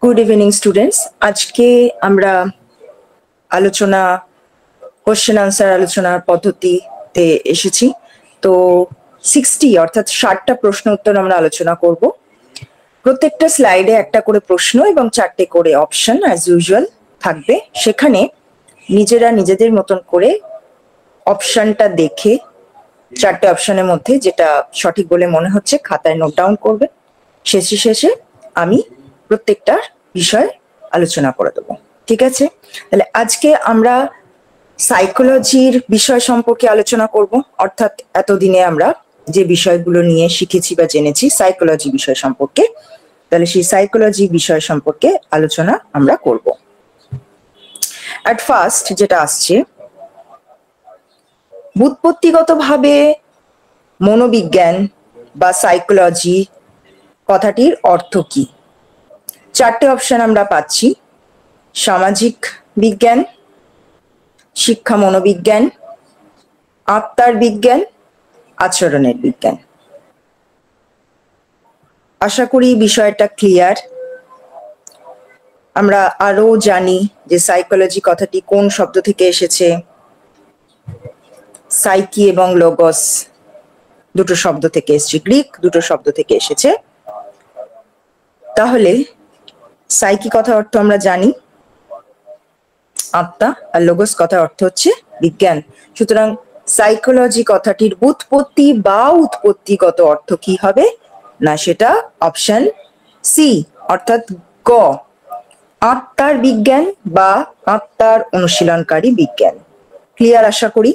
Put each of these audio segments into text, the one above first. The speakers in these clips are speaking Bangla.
Good evening students. আজকে আমরা আলোচনা কোশ্চেন আনসার আলোচনার পদ্ধতিতে এসেছি। তো 60 অর্থাৎ 60টা প্রশ্ন উত্তর আমরা আলোচনা করব। প্রত্যেকটা স্লাইডে একটা করে প্রশ্ন এবং 4টে করে অপশন অ্যাজ ইউজুয়াল থাকবে। সেখানে নিজেরা নিজেদের মতন করে অপশনটা দেখে 4টে অপশনের মধ্যে যেটা সঠিক বলে মনে হচ্ছে খাতায় নোট ডাউন করবে। শেষে আমি প্রত্যেকটার বিষয় আলোচনা করে দেবো। ঠিক আছে, তাহলে আজকে আমরা সাইকোলজির বিষয় সম্পর্কে আলোচনা করব। অর্থাৎ এতদিনে আমরা যে বিষয়গুলো নিয়ে শিখেছি বা জেনেছি সাইকোলজি বিষয় সম্পর্কে, তাহলে সেই সাইকোলজি বিষয় সম্পর্কে আলোচনা আমরা করব। অ্যাট ফার্স্ট যেটা আসছে, ব্যুৎপত্তিগতভাবে মনোবিজ্ঞান বা সাইকোলজি কথাটির অর্থ কি? 4টে অপশন আমরা পাচ্ছি: সামাজিক বিজ্ঞান, শিক্ষা মনোবিজ্ঞান, আত্মার বিজ্ঞান, আচরণের বিজ্ঞান। আশা করি বিষয়টা ক্লিয়ার। আমরা আরো জানি যে সাইকোলজি কথাটি কোন শব্দ থেকে এসেছে। সাইকি এবং লোগস দুটো শব্দ থেকে এসেছে, গ্রিক দুটো শব্দ থেকে এসেছে। তাহলে সাইকি কথার অর্থ আমরা জানি আত্মা, আর লোগস কথার অর্থ হচ্ছে বিজ্ঞান। সুতরাং সাইকোলজি কথাটির ব্যুৎপত্তি বা উৎপত্তিগত অর্থ কি হবে না, সেটা অপশন সি অর্থাৎ গ, আত্মার বিজ্ঞান বা আত্মার অনুশীলনকারী বিজ্ঞান। ক্লিয়ার আশা করি।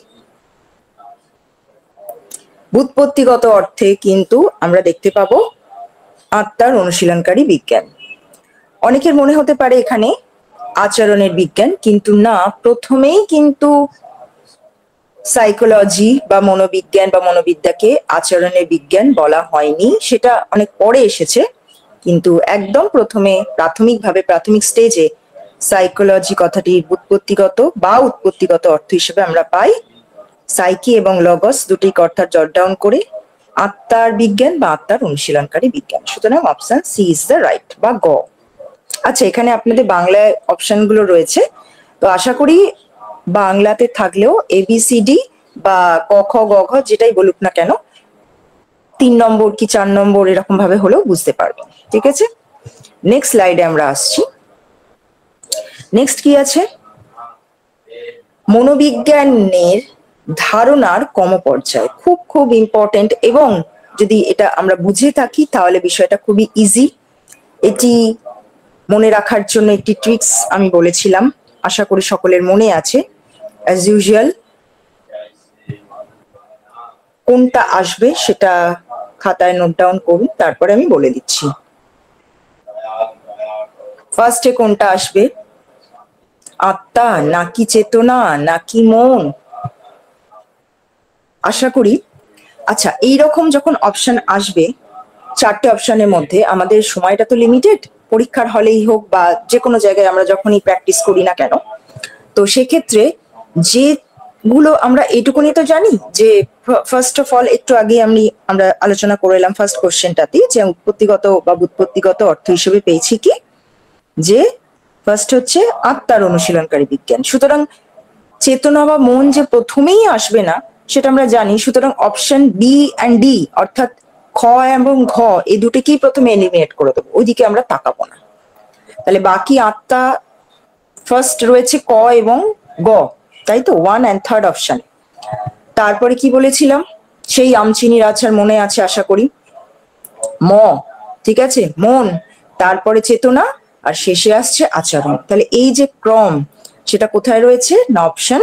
ব্যুৎপত্তিগত অর্থে কিন্তু আমরা দেখতে পাবো আত্মার অনুশীলনকারী বিজ্ঞান। অনেকের মনে হতে পারে এখানে আচরণের বিজ্ঞান, কিন্তু না, প্রথমেই কিন্তু সাইকোলজি বা মনোবিজ্ঞান বা মনোবিদ্যাকে আচরণের বিজ্ঞান বলা হয়নি, সেটা অনেক পরে এসেছে। কিন্তু একদম প্রথমে প্রাথমিক স্টেজে সাইকোলজি কথাটির ব্যুৎপত্তিগত বা উৎপত্তিগত অর্থ হিসেবে আমরা পাই সাইকি এবং লগস দুটি অর্থাৎ জট ডাউন করে আত্মার বিজ্ঞান বা আত্মার অনুশীলনকারী বিজ্ঞান। সুতরাং option C is the right বা গ। আচ্ছা, এখানে আপনাদের বাংলায় অপশনগুলো রয়েছে, তো আশা করি বাংলাতে থাকলেও এবিসিডি বা ক খ গ ঘ যেটাই বলুক না কেন 3 নম্বর কি 4 নম্বর এরকম ভাবে হলেও বুঝতে পারবে। ঠিক আছে, নেক্সট স্লাইডে আমরা আসছি। নেক্সট কি আছে? মনোবিজ্ঞানের ধারণার ক্রমপর্যায় খুব খুব ইম্পর্টেন্ট, এবং যদি এটা আমরা বুঝে থাকি তাহলে বিষয়টা খুবই ইজি। এটি মনে রাখার জন্য একটি ট্রিক্স আমি বলেছিলাম, আশা করি সকলের মনে আছে। অ্যাজ ইউজুয়াল কোনটা আসবে সেটা খাতায় নোট ডাউন করুন, তারপরে আমি বলে দিচ্ছি। ফার্স্টে কোনটা আসবে? আত্মা নাকি চেতনা নাকি মন? আশা করি। আচ্ছা, এইরকম যখন অপশন আসবে 4টে অপশনের মধ্যে, আমাদের সময়টা তো লিমিটেড, পরীক্ষার হলেই হোক বা যে কোনো জায়গায় আমরা যখনই প্র্যাকটিস করি না কেন, তো সেক্ষেত্রে যেগুলো আমরা এইটুকুনি তো জানি যে ফার্স্ট অফ অল একটু আগে আমরা আলোচনা করে এলাম ফার্স্ট কোশ্চেনটাতে, যে উৎপত্তিগত বা ব্যুৎপত্তিগত অর্থ হিসেবে পেয়েছি কি, যে ফার্স্ট হচ্ছে আত্মার অনুশীলনকারী বিজ্ঞান। সুতরাং চেতনা বা মন যে প্রথমেই আসবে না সেটা আমরা জানি। সুতরাং অপশন বি অ্যান্ড ডি অর্থাৎ খ এবং ঘ এই দুটোকেই প্রথমে এলিমিনেট করে দেবো, ওইদিকে আমরা তাকাবো না। তাহলে বাকি আত্মা ফার্স্ট রয়েছে ক এবং গ, তাই তো 1 and 3rd অপশন। তারপরে কি বলেছিলাম? সেই আমচিনির আচার মনে আছে আশা করি। ম, ঠিক আছে, মন, তারপরে চেতনা, আর শেষে আসছে আচরণ। তাহলে এই যে ক্রম সেটা কোথায় রয়েছে না অপশন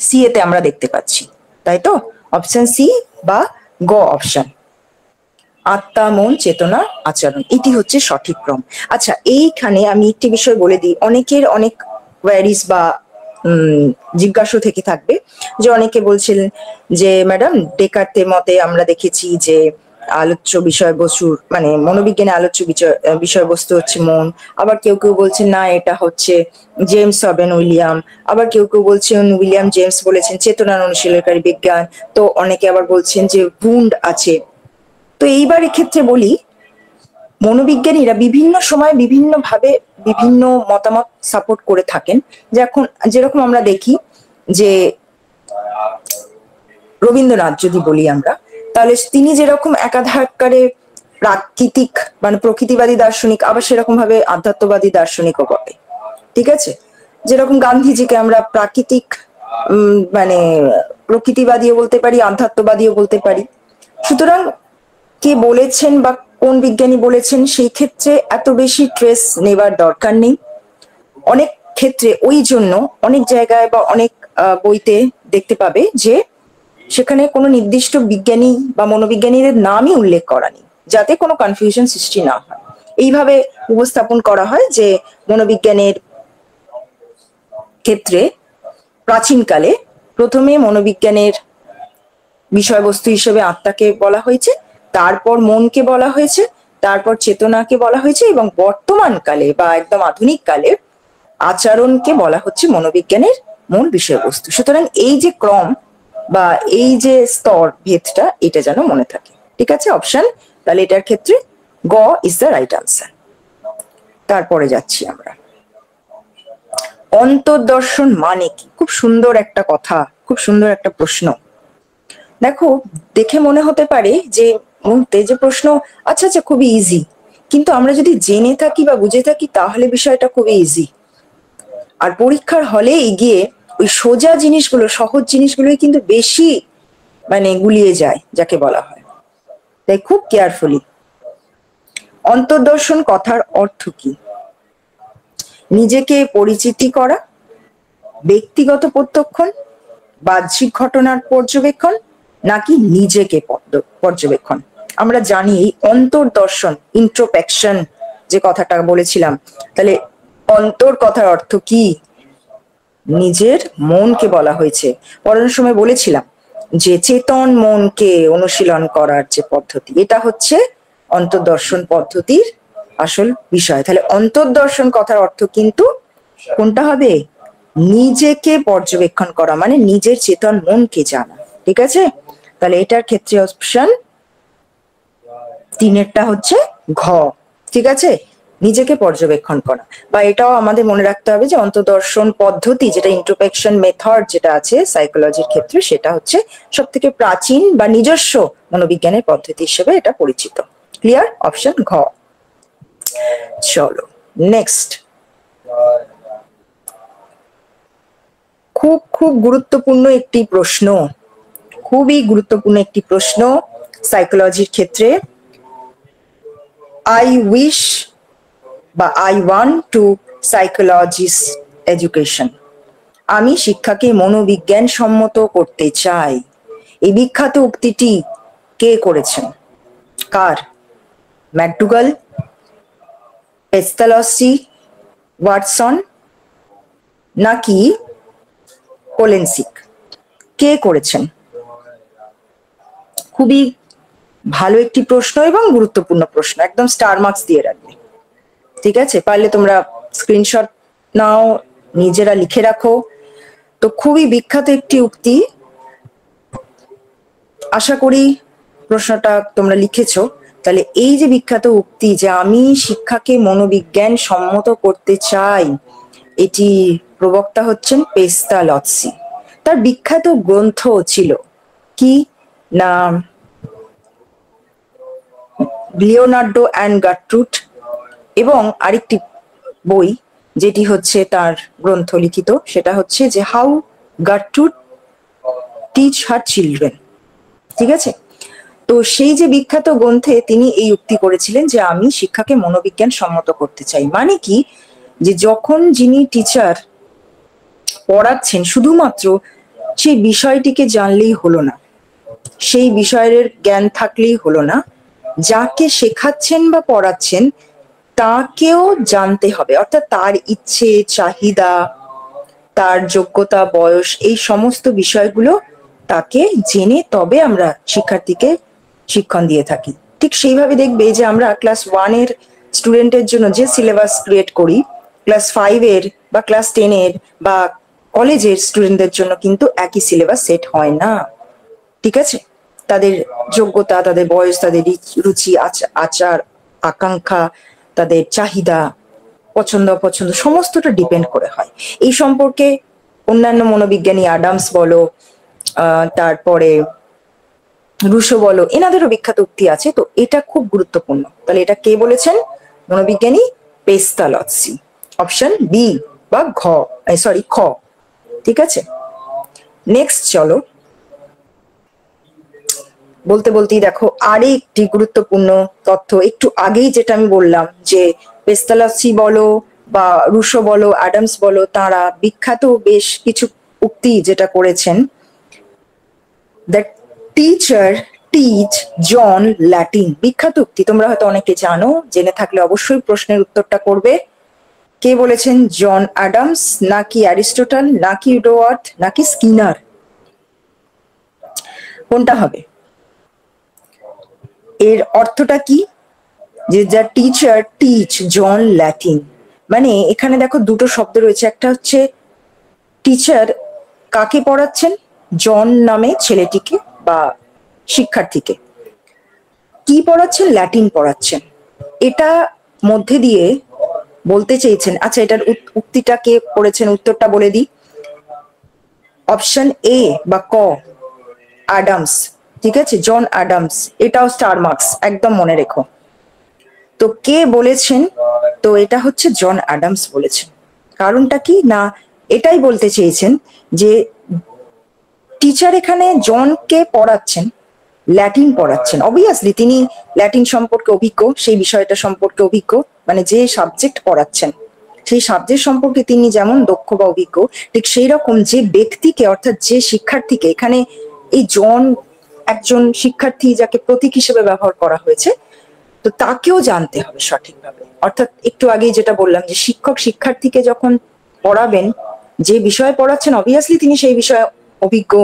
সি এতে আমরা দেখতে পাচ্ছি, তাই তো? অপশন সি বা গ অপশন, আত্মা মন চেতনা আচরণ, এটি হচ্ছে সঠিক ক্রম। আচ্ছা, এইখানে আমি একটি বিষয় বলে দিই, অনেকের অনেক কোয়ারিজ বা জিজ্ঞাসা থেকে থাকবে, যে অনেকে বলছিলেন যে ম্যাডাম ডেকার্তের মতে আমরা দেখেছি যে আলোচ্য বিষয়বস্তুর মানে মনোবিজ্ঞানে আলোচ্য বিষয়বস্তু হচ্ছে মন। আবার কেউ কেউ বলছেন না, এটা হচ্ছে জেমস হবেন উইলিয়াম। আবার কেউ কেউ বলছেন উইলিয়াম জেমস বলেছেন চেতনার অনুশীলনকারী বিজ্ঞান। তো অনেকে আবার বলছেন যে ভুন্ড আছে। তো এইবার এক্ষেত্রে বলি, মনোবিজ্ঞানীরা বিভিন্ন সময় বিভিন্ন ভাবে বিভিন্ন মতামত সাপোর্ট করে থাকেন। যেরকম আমরা দেখি যে রবীন্দ্রনাথ যদি বলি আমরা, তাহলে তিনি যেরকম একাধারে প্রাকৃতিক মানে প্রকৃতিবাদী দার্শনিক, আবার সেরকম ভাবে আধ্যাত্মবাদী দার্শনিকও বলে। ঠিক আছে, যেরকম গান্ধীজিকে আমরা প্রাকৃতিক মানে প্রকৃতিবাদীও বলতে পারি, আধ্যাত্মবাদীও বলতে পারি। সুতরাং কে বলেছেন বা কোন বিজ্ঞানী বলেছেন সেই ক্ষেত্রে এত বেশি ট্রেস নেবার দরকার নেই। অনেক ক্ষেত্রে ওই জন্য অনেক জায়গায় বা অনেক বইতে দেখতে পাবে যে সেখানে কোনো নির্দিষ্ট বিজ্ঞানী বা মনোবিজ্ঞানীদের নামই উল্লেখ করা নেই, যাতে কোনো কনফিউশন সৃষ্টি না হয়। এইভাবে উপস্থাপন করা হয় যে মনোবিজ্ঞানের ক্ষেত্রে প্রাচীনকালে প্রথমে মনোবিজ্ঞানের বিষয়বস্তু হিসেবে আত্মাকে বলা হয়েছে, তারপর মনকে বলা হয়েছে, তারপর চেতনাকে বলা হয়েছে, এবং বর্তমান কালে বা একদম আধুনিক কালে আচরণকে বলা হচ্ছে মনোবিজ্ঞানের মূল বিষয়বস্তু। সুতরাং এই যে ক্রম বা এই যে স্তর ভেদটা, এটা যেন মনে থাকে। ঠিক আছে, অপশন তাহলে এটার ক্ষেত্রে গ ইজ দ্য রাইট আনসার। তারপরে যাচ্ছি আমরা, অন্তর্দর্শন মানে কি? খুব সুন্দর একটা কথা, খুব সুন্দর একটা প্রশ্ন। দেখো, দেখে মনে হতে পারে যে মুহূর্তে যে প্রশ্ন আচ্ছা আচ্ছা খুবই ইজি, কিন্তু আমরা যদি জেনে থাকি বা বুঝে থাকি তাহলে বিষয়টা খুবই ইজি। আর পরীক্ষার হলে গিয়ে ওই সোজা জিনিসগুলো, সহজ জিনিসগুলোই কিন্তু বেশি মানে গুলিয়ে যায়, যাকে বলা হয়। তাই খুব কেয়ারফুলি। অন্তর্দর্শন কথার অর্থ কি? নিজেকে পরিচিতি করা, ব্যক্তিগত প্রত্যক্ষণ, বাহ্যিক ঘটনার পর্যবেক্ষণ, নাকি নিজেকে পর্যবেক্ষণ? আমরা জানি এই অন্তর্দর্শন, ইন্ট্রোস্পেকশন যে কথাটা বলেছিলাম, তাহলে অন্তর কথার অর্থ কি? নিজের মনকে বলা হয়েছে। পড়ানোর সময় বলেছিলাম যে চেতন মনকে অনুশীলন করার যে পদ্ধতি, এটা হচ্ছে অন্তর্দর্শন পদ্ধতির আসল বিষয়। তাহলে অন্তর্দর্শন কথার অর্থ কিন্তু কোনটা হবে? নিজেকে পর্যবেক্ষণ করা, মানে নিজের চেতন মনকে জানা। ঠিক আছে, তাহলে এটার ক্ষেত্রে অপশন তিনেরটা হচ্ছে ঘ। ঠিক আছে, নিজেকে পর্যবেক্ষণ করা। বা এটাও আমাদের মনে রাখতে হবে যে অন্তর্দর্শন পদ্ধতি, যেটা ইন্ট্রোস্পেকশন মেথড যেটা আছে সাইকোলজির ক্ষেত্রে, সেটা হচ্ছে সব থেকে প্রাচীন বা নিজস্ব মনোবিজ্ঞানের পদ্ধতি হিসেবে এটা পরিচিত। ক্লিয়ার? অপশন ঘ। চলো নেক্সট, খুব খুব গুরুত্বপূর্ণ একটি প্রশ্ন, খুবই গুরুত্বপূর্ণ একটি প্রশ্ন সাইকোলজির ক্ষেত্রে। আই উইশ বা I want to psychologist education. আমি শিক্ষাকে মনোবিজ্ঞান সম্মত করতে চাই। এই বিখ্যাত উক্তিটি কে করেছেন? কার? ম্যাকডুগাল, পেস্তালসি, ওয়াটসন, নাকি কোলেনসিক? কে করেছেন? খুবই ভালো একটি প্রশ্ন এবং গুরুত্বপূর্ণ প্রশ্ন, একদম স্টার মার্কস দিয়ে রাখবে। ঠিক আছে, পারলে তোমরা স্ক্রিনশট নাও, নিজেরা লিখে রাখো। তো খুবই বিখ্যাত একটি উক্তি, আশা করি প্রশ্নটা তোমরা লিখেছো। তাহলে এই যে বিখ্যাত উক্তি যে আমি শিক্ষাকে মনোবিজ্ঞান সম্মত করতে চাই, এটি প্রবক্তা হচ্ছেন পেস্তালসি। তার বিখ্যাত গ্রন্থ ছিল কি না লিওনার্দো অ্যান্ড গার্ট্রুড, এবং আরেকটি বই যেটি হচ্ছে তার গ্রন্থ লিখিত, সেটা হচ্ছে যে how Gertrude teach her children. ঠিক আছে, তো সেই যে বিখ্যাত গ্রন্থে তিনি এই উক্তি করেছিলেন যে আমি শিক্ষাকে মনোবিজ্ঞান সম্মত করতে চাই। মানে কি, যে যখন যিনি টিচার পড়াচ্ছেন শুধুমাত্র সেই বিষয়টিকে জানলেই হলো না, সেই বিষয়ের জ্ঞান থাকলেই হলো না, যাকে শেখাচ্ছেন বা পড়াচ্ছেন তাকেও জানতে হবে। অর্থাৎ তার ইচ্ছে, চাহিদা, তার যোগ্যতা, বয়স, এই সমস্ত বিষয়গুলো তাকে জেনে তবে আমরা শিক্ষার্থীকে শিক্ষণ দিয়ে থাকি। ঠিক সেইভাবে দেখবে যে আমরা ক্লাস 1-এর স্টুডেন্টের জন্য যে সিলেবাস ক্রিয়েট করি, ক্লাস 5-এর বা ক্লাস 10-এর বা কলেজের স্টুডেন্টদের জন্য কিন্তু একই সিলেবাস সেট হয় না। ঠিক আছে, তাদের যোগ্যতা, তাদের বয়স, তাদের রুচি, আচার আকাঙ্ক্ষা, তাদের চাহিদা, পছন্দ অপছন্দ সমস্তটা ডিপেন্ড করে হয়। এই সম্পর্কে অন্যান্য মনোবিজ্ঞানী অ্যাডামস বলো, তারপরে রুশো বলো, এনাদেরও বিখ্যাত উক্তি আছে। তো এটা খুব গুরুত্বপূর্ণ। তাহলে এটা কে বলেছেন? মনোবিজ্ঞানী পেস্তালৎসি। অপশন বি বা সরি খ। ঠিক আছে, নেক্সট চলো। বলতে বলতেই দেখো আরেকটি গুরুত্বপূর্ণ তথ্য, একটু আগেই যেটা আমি বললাম যে পেস্তালৎসি বলো বা রুশো বলো, অ্যাডামস বলো, তারা বিখ্যাত বেশ কিছু উক্তি যেটা করেছেন। The teacher teach John Latin, বিখ্যাত উক্তি, তোমরা হয়তো অনেকে জানো, জেনে থাকলে অবশ্যই প্রশ্নের উত্তরটা করবে। কে বলেছেন? জন অ্যাডামস, নাকি অ্যারিস্টটল, নাকি রোয়ার্থ, নাকি স্কিনার? কোনটা হবে? এর অর্থটা কি? যে the teacher teach John Latin, মানে এখানে দেখো দুটো শব্দ রয়েছে। একটা হচ্ছে টিচার কাকে পড়াচ্ছেন? জন নামে ছেলেটিকে বা শিক্ষার্থীকে। কি পড়াচ্ছেন? ল্যাটিন পড়াচ্ছেন। এটা মধ্যে দিয়ে বলতে চেয়েছেন, আচ্ছা এটার উক্তিটা কে করেছেন? উত্তরটা বলে দিই। অপশন এ বা ক, অ্যাডামস। ঠিক আছে, জন অ্যাডামস। এটাও স্টার মার্কস, একদম মনে রেখো। তো কে বলেছেন? তো এটা হচ্ছে জন অ্যাডামস বলেছেন। কারণটা কি না, এটাই বলতে চেয়েছেন যে টিচার এখানে জনকে পড়াচ্ছেন, ল্যাটিন পড়াচ্ছেন। অবভিয়াসলি তিনি ল্যাটিন সম্পর্কে অভিজ্ঞ, সেই বিষয়টা সম্পর্কে অভিজ্ঞ, মানে যে সাবজেক্ট পড়াচ্ছেন সেই সাবজেক্ট সম্পর্কে তিনি যেমন দক্ষ বা অভিজ্ঞ, ঠিক সেই রকম যে ব্যক্তিকে, অর্থাৎ যে শিক্ষার্থীকে, এখানে এই জন একজন শিক্ষার্থী যাকে প্রতীক হিসেবে ব্যবহার করা হয়েছে, তো তাকেও জানতে হবে সঠিকভাবে। অর্থাৎ একটু আগেই যেটা বললাম যে শিক্ষক শিক্ষার্থীকে যখন পড়াবেন, যে বিষয়ে পড়াচ্ছেন অবভিয়াসলি তিনি সেই বিষয়ে অভিজ্ঞ,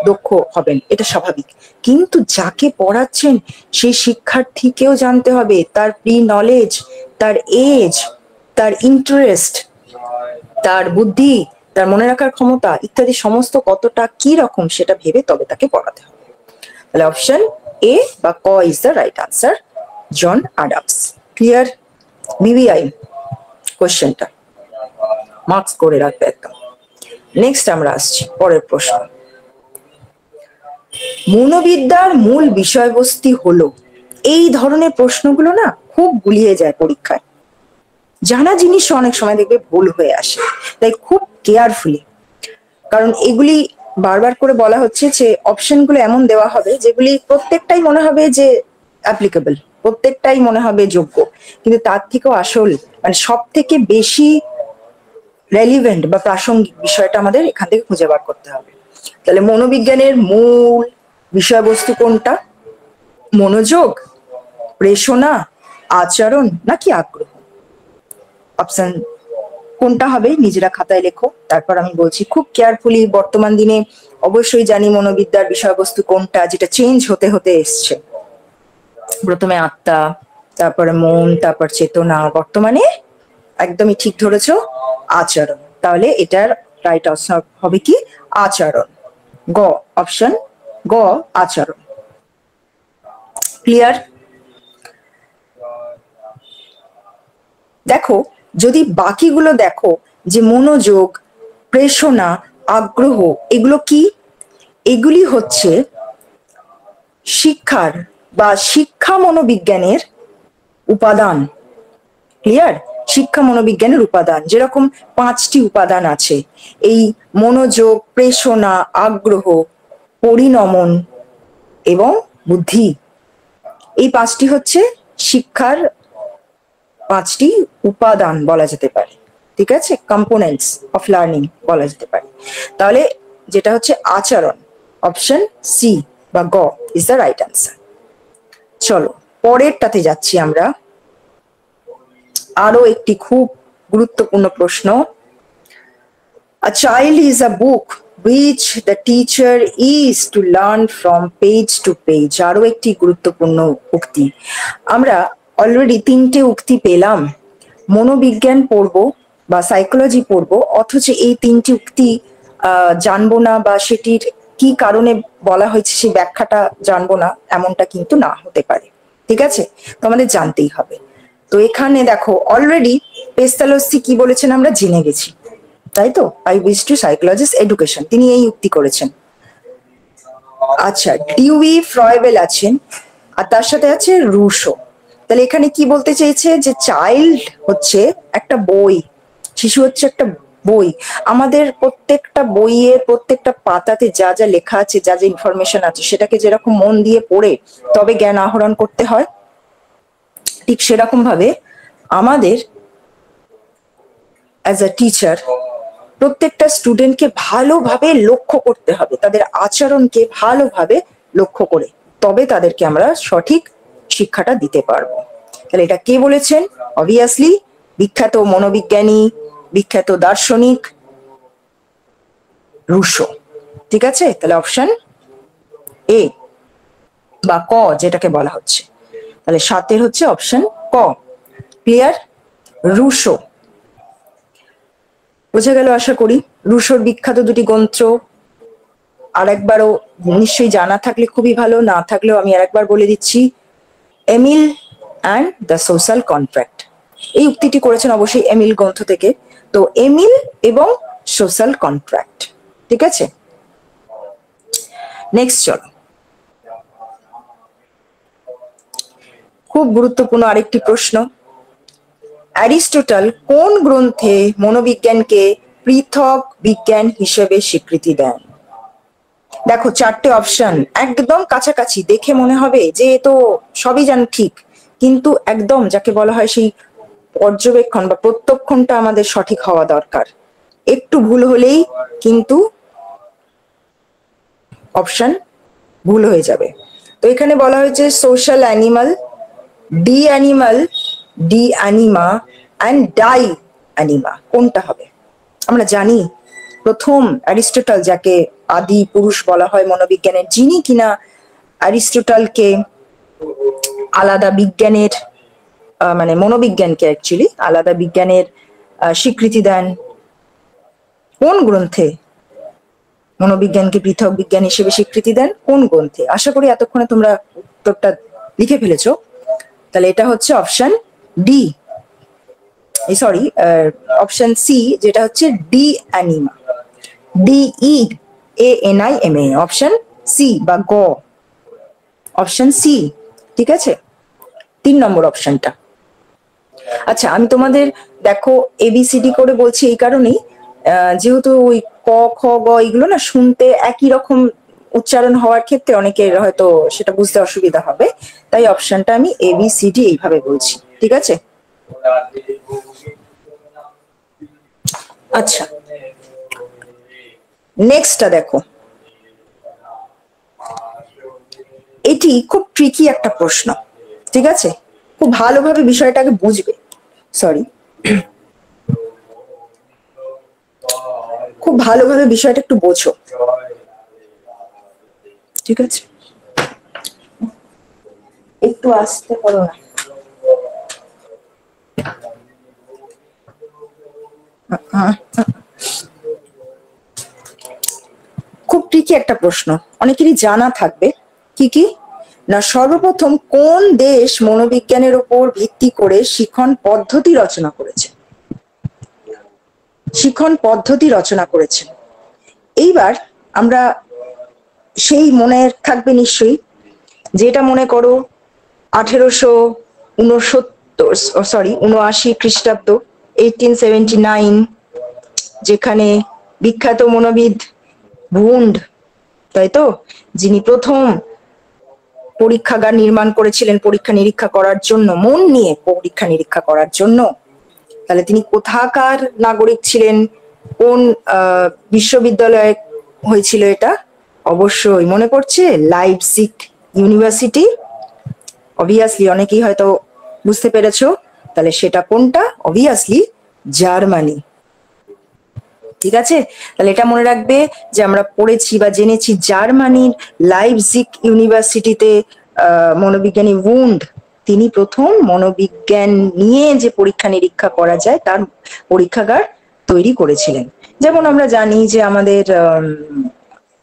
দক্ষ হবেন, এটা স্বাভাবিক। কিন্তু যাকে পড়াচ্ছেন সেই শিক্ষার্থীকেও জানতে হবে তার প্রি নলেজ, তার এজ, তার ইন্টারেস্ট, তার বুদ্ধি, তার মনে রাখার ক্ষমতা ইত্যাদি সমস্ত কতটা কি রকম সেটা ভেবে তবে তাকে পড়াতে হবে। তাহলে অপশন এ বা ক is the right answer, John Adams. Clear? VVI কোশ্চেনটা মার্কস করে রাখবে একদম। নেক্সট আমরা আসছি পরের প্রশ্ন। মনোবিদ্যার মূল বিষয়বস্তু হলো, এই ধরনের প্রশ্নগুলো না খুব গুলিয়ে যায় পরীক্ষায়। জানা জিনিস অনেক সময় দেখবে ভুল হয়ে আসে, তাই খুব কেয়ারফুলি, কারণ এগুলি বারবার করে বলা হচ্ছে যে অপশনগুলো এমন দেওয়া হবে যেগুলি প্রত্যেকটাই মনে হবে যে অ্যাপ্লিকেবল, প্রত্যেকটাই মনে হবে যোগ্য, কিন্তু তার থেকেও আসল মানে সব থেকে বেশি রেলিভেন্ট বা প্রাসঙ্গিক বিষয়টা আমাদের এখান থেকে খুঁজে বার করতে হবে। তাহলে মনোবিজ্ঞানের মূল বিষয়বস্তু কোনটা? মনোযোগ, প্রেষণা, আচরণ, নাকি আগ্রহ? অপশন কোনটা হবে নিজেরা খাতায় লেখো, তারপর আমি বলছি খুব কেয়ারফুলি। বর্তমান দিনে অবশ্যই জানি মনোবিদ্যার বিষয়বস্তু কোনটা, যেটা চেঞ্জ হতে হতে এসছে। প্রথমে আত্মা, তারপরে মন, তারপর চেতনা, বর্তমানে একদমই ঠিক ধরেছো আচরণ। তাহলে এটার রাইট আনসার হবে কি? আচরণ, গ, অপশন গ, আচরণ। ক্লিয়ার? দেখো যদি বাকিগুলো দেখো, যে মনোযোগ, প্রেষণা, আগ্রহ, এগুলো কি? এগুলি হচ্ছে শিক্ষার বা শিক্ষা মনোবিজ্ঞানের উপাদান। ক্লিয়ার? শিক্ষা মনোবিজ্ঞানের উপাদান, যেরকম 5টি উপাদান আছে, এই মনোযোগ, প্রেষণা, আগ্রহ, পরিণমন এবং বুদ্ধি, এই 5টি হচ্ছে শিক্ষার 5টি উপাদান বলা যেতে পারে। ঠিক আছে, কম্পোনেন্টস অফ লার্নিং বলা যেতে পারে। তাহলে যেটা হচ্ছে আচরণ, অপশন সি বা গ ইজ দ্য রাইট আনসার। চলো পরেরটাতে যাচ্ছি আমরা। আরো একটি খুব গুরুত্বপূর্ণ প্রশ্ন। A child is a book which the teacher is to learn from page to page. আরো একটি গুরুত্বপূর্ণ উক্তি। আমরা অলরেডি 3টে উক্তি পেলাম। মনোবিজ্ঞান পড়বো বা সাইকোলজি পড়বো, অথচ এই 3টি উক্তি জানবো না বা সেটির কি কারণে বলা হয়েছে সেই ব্যাখ্যাটা জানবো না, এমনটা কিন্তু না হতে পারে। ঠিক আছে, তো আমাদের জানতেই হবে। তো এখানে দেখো অলরেডি পেস্তালোসি কি বলেছেন আমরা জেনে গেছি, তাই তো? I wish to psychologist education, তিনি এই উক্তি করেছেন। আচ্ছা, ডিউই ফ্রয়েবেল আছেন, আর তার সাথে আছে রুশো। তাহলে এখানে কি বলতে চেয়েছে যে চাইল্ড হচ্ছে একটা বই, শিশু হচ্ছে একটা বই। আমাদের প্রত্যেকটা বইয়ের প্রত্যেকটা পাতাতে যা যা লেখা আছে, যা যা ইনফরমেশন আছে, সেটাকে যেরকম মন দিয়ে পড়ে তবে জ্ঞান আহরণ করতে হয়, ঠিক সেরকম ভাবে আমাদের অ্যাজ আ টিচার প্রত্যেকটা স্টুডেন্টকে ভালোভাবে লক্ষ্য করতে হবে, তাদের আচরণকে ভালোভাবে লক্ষ্য করে তবে তাদেরকে আমরা সঠিক শিক্ষাটা দিতে পারবো। তাহলে এটা কে বলেছেন? অবভিয়াসলি বিখ্যাত মনোবিজ্ঞানী, বিখ্যাত দার্শনিক রুশো। ঠিক আছে, তাহলে অপশন এ বা ক যেটাকে বলা হচ্ছে, তাহলে 7 হচ্ছে অপশন ক। ক্লিয়ার? রুশো বোঝা গেল আশা করি। রুশোর বিখ্যাত দুটি গ্রন্থ আরেকবারও নিশ্চয়ই জানা থাকলে খুবই ভালো, না থাকলেও আমি আরেকবার বলে দিচ্ছি। Emile and the social contract, এই উক্তিটি করেছেন অবশ্যই এমিল গ্রন্থ থেকে। তো এমিল এবং সোশ্যাল কন্ট্রাক্ট, ঠিক আছে। নেক্সট চলো, খুব গুরুত্বপূর্ণ আরেকটি প্রশ্ন। অ্যারিস্টটল কোন গ্রন্থে মনোবিজ্ঞানকে পৃথক বিজ্ঞান হিসেবে স্বীকৃতি দেন? দেখো 4টে অপশন একদম কাছাকাছি, দেখে মনে হবে যে তো সবই জান ঠিক, কিন্তু একদম যাকে বলা হয় সেই পর্যবেক্ষণ বা প্রত্যক্ষণটা আমাদের সঠিক হওয়া দরকার। একটু ভুল হলেই কিন্তু অপশন ভুল হয়ে যাবে। তো এখানে বলা হয়েছে সোশ্যাল অ্যানিমাল, ডি অ্যানিমাল, ডি অ্যানিমা অ্যান্ড ডাই অ্যানিমা, কোনটা হবে? আমরা জানি প্রথম অ্যারিস্টটল, যাকে আদি পুরুষ বলা হয় মনোবিজ্ঞানের, যিনি কিনা অ্যারিস্টটলকে আলাদা বিজ্ঞানের মানে মনোবিজ্ঞানকে অ্যাকচুয়ালি আলাদা বিজ্ঞানের স্বীকৃতি দেন। কোন গ্রন্থে মনোবিজ্ঞানকে পৃথক বিজ্ঞান হিসেবে স্বীকৃতি দেন? কোন গ্রন্থে? আশা করি এতক্ষণে তোমরা উত্তরটা লিখে ফেলেছো। তাহলে এটা হচ্ছে option D, sorry option C, যেটা হচ্ছে D anima, D A N I M A, option C বা গ, অপশন সি। ঠিক আছে, 3 নম্বর অপশনটা। আচ্ছা, আমি তোমাদের দেখো এবিসিডি করে বলছি এই কারণেই, যেহেতু ওই ক খ গ এগুলো না শুনতে একই রকম উচ্চারণ হওয়ার ক্ষেত্রে অনেকের হয়তো সেটা বুঝতে অসুবিধা হবে, তাই অপশনটা আমি এবিসিডি এইভাবে বলছি। ঠিক আছে, আচ্ছা নেক্সটটা দেখো, এটি খুব ট্রিকি একটা প্রশ্ন। ঠিক আছে, খুব ভালোভাবে বিষয়টাকে বুঝবে, সরি খুব ভালোভাবে বিষয়টা একটু বোঝো। ঠিক আছে, একটু আসতে পারো না? খুব ট্রিকি একটা প্রশ্ন, অনেকেরই জানা থাকবে। কি কি না, সর্বপ্রথম কোন দেশ মনোবিজ্ঞানের উপর ভিত্তি করে শিখন পদ্ধতি রচনা করেছে? শিখন পদ্ধতি রচনা করেছেন। এইবার আমরা সেই মনে থাকবে নিশ্চয়ই, যেটা মনে করো 1879 খ্রিস্টাব্দ, 1879, যেখানে বিখ্যাত মনোবিদ ভুন্ড, তাই তো, যিনি প্রথম পরীক্ষাগার নির্মাণ করেছিলেন পরীক্ষা নিরীক্ষা করার জন্য, মন নিয়ে পরীক্ষা নিরীক্ষা করার জন্য। তাহলে তিনি কোথাকার নাগরিক ছিলেন? কোন বিশ্ববিদ্যালয়ে হয়েছিল এটা? অবশ্যই মনে পড়ছে, লাইপজিগ ইউনিভার্সিটি। অবভিয়াসলি অনেকেই হয়তো বুঝতে পেরেছো, তাহলে সেটা কোনটা? Obviously Germany. ঠিক আছে, তাহলে এটা মনে রাখবে যে আমরা পড়েছি বা জেনেছি জার্মানির লাইপজিগ ইউনিভার্সিটিতে মনোবিজ্ঞানী উন্ড, তিনি প্রথম মনোবিজ্ঞান নিয়ে যে পরীক্ষা নিরীক্ষা করা যায় তার পরীক্ষাগার তৈরি করেছিলেন। যেমন আমরা জানি যে আমাদের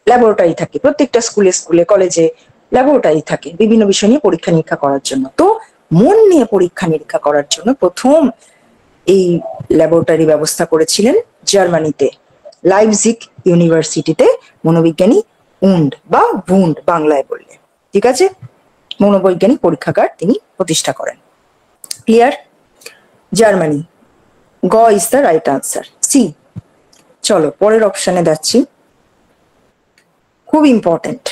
ল্যাবরেটরি থাকে, প্রত্যেকটা স্কুলে স্কুলে কলেজে ল্যাবরেটরি থাকে বিভিন্ন বিষয় নিয়ে পরীক্ষা নিরীক্ষা করার জন্য। তো মন নিয়ে পরীক্ষা নিরীক্ষা করার জন্য প্রথম এই ল্যাবরেটরি ব্যবস্থা করেছিলেন জার্মানিতে, লাইপজিগ ইউনিভার্সিটিতে মনোবিজ্ঞানী উন্ড বা ভুন্ড বাংলায় বললে, ঠিক আছে, মনোবৈজ্ঞানিক পরীক্ষাগার তিনি প্রতিষ্ঠা করেন। ক্লিয়ার? জার্মানি, গ is the right answer, C. চলো পরের অপশনে যাচ্ছি, খুব ইম্পর্টেন্ট।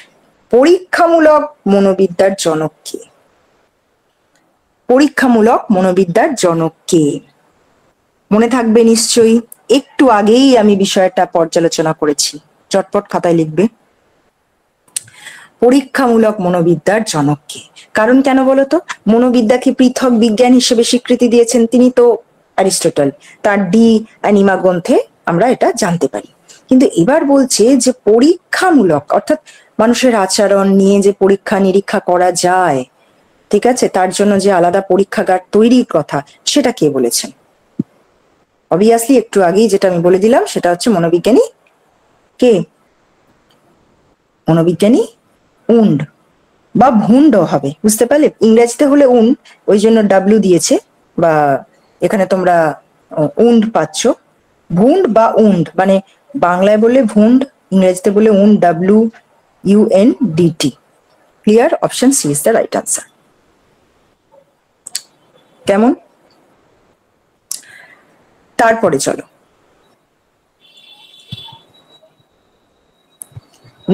পরীক্ষামূলক মনোবিদ্যার জনক কে? পরীক্ষামূলক মনোবিদ্যার জনক কে? মনে থাকবে নিশ্চয়ই, একটু আগেই আমি বিষয়টা পর্যালোচনা করেছি, চটপট খাতায় লিখবে। পরীক্ষামূলক মনোবিদ্যার জনক কে? কারণ কেন বলতো? মনোবিদ্যাকে পৃথক বিজ্ঞান হিসেবে স্বীকৃতি দিয়েছেন তিনি তো অ্যারিস্টটল, তার ডি অ্যানিমা গ্রন্থে আমরা এটা জানতে পারি। কিন্তু এবার বলছে যে পরীক্ষামূলক, অর্থাৎ মানুষের আচরণ নিয়ে যে পরীক্ষা নিরীক্ষা করা যায়, ঠিক আছে, তার জন্য যে আলাদা পরীক্ষাগার তৈরির কথা, সেটা কে বলেছেন? অবভিয়াসলি একটু আগেই যেটা আমি বলে দিলাম সেটা হচ্ছে মনোবিজ্ঞানী কে? মনোবিজ্ঞানী উন্ড বা ভুন্ড হবে, বুঝতে পারলে? ইংরেজিতে হলে উন্ড, ওই জন্য ডাব্লিউ দিয়েছে, বা এখানে তোমরা উন্ড পাচ্ছ। ভুন্ড বা উন্ড মানে বাংলায় বললে ভুন্ড, ইংরেজিতে বলে Wundt, WUNDT। Clear? Option C is the right answer. কেমন? তারপরে চলো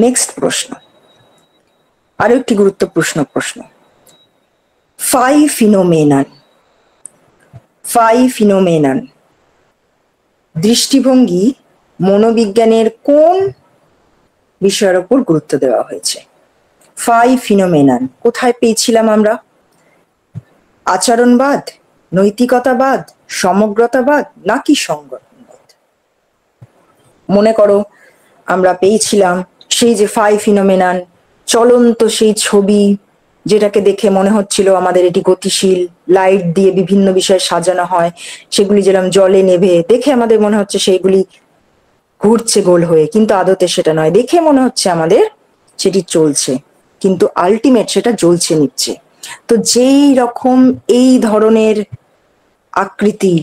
নেক্সট প্রশ্ন, আরো একটি গুরুত্বপূর্ণ প্রশ্ন। ফাইফিনোমেনন দৃষ্টিভঙ্গি মনোবিজ্ঞানের কোন বিষয়ের উপর গুরুত্ব দেওয়া হয়েছে? ফাইফিনোমেনন কোথায় পেয়েছিলাম আমরা? আচরণবাদ, নৈতিকতাবাদ, সমগ্রতাবাদ নাকি সংগঠনবাদ? মনে করো আমরা পেয়েছিলাম সেই যে ফাইফিনোমেনন, চলন্ত সেই ছবি, যেটাকে দেখে মনে হচ্ছিল আমাদের এটি গতিশীল, লাইট দিয়ে বিভিন্ন বিষয় সাজানো হয়, সেগুলি যেরকম জলে নেভে দেখে আমাদের মনে হচ্ছে সেইগুলি ঘুরছে গোল হয়ে, কিন্তু আদতে সেটা নয়, দেখে মনে হচ্ছে আমাদের সেটি চলছে, কিন্তু আলটিমেট সেটা জ্বলছে নিচ্ছে। তো যেই রকম এই ধরনের আকৃতি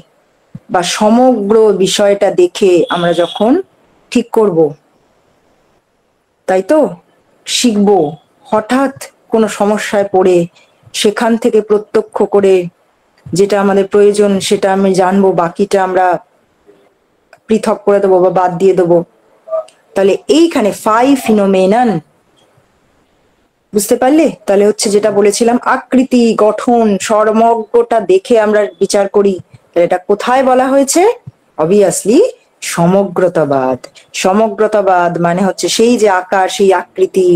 বা সমগ্র বিষয়টা দেখে আমরা যখন ঠিক করব, তাই তো, শিখবো, হঠাৎ কোনো সমস্যায় পড়ে সেখান থেকে প্রত্যক্ষ করে যেটা আমাদের প্রয়োজন সেটা আমি জানবো, বাকিটা আমরা পৃথক করে দেবো বা বাদ দিয়ে দেবো। তাহলে এইখানে ফাইফিনোমেনন, বুঝতে পারলে? তাহলে হচ্ছে যেটা বলেছিলাম আকৃতি, গঠন, সমগ্রটা দেখে আমরা বিচার করি, তাহলে এটা কোথায় বলা হয়েছে? অবভিয়াসলি সমগ্রতাবাদ। সমগ্রতাবাদ মানে হচ্ছে সেই যে আকার, সেই আকৃতি,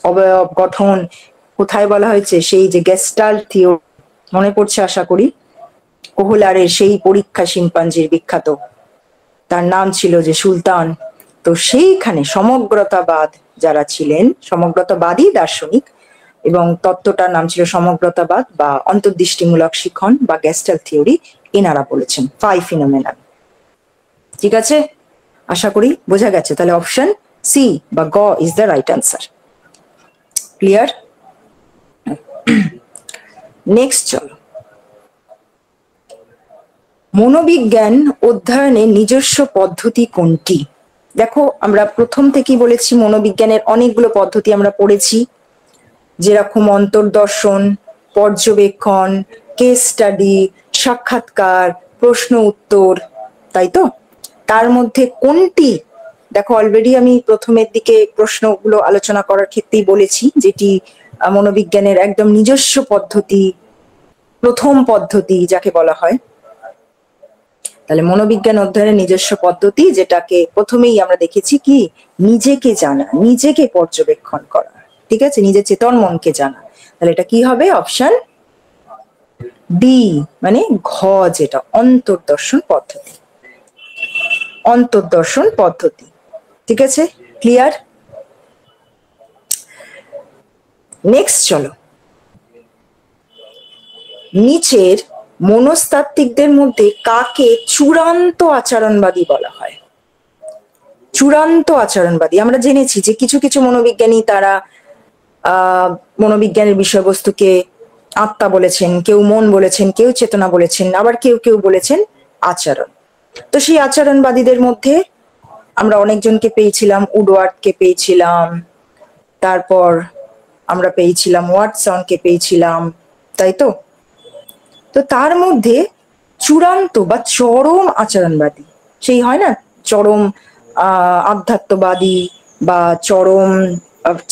অবয়ব, গঠন, কোথায় বলা হয়েছে? সেই যে গেস্টাল্ট থিওরি, মনে পড়ছে আশা করি, কোহলারের সেই পরীক্ষা শিম্পাঞ্জির বিখ্যাত, তার নাম ছিল যে সুলতান। তো সেইখানে সমগ্রতাবাদ যারা ছিলেন, সমগ্রতাবাদী দার্শনিক, এবং তত্ত্বটার নাম ছিল সমগ্রতাবাদ বা অন্তর্দৃষ্টিমূলক শিখন বা গেস্টাল্ট থিওরি, এনারা বলেছেন ফাইফিনোমেনন। ঠিক আছে, আশা করি বোঝা গেছে। তাহলে অপশন সি বা গ is the right answer. Clear? Next চলো, মনোবিজ্ঞান অধ্যয়নের নিজস্ব পদ্ধতি কোনটি? দেখো আমরা প্রথম থেকেই বলেছি মনোবিজ্ঞানের অনেকগুলো পদ্ধতি আমরা পড়েছি, যেরকম অন্তর্দর্শন, পর্যবেক্ষণ, কেস স্টাডি, সাক্ষাৎকার, প্রশ্ন উত্তর, তাই তো? তার মধ্যে কোনটি, দেখো অলরেডি আমি প্রথমের দিকে প্রশ্নগুলো আলোচনা করার ক্ষেত্রেই বলেছি যেটি মনোবিজ্ঞানের একদম নিজস্ব পদ্ধতি, প্রথম পদ্ধতি যাকে বলা হয়। তাহলে মনোবিজ্ঞান অধ্যয়নের নিজস্ব পদ্ধতি, যেটাকে প্রথমেই আমরা দেখেছি কি, নিজেকে জানা, নিজেকে পর্যবেক্ষণ করা, ঠিক আছে, নিজের চেতন মনকে জানা। তাহলে এটা কি হবে? অপশন ডি মানে ঘ, যেটা অন্তর্দর্শন পদ্ধতি। অন্তর্দর্শন পদ্ধতি, ঠিক আছে, ক্লিয়ার? নেক্সট চলো, নিচের মনস্তাত্ত্বিকদের মধ্যে কাকে চূড়ান্ত আচরণবাদী বলা হয়? চূড়ান্ত আচরণবাদী, আমরা জেনেছি যে কিছু কিছু মনোবিজ্ঞানী তারা মনোবিজ্ঞানের বিষয়বস্তুকে আত্মা বলেছেন, কেউ মন বলেছেন, কেউ চেতনা বলেছেন, আবার কেউ কেউ বলেছেন আচরণ। তো সেই আচরণবাদীদের মধ্যে আমরা অনেকজনকে পেয়েছিলাম, উডওয়ার্ডকে পেয়েছিলাম, তারপর আমরা পেয়েছিলাম ওয়াটসনকে পেয়েছিলাম, তাই তো? তো তার মধ্যে চূড়ান্ত বা চরম আচরণবাদী, সেই হয় না চরম আধ্যাত্মবাদী বা চরম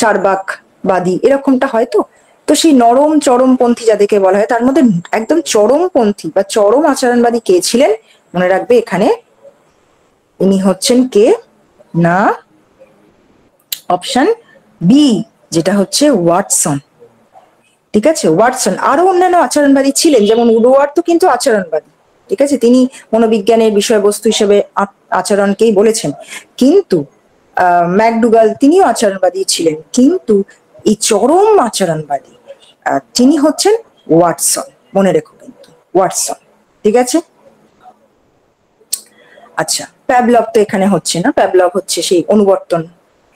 চার্বাকবাদী, এরকমটা হয় তো। তো সেই নরম চরমপন্থী যাদেরকে বলা হয়, তার মধ্যে একদম চরমপন্থী বা চরম আচরণবাদী কে ছিলেন? মনে রাখবে এখানে, ইনি হচ্ছেন কে না, অপশন বি, যেটা হচ্ছে ওয়াটসন। ঠিক আছে, ওয়াটসন। আরো অন্যান্য আচরণবাদী ছিলেন, যেমন উডওয়ার্ড তো কিন্তু আচরণবাদী, ঠিক আছে, তিনি মনোবিজ্ঞানের বিষয়বস্তু হিসেবে আচরণকেই বলেছেন। কিন্তু ম্যাকডুগাল তিনিও আচরণবাদী ছিলেন, কিন্তু এই চরম আচরণবাদী তিনি হচ্ছেন ওয়াটসন, মনে রেখো কিন্তু ওয়াটসন। ঠিক আছে, আচ্ছা প্যাভলভ তো এখানে হচ্ছে না, প্যাভলভ হচ্ছে সেই অনুবর্তন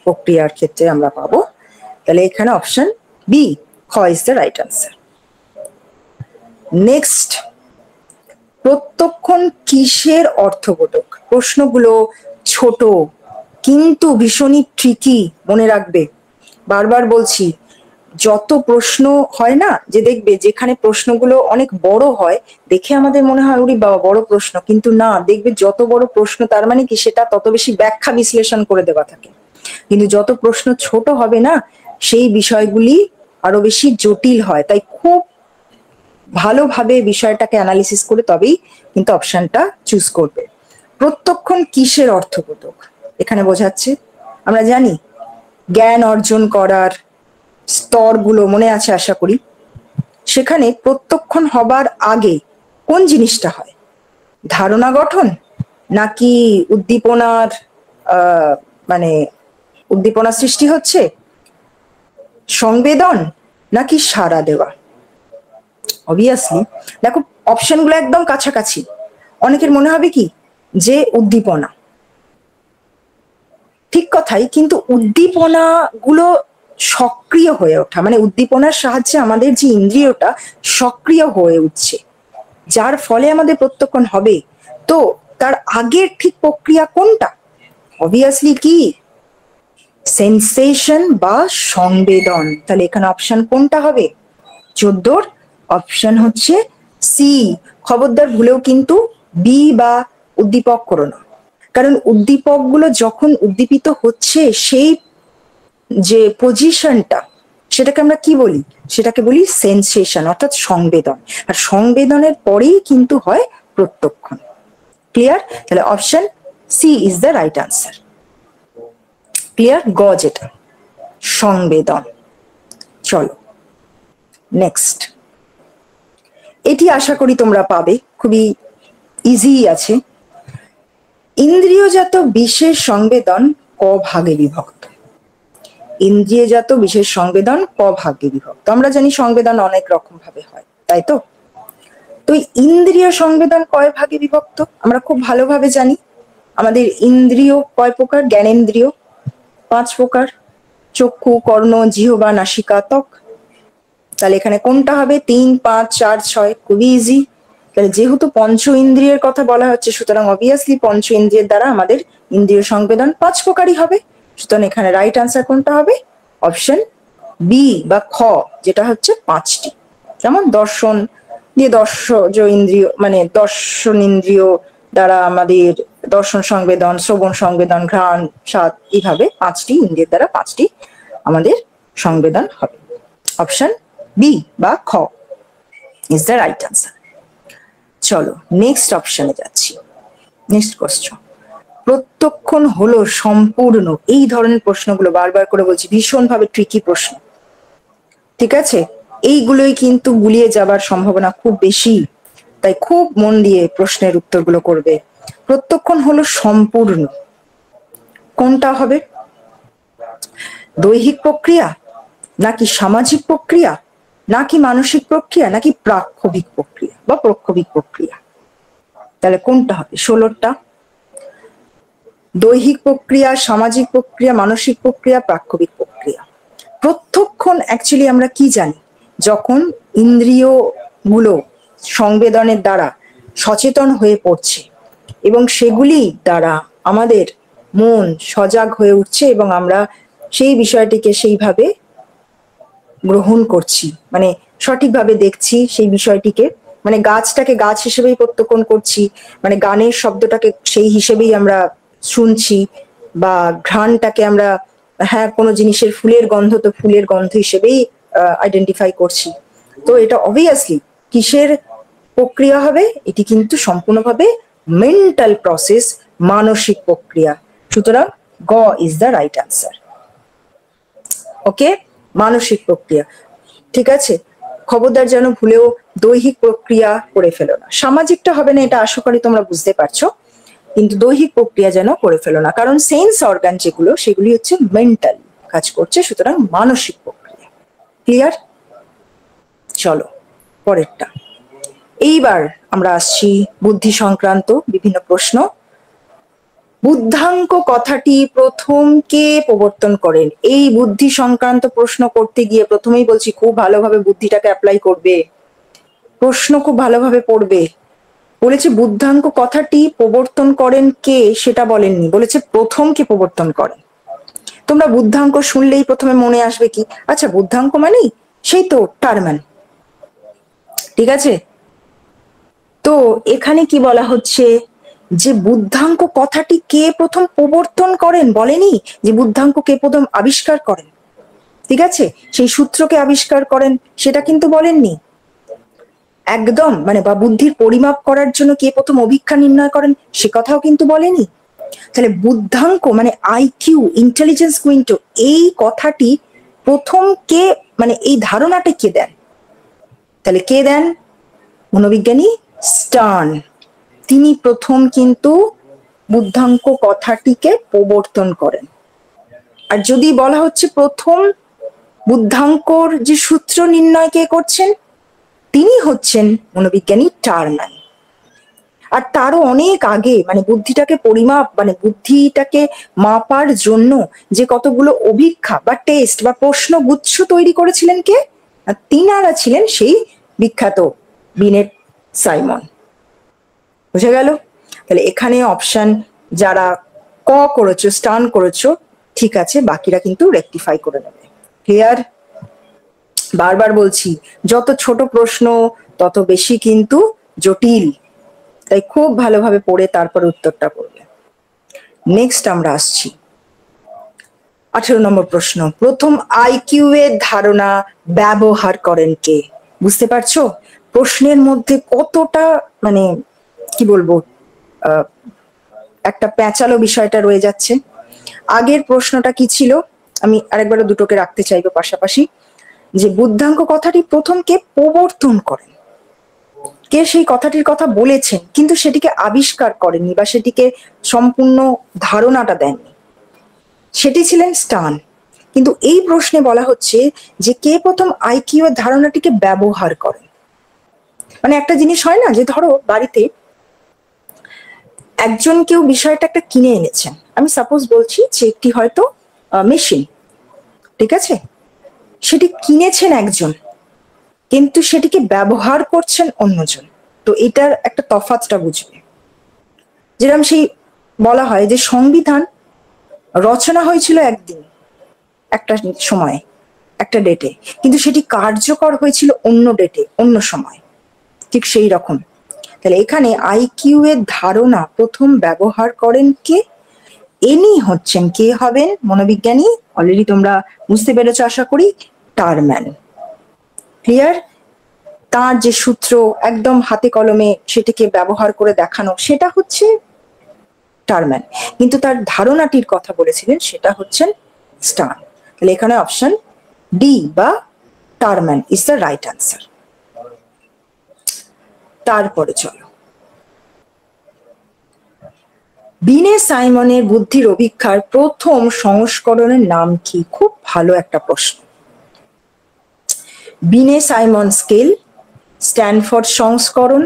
প্রক্রিয়ার ক্ষেত্রে আমরা পাবো। তাহলে এখানে অপশন বি, খ is the right answer. Next, প্রত্যক্ষণ কিসের অর্থবোধক? প্রশ্নগুলো ছোট কিন্তু ভীষণই ট্রিকি, মনে রাখবে, বারবার বলছি। যত প্রশ্ন হয় না, যে দেখবে যেখানে প্রশ্নগুলো অনেক বড় হয়, দেখে আমাদের মনে হয় ওরে বাবা বড় প্রশ্ন, কিন্তু না, দেখবে যত বড় প্রশ্ন তার মানে কি সেটা তত বেশি ব্যাখ্যা বিশ্লেষণ করে দেওয়া থাকে। কিন্তু যত প্রশ্ন ছোট হবে না, সেই বিষয়গুলি আরো বেশি জটিল হয়। তাই খুব ভালোভাবে বিষয়টাকে অ্যানালিসিস করে তবেই কিন্তু অপশনটা চুজ করবে। প্রত্যক্ষণ কিসের অর্থবোধক? এখানে বোঝাচ্ছে, আমরা জানি জ্ঞান অর্জন করার স্তরগুলো মনে আছে আশা করি। সেখানে প্রত্যক্ষণ হবার আগে কোন জিনিসটা হয়? ধারণা গঠন, নাকি উদ্দীপনার মানে উদ্দীপনা সৃষ্টি হচ্ছে, সংবেদন, নাকি সাড়া দেওয়া? অবভিয়াসলি দেখো অপশনগুলো একদম কাছাকাছি। অনেকের মনে হবে কি যে উদ্দীপনা, ঠিক কথাই, কিন্তু উদ্দীপনা গুলো সক্রিয় হয়ে ওঠা, মানে উদ্দীপনার সাহায্যে আমাদের যে ইন্দ্রিয়টা সক্রিয় হয়ে উঠছে, যার ফলে আমাদের প্রত্যক্ষণ হবে। তো তার আগের ঠিক প্রক্রিয়া কোনটা? অবভিয়াসলি কি সেন্সেশন বা সংবেদন। তাহলে এখানে অপশন কোনটা হবে? 14 অপশন হচ্ছে সি। খবরদার ভুলেও কিন্তু বি বা উদ্দীপক করো না, কারণ উদ্দীপক গুলো যখন উদ্দীপিত হচ্ছে সেই যে পজিশনটা, সেটাকে আমরা কি বলি? সেটাকে বলি সেন্সেশন, অর্থাৎ সংবেদন। আর সংবেদনের পরেই কিন্তু হয় প্রত্যক্ষণ। ক্লিয়ার? তাহলে option C is the right answer. Clear? গ যেটা সংবেদন। চলো নেক্সট, এটি আশা করি তোমরা পাবে, খুবই ইজি আছে। ইন্দ্রিয়জাত বিশেষ সংবেদন ক ভাগে বিভক্ত? ইন্দ্রিয়জাত বিশেষ সংবেদন ক ভাগে বিভক্ত? আমরা জানি সংবেদন অনেক রকম ভাবে হয়, তাই তো? তো ইন্দ্রিয় সংবেদন কয় ভাগে বিভক্ত আমরা খুব ভালোভাবে জানি। আমাদের ইন্দ্রিয় কয় প্রকার? জ্ঞানেন্দ্রিয় 5 প্রকার, চক্ষু, কর্ণ, জিহ্বা, নাসিকা, ত্বক। তাহলে এখানে কোনটা হবে? 3, 5, 4, 6, খুবই ইজি। তাহলে যেহেতু পঞ্চ ইন্দ্রিয়ের কথা বলা হচ্ছে, সুতরাং অবভিয়াসলি পঞ্চ ইন্দ্রিয়ের দ্বারা আমাদের ইন্দ্রিয় সংবেদন 5 প্রকারই হবে। সুতরাং এখানে রাইট আনসার কোনটা হবে? অপশন বি বা খ, যেটা হচ্ছে 5টি। যেমন দর্শন দিয়ে দর্শজ ইন্দ্রিয়, মানে দর্শন ইন্দ্রিয় দ্বারা আমাদের দর্শন সংবেদন, শ্রবণ সংবেদন, ঘ্রাণ, স্বাদ, এইভাবে 5টি ইন্দ্রিয়ের দ্বারা 5টি আমাদের সংবেদন হবে। অপশন বি বা খ ইজ দ্য রাইট আনসার। চলো নেক্সট অপশনে যাচ্ছি। নেক্সট কোশ্চেন, প্রত্যক্ষণ হলো সম্পূর্ণ। এই ধরনের প্রশ্নগুলো বারবার করে বলছি ভীষণভাবে ট্রিকি প্রশ্ন, ঠিক আছে? এইগুলোই কিন্তু গুলিয়ে যাবার সম্ভাবনা খুব বেশি, তাই খুব মন দিয়ে প্রশ্নের উত্তরগুলো করবে। প্রত্যক্ষণ হলো সম্পূর্ণ কোনটা হবে? দৈহিক প্রক্রিয়া, নাকি সামাজিক প্রক্রিয়া, নাকি মানসিক প্রক্রিয়া, নাকি প্রাক্ষবিক প্রক্রিয়া বা প্রক্ষবিক প্রক্রিয়া? তাহলে কোনটা হবে? 16টা দৈহিক প্রক্রিয়া, সামাজিক প্রক্রিয়া, মানসিক প্রক্রিয়া, প্রাক্ষবিক প্রক্রিয়া। প্রত্যক্ষণ অ্যাকচুয়ালি আমরা কি জানি? যখন ইন্দ্রিয়গুলো সংবেদনের দ্বারা সচেতন হয়ে পড়ছে এবং সেগুলি দ্বারা আমাদের মন সজাগ হয়ে উঠছে এবং আমরা সেই বিষয়টিকে সেইভাবে গ্রহণ করছি, মানে সঠিকভাবে দেখছি সেই বিষয়টিকে, মানে গাছটাকে গাছ হিসেবেই প্রত্যক্ষ করছি, মানে গানের শব্দটাকে সেই হিসেবেই আমরা শুনছি, বা ঘ্রাণটাকে আমরা, হ্যাঁ কোনো জিনিসের ফুলের গন্ধ তো ফুলের গন্ধ হিসেবেই আইডেন্টিফাই করছি। তো এটা অবভিয়াসলি কিসের প্রক্রিয়া হবে? এটি কিন্তু সম্পূর্ণভাবে মেন্টাল প্রসেস, মানসিক প্রক্রিয়া। সুতরাং গ ইজ দ্য রাইট অ্যান্সার। ওকে, মানসিক প্রক্রিয়া। ঠিক আছে, খবরদার যেন ভুলেও দৈহিক প্রক্রিয়া করে ফেলো না। সামাজিকটা হবে না, এটা আশা করি তোমরা বুঝতে পারছো, কিন্তু দৈহিক প্রক্রিয়া যেন করে ফেলো না, কারণ সেন্স অর্গান যেগুলো সেগুলি হচ্ছে মেন্টাল কাজ করছে, সুতরাং মানসিক প্রক্রিয়া। ক্লিয়ার? চলো পরেরটা। এইবার আমরা আসছি বুদ্ধি সংক্রান্ত বিভিন্ন প্রশ্ন। বুদ্ধাঙ্ক কথাটি প্রথম কে প্রবর্তন করেন? এই বুদ্ধি সংক্রান্ত প্রশ্ন করতে গিয়ে প্রথমেই বলছি খুব ভালোভাবে বুদ্ধিটাকে অ্যাপ্লাই করবে, প্রশ্ন খুব ভালোভাবে পড়বে। বলেছে বুদ্ধাঙ্ক কথাটি প্রবর্তন করেন কে, সেটা বলেননি, বলেছে প্রথম কে প্রবর্তন করেন। তোমরা বুদ্ধাঙ্ক শুনলেই প্রথমে মনে আসবে কি? আচ্ছা বুদ্ধাঙ্ক মানেই সেই তো টারম্যান, ঠিক আছে? তো এখানে কি বলা হচ্ছে যে বুদ্ধাঙ্ক কথাটি কে প্রথম প্রবর্তন করেন, বলেনি যে বুদ্ধাঙ্ক কে প্রথম আবিষ্কার করেন, ঠিক আছে? সেই সূত্রকে আবিষ্কার করেন সেটা কিন্তু বলেননি একদম, মানে বা বুদ্ধির পরিমাপ করার জন্য কে প্রথম অভিক্ষা নির্ণয় করেন সে কথাও কিন্তু বলেনি। তাহলে বুদ্ধাঙ্ক মানে আইকিউ, ইন্টেলিজেন্স কুইন্টো, এই কথাটি প্রথম কে, মানে এই ধারণাটা কে দেন? তাহলে কে দেন? মনোবিজ্ঞানী স্টার্ন। তিনি প্রথম কিন্তু বুদ্ধাঙ্ক কথাটিকে প্রবর্তন করেন। আর যদি বলা হচ্ছে প্রথম বুদ্ধাঙ্কর যে সূত্র নির্ণয় কে করছেন, তিনি হচ্ছেন মনোবিজ্ঞানী টারম্যান। আর তারও অনেক আগে, মানে বুদ্ধিটাকে পরিমাপ, মানে বুদ্ধিটাকে মাপার জন্য যে কতগুলো অভিক্ষা বা টেস্ট বা প্রশ্নগুচ্ছ তৈরি করেছিলেন কে? তিনারা ছিলেন সেই বিখ্যাত বিনেট সাইমন। বুঝে গেল? তাহলে এখানে অপশন যারা ক করেছো, স্টার্ন করেছো, ঠিক আছে, বাকিরা কিন্তু রেকটিফাই করে নেবে। ক্লিয়ার? বারবার বলছি যত ছোট প্রশ্ন তত বেশি কিন্তু জটিল, তাই খুব ভালোভাবে পড়ে তারপর উত্তরটা করবে। নেক্সট আমরা আসছি 18 নম্বর প্রশ্ন। প্রথম আইকিউ এর ধারণা ব্যবহার করেন কে? বুঝতে পারছো প্রশ্নের মধ্যে কতটা, মানে কি বলবো, একটা প্যাঁচালো বিষয়টা রয়ে যাচ্ছে। আগের প্রশ্নটা কি ছিল? আমি আরেকবার দুটোকে রাখতে চাইবো পাশাপাশি, যে বুদ্ধাঙ্ক কথাটি প্রথম কে প্রবর্তন করেন, কে সেই কথাটির কথা বলেছেন কিন্তু সেটিকে আবিষ্কার করেননি বা সেটিকে সম্পূর্ণ ধারণাটা দেননি, সেটি ছিলেন স্টার্ন। কিন্তু এই প্রশ্নে বলা হচ্ছে যে কে প্রথম আইকিউ এর ধারণাটিকে ব্যবহার করেন। মানে একটা জিনিস হয় না, যে ধরো বাড়িতে একজন কেউ বিষয়টা একটা কিনে এনেছেন, আমি সাপোজ বলছি যে একটি হয়তো মেশিন, ঠিক আছে, সেটি কিনেছেন একজন কিন্তু সেটিকে ব্যবহার করছেন অন্যজন। তো এটার একটা তফাৎটা বুঝবে। যেরকম সেই বলা হয় যে সংবিধান রচনা হয়েছিল একদিন, একটা সময়, একটা ডেটে, কিন্তু সেটি কার্যকর হয়েছিল অন্য ডেটে, অন্য সময়। ঠিক সেই রকম তাহলে এখানে আইকিউ এর ধারণা প্রথম ব্যবহার করেন কে? এনি হচ্ছেন, কে হবেন? মনোবিজ্ঞানী। অলরেডি তোমরা বুঝতে পেরেছো আশা করি, টারম্যান। ক্লিয়ার? তার যে সূত্র একদম হাতে কলমে সেটিকে ব্যবহার করে দেখানো, সেটা হচ্ছে টারম্যান, কিন্তু তার ধারণাটির কথা বলেছিলেন সেটা হচ্ছেন স্টার্ন। তাহলে এখানে অপশন ডি বা Terman is the right answer. তারপরে চলো, বিনে সাইমনের বুদ্ধির অভিক্ষার প্রথম সংস্করণের নাম কি? খুব ভালো একটা প্রশ্ন। বিনে সাইমন স্কেল, স্ট্যানফোর্ড সংস্করণ,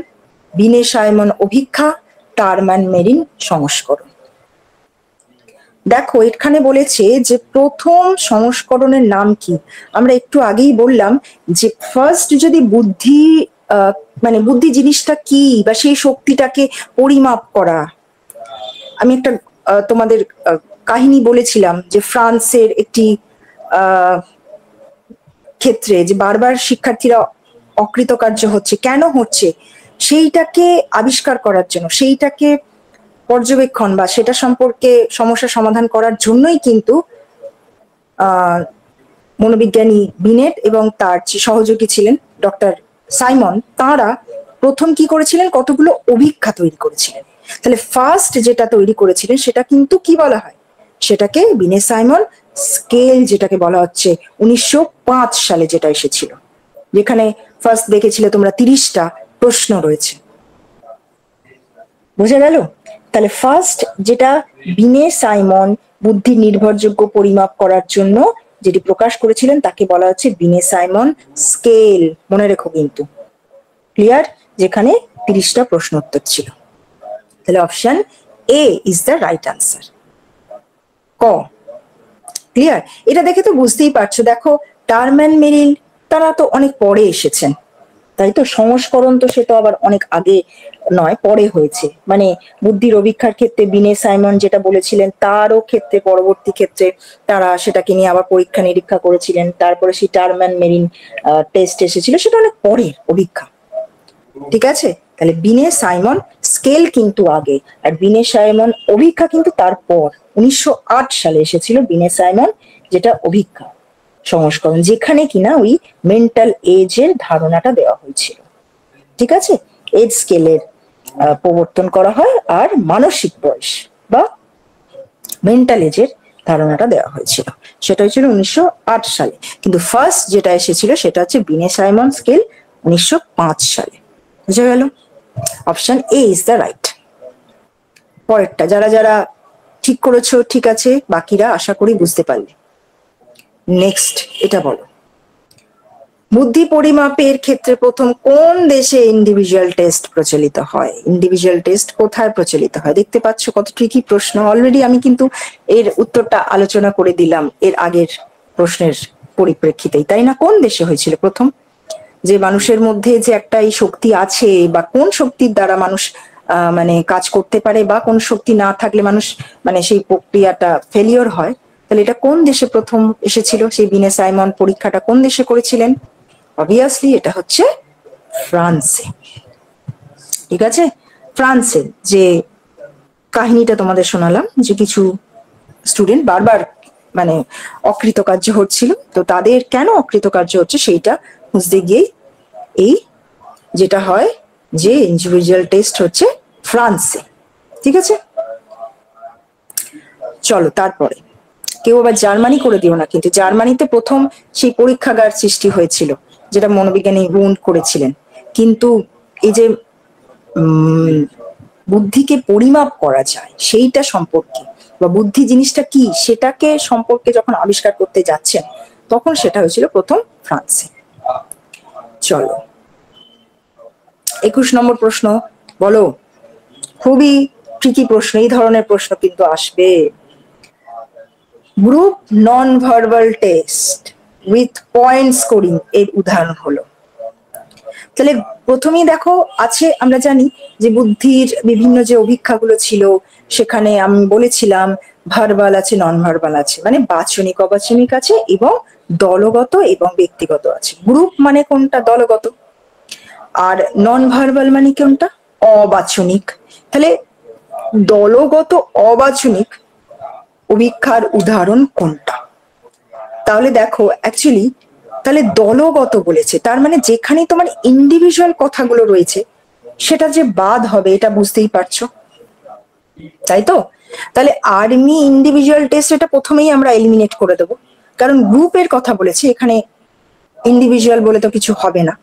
বিনে সাইমন অভিক্ষা, টারম্যান মেরিন সংস্করণ। দেখো এখানে বলেছে যে প্রথম সংস্করণের নাম কি। আমরা একটু আগেই বললাম যে ফার্স্ট যদি বুদ্ধি, মানে বুদ্ধি জিনিসটা কি বা সেই শক্তিটাকে পরিমাপ করা। আমি একটা তোমাদের কাহিনী বলেছিলাম যে ফ্রান্সের একটি ক্ষেত্রে যে বারবার শিক্ষার্থীরা অকৃতকার্য হচ্ছে, কেন হচ্ছে সেইটাকে আবিষ্কার করার জন্য, সেইটাকে পর্যবেক্ষণ বা সেটা সম্পর্কে সমস্যা সমাধান করার জন্যই কিন্তু মনোবিজ্ঞানী বিনেট এবং তার যে সহযোগী ছিলেন ডক্টর সাইমন, তাঁরা প্রথম কি করেছিলেন, কতগুলো অভিক্ষা তৈরি করেছিলেন। তাহলে ফার্স্ট যেটা তৈরি করেছিলেন সেটা কিন্তু কি বলা হয়, সেটাকে বিনে সাইমন স্কেল যেটাকে বলা হচ্ছে 1905 সালে যেটা এসেছিল, যেখানে ফার্স্ট দেখেছিলে তোমরা 30টা প্রশ্ন রয়েছে। বোঝা গেল? তাহলে ফার্স্ট যেটা বিনে সাইমন বুদ্ধি নির্ভরযোগ্য পরিমাপ করার জন্য যেটি প্রকাশ করেছিলেন তাকে বলা হচ্ছে বিনে সাইমন স্কেল। মনে রেখো কিন্তু, ক্লিয়ার? যেখানে 30টা প্রশ্ন উত্তর ছিল। তাহলে option A is the right answer. ক, ক্লিয়ার? এটা দেখে তো বুঝতেই পারছো, দেখো টারম্যান মেরিল তারা তো অনেক পরে এসেছেন, তাই তো। সংস্করণ তো সে তো আবার অনেক আগে নয়, পরে হয়েছে। মানে বুদ্ধির অভিক্ষার ক্ষেত্রে বিনে সাইমন যেটা বলেছিলেন তারও ক্ষেত্রে পরবর্তী ক্ষেত্রে তারা সেটাকে নিয়ে আবার পরীক্ষা নিরীক্ষা করেছিলেন। তারপরে সেই টারম্যান মেরিন টেস্ট এসেছিল, সেটা অনেক পরের অভিক্ষা। ঠিক আছে? তাহলে বিনে সাইমন স্কেল কিন্তু আগে, আর বিনে সাইমন অভিক্ষা কিন্তু তারপর। 1908 সালে এসেছিল বিনে সাইমন যেটা অভিক্ষা সংস্করণ, যেখানে কিনা ওই মেন্টাল এজ এর ধারণাটা দেওয়া হয়েছিল। ঠিক আছে? এজ স্কেলের প্রবর্তন করা হয় আর মানসিক বয়স বা মেন্টাল এজের ধারণাটা দেওয়া হয়েছিল, সেটা হয়েছিল 1908 সালে। কিন্তু ফার্স্ট যেটা এসেছিল সেটা হচ্ছে বিনে সাইমন স্কেল 1905 সালে। বুঝা গেল? Option A is the right. পরেরটা যারা যারা ঠিক করেছো ঠিক আছে, বাকিরা আশা করি বুঝতে পারলে। নেক্সট এটা বলো, বুদ্ধি পরিমাপের ক্ষেত্রে প্রথম কোন দেশে ইন্ডিভিজুয়াল টেস্ট প্রচলিত হয়? ইন্ডিভিজুয়াল টেস্ট কোথায় প্রচলিত হয়? দেখতে পাচ্ছ কত ট্রিকি প্রশ্ন। অলরেডি আমি কিন্তু এর উত্তরটা আলোচনা করে দিলাম এর আগের প্রশ্নের পরিপ্রেক্ষিতেই, তাই না? কোন দেশে হয়েছিল প্রথম? যে মানুষের মধ্যে যে একটা এই শক্তি আছে, বা কোন শক্তির দ্বারা মানুষ মানে কাজ করতে পারে, বা কোন শক্তি না থাকলে মানুষ মানে সেই প্রক্রিয়াটা ফেলিওর হয়, তাহলে এটা কোন দেশে প্রথম এসেছিল? সেই বিনে সাইমন পরীক্ষাটা কোন দেশে করেছিলেন? অবভিয়াসলি এটা হচ্ছে ফ্রান্সে। ঠিক আছে? ফ্রান্সে যে কাহিনীটা তোমাদের শোনালাম, যে কিছু স্টুডেন্ট বারবার মানে অকৃতকার্য হচ্ছিল, তো তাদের কেন অকৃতকার্য হচ্ছে সেইটা বুঝতে গিয়ে এই যেটা হয় যে ইন্ডিভিজুয়াল টেস্ট হচ্ছে ফ্রান্সে। ঠিক আছে? চলো তারপরে, কেউ আবার জার্মানি করে দিও না কিন্তু। জার্মানিতে প্রথম সেই পরীক্ষাগার সৃষ্টি হয়েছিল যেটা মনোবিজ্ঞানী উন্ড করেছিলেন। কিন্তু এই যে বুদ্ধিকে পরিমাপ করা যায় সেইটা সম্পর্কে, বা বুদ্ধি জিনিসটা কি সেটাকে সম্পর্কে যখন আবিষ্কার করতে যাচ্ছেন, তখন সেটা হয়েছিল প্রথম ফ্রান্সে। চলো 21 নম্বর প্রশ্ন বলো। খুবই ট্রিকি প্রশ্ন, এই ধরনের প্রশ্ন কিন্তু আসবে। Group non verbal test with point scoring এর উদাহরণ হলো। তাহলে প্রথমেই দেখো আছে, আমরা জানি যে বুদ্ধির বিভিন্ন যে অভিক্ষাগুলো ছিল সেখানে আমি বলেছিলাম ভার্বাল আছে, নন ভার্বাল আছে, মানে বাচনিক অবাচনিক আছে, এবং দলগত এবং ব্যক্তিগত আছে। গ্রুপ মানে কোনটা? দলগত। আর নন ভার্বাল মানে কোনটা? অবাচনিক। তাহলে দলগত অবাচনিক অভিক্ষার উদাহরণ কোনটা? তাহলে দেখো অ্যাকচুয়ালি তাহলে দলগত বলেছে, তার মানে যেখানে তোমার ইন্ডিভিজুয়াল কথাগুলো রয়েছে সেটা যে বাদ হবে এটা বুঝতেই পারছো, তাই তো? তাহলে আর্মি ইন্ডিভিজুয়াল টেস্ট এটা প্রথমেই আমরা এলিমিনেট করে দেবো, কারণ গ্রুপের কথা বলেছে, এখানে ইন্ডিভিজুয়াল বলে তো কিছু হবে না।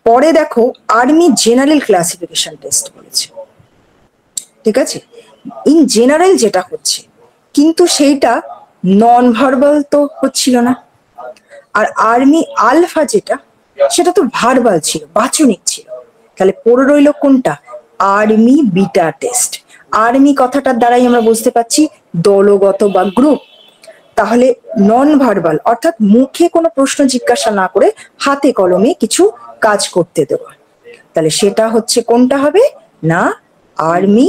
পরে দেখো আর্মি জেনারেল ক্লাসিফিকেশন টেস্ট বলেছে। ঠিক আছে? ইন জেনারেল যেটা হচ্ছে, কিন্তু সেইটা নন ভার্বাল তো হচ্ছিল না। আর আর্মি আলফা যেটা, সেটা তো ভার্বাল ছিল, বাচনিক ছিল। তাহলে পড়ে রইল কোনটা? Army beta test. আর্মি কথাটার দ্বারাই আমরা বুঝতে পারছি দলগত বা গ্রুপ। তাহলে নন ভার্বাল অর্থাৎ মুখে কোনো প্রশ্ন জিজ্ঞাসা না করে হাতে কলমে কিছু কাজ করতে দেওয়া, তাহলে সেটা হচ্ছে কোনটা হবে না আর্মি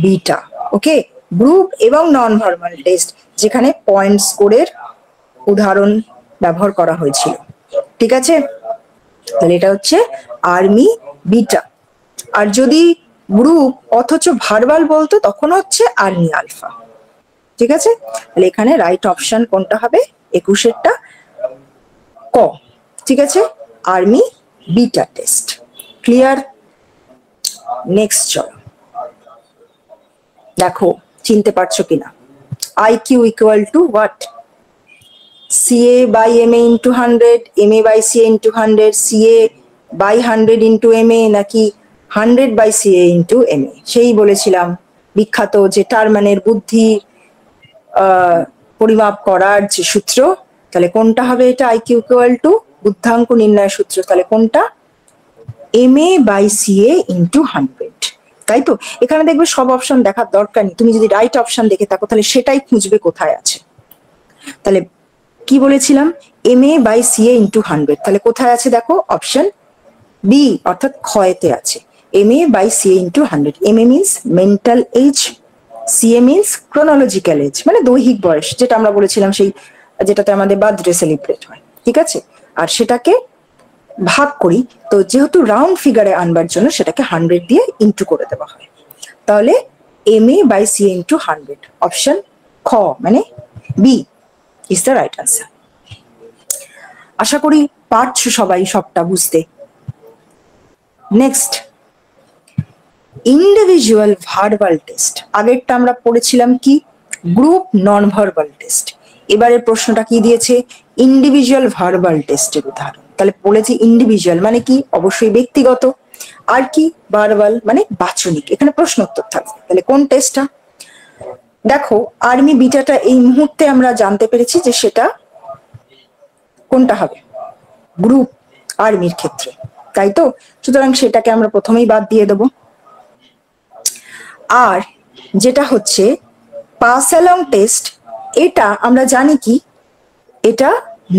বিটা। ওকে, গ্রুপ এবং নন ভার্বাল টেস্ট যেখানে পয়েন্ট স্কোরের উদাহরণ ব্যবহার করা হয়েছিল। ঠিক আছে, তাহলে এটা হচ্ছে আর্মি বিটা। আর যদি গ্রুপ অথচ ভার্বাল বলতো তখন হচ্ছে আর্মি আলফা। ঠিক আছে, তাহলে এখানে রাইট অপশন কোনটা হবে 21-এরটা ক। ঠিক আছে, army beta test. Clear? Next চলো, দেখো চিনতে পারছো কিনা। IQ equal to what? CA by MA into 100, MA by CA into 100, CA by 100 into MA নাকি 100 by CA into MA? সেই বলেছিলাম বিখ্যাত যে টারম্যানের বুদ্ধি পরিমাপ করার যে সূত্র, তাহলে কোনটা হবে এটা? আইকিউ ইকুয়াল টু বুদ্ধাঙ্ক নির্ণয় সূত্র, তাহলে কোনটা? MA by CA into 100। তাই তো, এখানে দেখবে সব অপশন দেখার দরকার নেই, তুমি যদি রাইট অপশন দেখে থাকো তাহলে সেটাই খুঁজবে কোথায় আছে। তাহলে কি বলেছিলাম? MA by CA into 100, তাহলে কোথায় আছে দেখো? অপশন বি অর্থাৎ ক্ষয়তে আছে। MA by CA into 100। MA means mental age, CA means chronological age মানে দৈহিক বয়স, যেটা আমরা বলেছিলাম সেই যেটাতে আমাদের বার্থডে সেলিব্রেট হয়। ঠিক আছে, আর সেটাকে ভাগ করি, তো যেহেতু রাউন্ড ফিগারে আনবার জন্য সেটাকে 100 দিয়ে ইন্টু করে দেওয়া হয়। তাহলে MA by CA into 100, option খ মানে B is the right answer. আশা করি পারছো সবাই সবটা বুঝতে। Next, individual verbal test. আগেরটা আমরা পড়েছিলাম কি? Group non verbal test. এবারের প্রশ্নটা কি দিয়েছে? ইন্ডিভিজুয়াল ভার্বাল টেস্টের উদাহরণ। তাহলে বলেছি ইন্ডিভিজুয়াল মানে কি? অবশ্যই ব্যক্তিগত। আর কি? ভার্বাল মানে বাচনিক। এখানে প্রশ্ন উত্তর থাকবে। তাহলে কোন টেস্টটা? দেখো আর্মি বিটাটা এই মুহূর্তে আমরা জানতে পেরেছি যে সেটা কোনটা হবে? গ্রুপ আর্মির ক্ষেত্রে, তাই তো? সুতরাং সেটাকে আমরা প্রথমেই বাদ দিয়ে দেব। আর যেটা হচ্ছে পাস অ্যালং টেস্ট, এটা আমরা জানি কি এটা